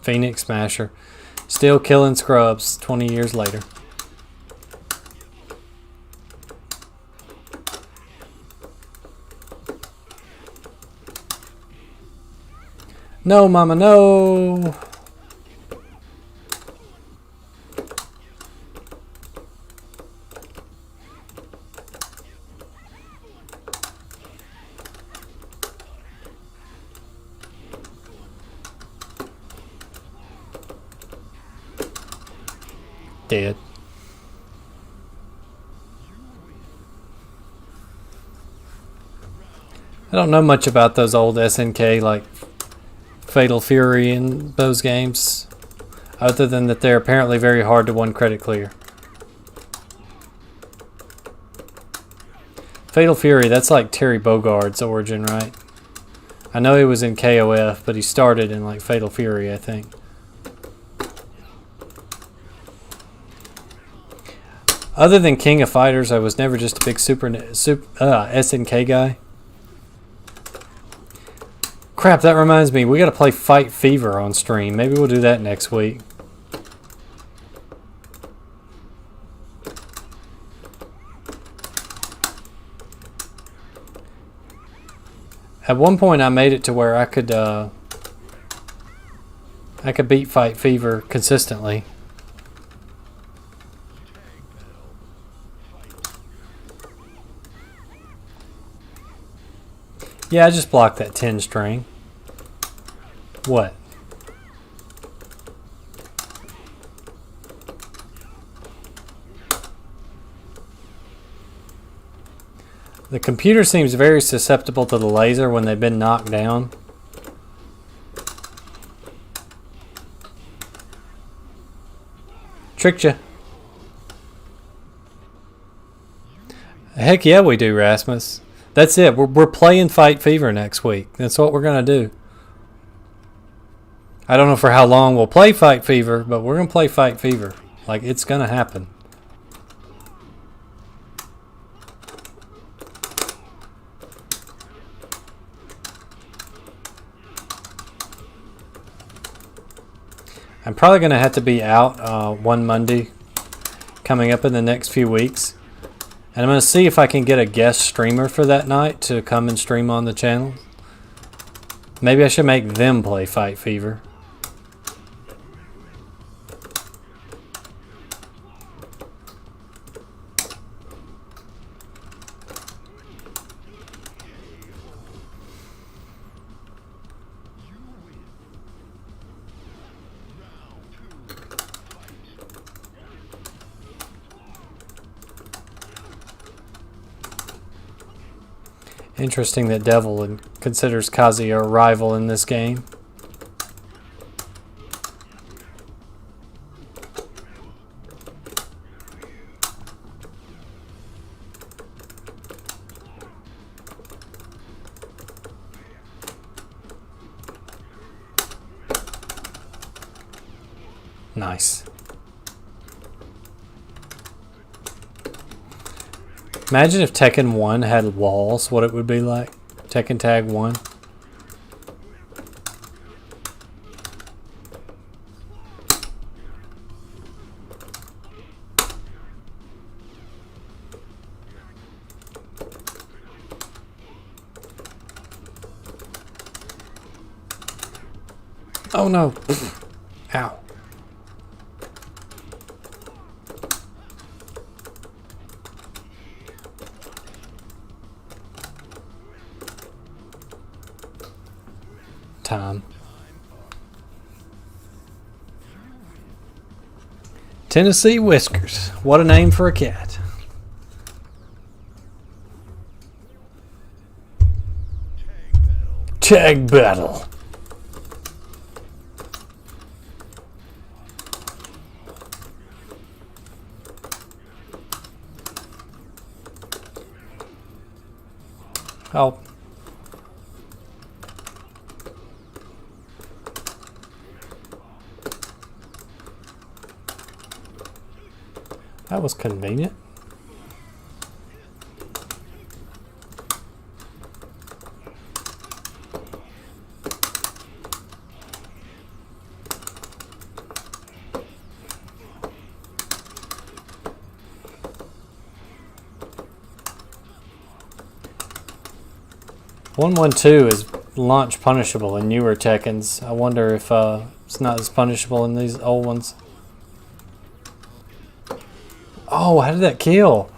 Phoenix Smasher. Still killing scrubs 20 years later. No, mama, no. Dead. I don't know much about those old SNK like Fatal Fury and those games, other than that they're apparently very hard to one credit clear. Fatal Fury, that's like Terry Bogard's origin, right? I know he was in KOF, but he started in like Fatal Fury, I think. Other than King of Fighters, I was never just a big SNK guy. Crap, that reminds me. We got to play Fight Fever on stream. Maybe we'll do that next week. At one point, I made it to where I could beat Fight Fever consistently. Yeah, I just blocked that 10 string. What? The computer seems very susceptible to the laser when they've been knocked down. Tricked you. Heck yeah, we do, Rasmus. That's it. We're playing Fight Fever next week. That's what we're going to do. I don't know for how long we'll play Fight Fever, but we're going to play Fight Fever. Like, it's going to happen. I'm probably going to have to be out one Monday coming up in the next few weeks. And I'm going to see if I can get a guest streamer for that night to come and stream on the channel. Maybe I should make them play Fight Fever. Interesting that Devil considers Kazi a rival in this game. Nice. Imagine if Tekken 1 had walls, what it would be like. Tekken Tag 1. Oh no. Ow. Time. Tennessee Whiskers. What a name for a cat. Tag battle. Oh. That was convenient. "112" is launch punishable in newer Tekkens. I wonder if it's not as punishable in these old ones. Oh, how did that kill?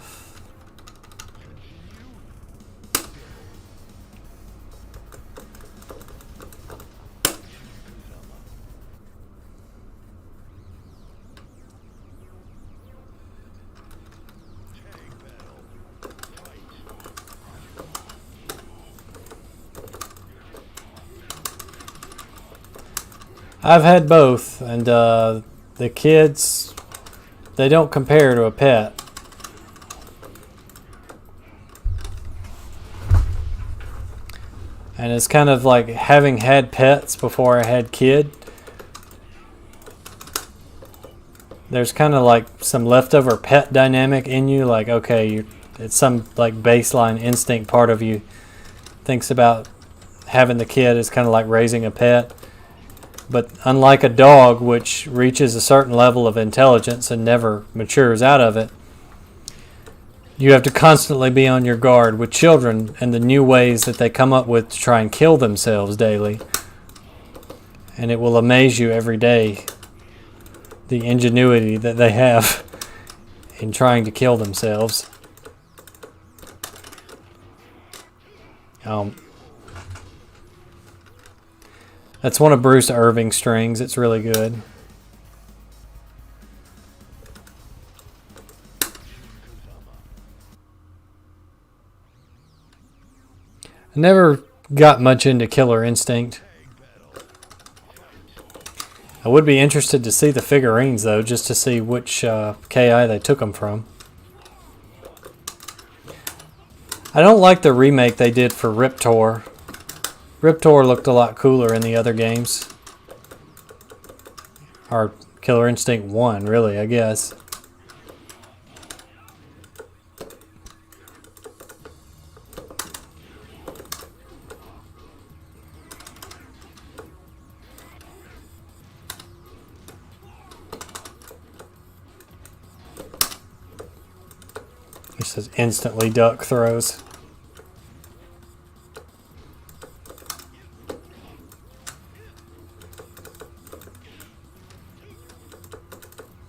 I've had both, and the kids, they don't compare to a pet. And it's kind of like having had pets before I had kids. there's kind of like some leftover pet dynamic in you. Like, okay, it's some like baseline instinct part of you thinks about having the kid is kind of like raising a pet. But unlike a dog, which reaches a certain level of intelligence and never matures out of it, you have to constantly be on your guard with children and the new ways that they come up with to try and kill themselves daily. And it will amaze you every day, the ingenuity that they have in trying to kill themselves. That's one of Bruce Irving's strings. It's really good. I never got much into Killer Instinct. I would be interested to see the figurines, though, just to see which KI they took them from. I don't like the remake they did for Riptor. Riptor looked a lot cooler in the other games. Or Killer Instinct 1, really, I guess. It says instantly duck throws.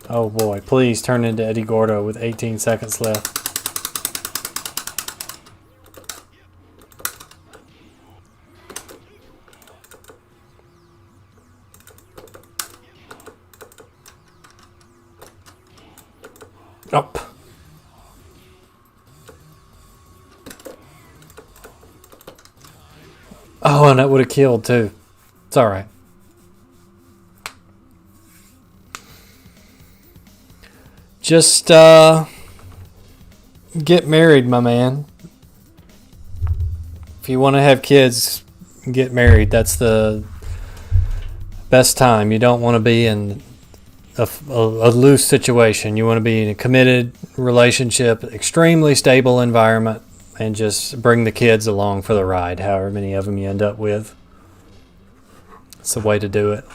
Oh boy, please turn into Eddie Gordo with 18 seconds left. Up. Oh, and that would have killed too. It's alright. Just get married, my man. If you want to have kids, get married. That's the best time. You don't want to be in a loose situation. You want to be in a committed relationship, extremely stable environment, and just bring the kids along for the ride, however many of them you end up with. It's the way to do it.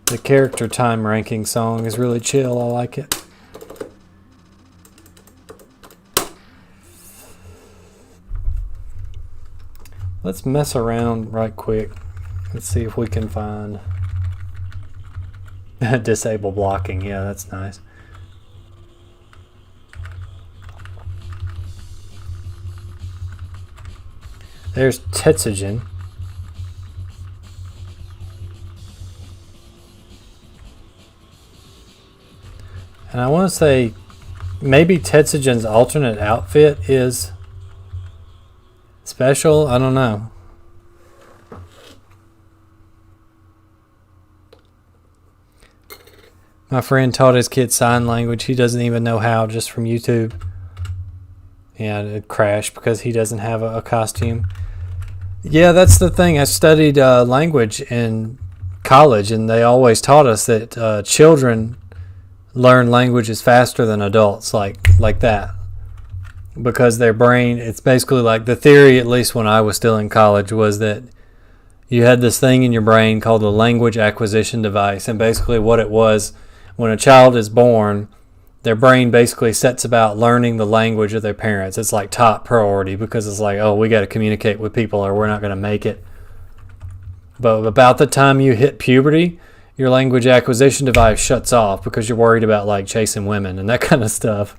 The character time ranking song is really chill. I like it. Let's mess around right quick. Let's see if we can find disable blocking. Yeah, that's nice. There's Tetsugen. And I want to say maybe Tetsugen's alternate outfit is special. I don't know. My friend taught his kid sign language. He doesn't even know how, just from YouTube. Yeah, it crashed because he doesn't have a costume. Yeah, that's the thing. I studied language in college, and they always taught us that children learn languages faster than adults, like that, because their brain, it's basically like the theory, at least when I was still in college, was that you had this thing in your brain called the language acquisition device, and basically what it was, when a child is born, their brain basically sets about learning the language of their parents. It's like top priority, because it's like, oh, we got to communicate with people or we're not going to make it. But about the time you hit puberty, your language acquisition device shuts off because you're worried about like chasing women and that kind of stuff,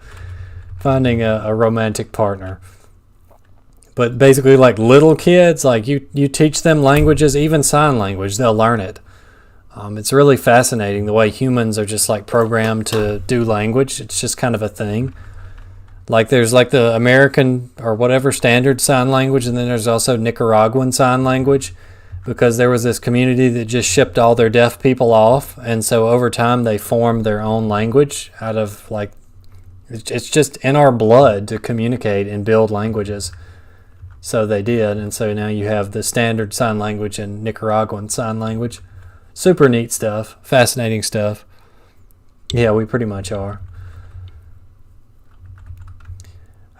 finding a romantic partner. But basically, like little kids, like you teach them languages, even sign language, they'll learn it. It's really fascinating the way humans are just like programmed to do language. It's just kind of a thing. Like there's like the American or whatever standard sign language, and then there's also Nicaraguan sign language, because there was this community that just shipped all their deaf people off, and so over time they formed their own language out of like, it's just in our blood to communicate and build languages. So they did, and so now you have the standard sign language and Nicaraguan sign language. Super neat stuff, fascinating stuff. Yeah, we pretty much are.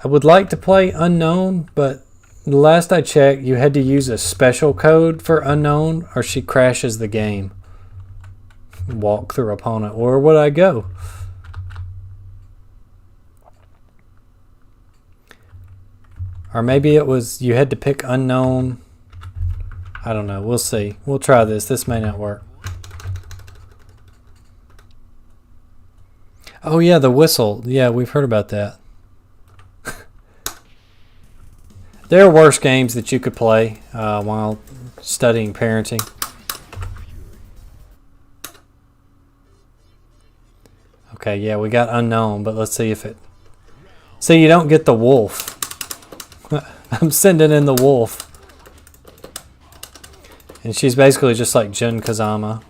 I would like to play Unknown, but the last I checked, you had to use a special code for Unknown or she crashes the game. Walk through opponent. Where would I go? Or maybe it was you had to pick Unknown. I don't know. We'll see. We'll try this. This may not work. Oh yeah, the whistle. Yeah, we've heard about that. There are worse games that you could play while studying parenting. Okay, yeah, we got Unknown, but let's see if it... See, you don't get the wolf. I'm sending in the wolf. And she's basically just like Jun Kazama.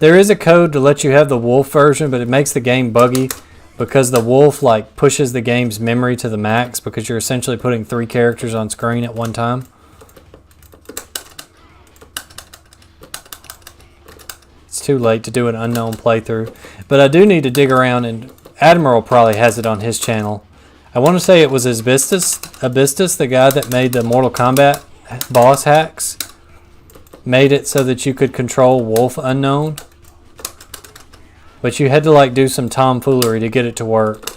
There is a code to let you have the wolf version, but it makes the game buggy because the wolf like pushes the game's memory to the max because you're essentially putting 3 characters on screen at one time. It's too late to do an Unknown playthrough, but I do need to dig around, and Admiral probably has it on his channel. I want to say it was Abystus, the guy that made the Mortal Kombat boss hacks, made it so that you could control Wolf Unknown. But you had to like do some tomfoolery to get it to work.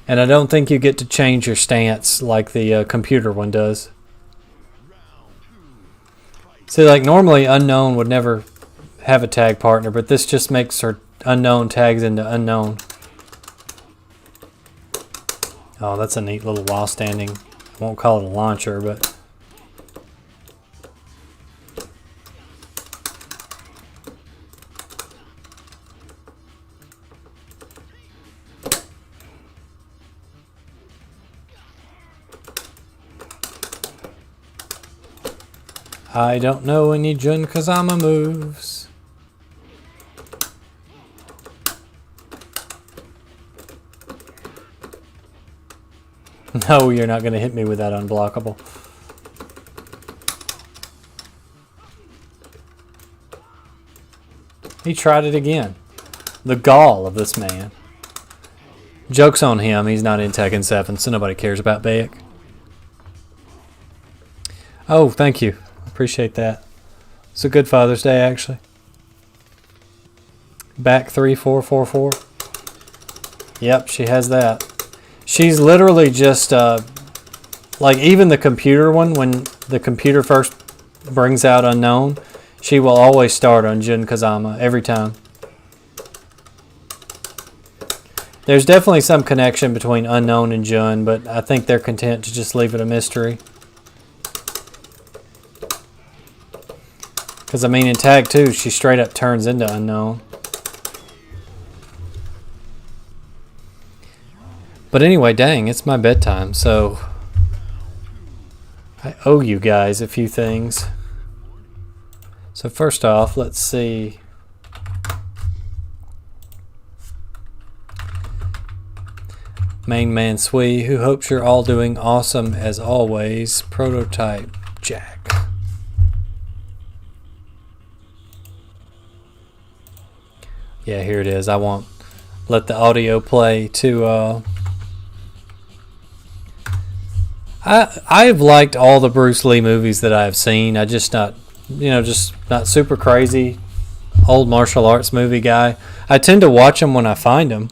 And I don't think you get to change your stance like the computer one does. See, like normally Unknown would never have a tag partner, but this just makes her Unknown tags into Unknown. Oh, that's a neat little while standing. I won't call it a launcher, but... I don't know any Jun Kazama moves. No, you're not going to hit me with that unblockable. He tried it again. The gall of this man. Joke's on him. He's not in Tekken 7, so nobody cares about Bayek. Oh, thank you. Appreciate that. It's a good Father's Day, actually. Back 3444. Yep, she has that. She's literally just like even the computer one, when the computer first brings out Unknown, she will always start on Jun Kazama every time. There's definitely some connection between Unknown and Jun, but I think they're content to just leave it a mystery. Because, I mean, in Tag 2, she straight up turns into Unknown. But anyway, dang, it's my bedtime, so I owe you guys a few things. So first off, let's see. Main Man Swee, who hopes you're all doing awesome as always. Prototype Jack. Yeah, here it is. I won't let the audio play to... I've liked all the Bruce Lee movies that I've seen. I just not, just not super crazy old martial arts movie guy. I tend to watch them when I find them.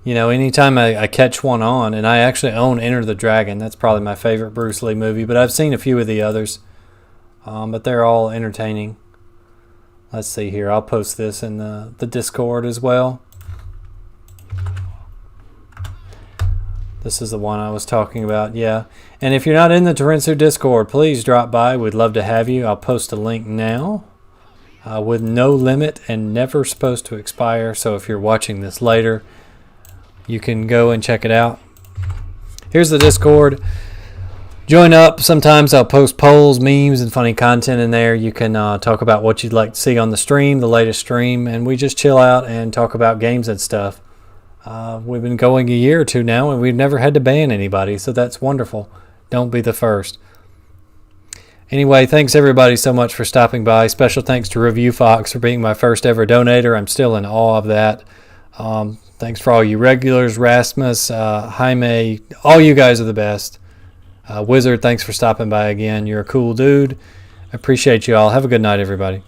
Anytime I catch one on, and I actually own Enter the Dragon. That's probably my favorite Bruce Lee movie, but I've seen a few of the others. But they're all entertaining. Let's see here. I'll post this in the Discord as well. This is the one I was talking about, yeah. And if you're not in the Torensu Discord, please drop by. We'd love to have you. I'll post a link now with no limit and never supposed to expire. So if you're watching this later, you can go and check it out. Here's the Discord. Join up. Sometimes I'll post polls, memes, and funny content in there. You can talk about what you'd like to see on the stream, the latest stream, and we just chill out and talk about games and stuff. We've been going a year or two now, and we've never had to ban anybody, so that's wonderful. Don't be the first. Anyway, thanks everybody so much for stopping by. Special thanks to Review Fox for being my first ever donator. I'm still in awe of that. Thanks for all you regulars, Rasmus, Jaime, all you guys are the best. Wizard, thanks for stopping by again. You're a cool dude. I appreciate you all. Have a good night, everybody.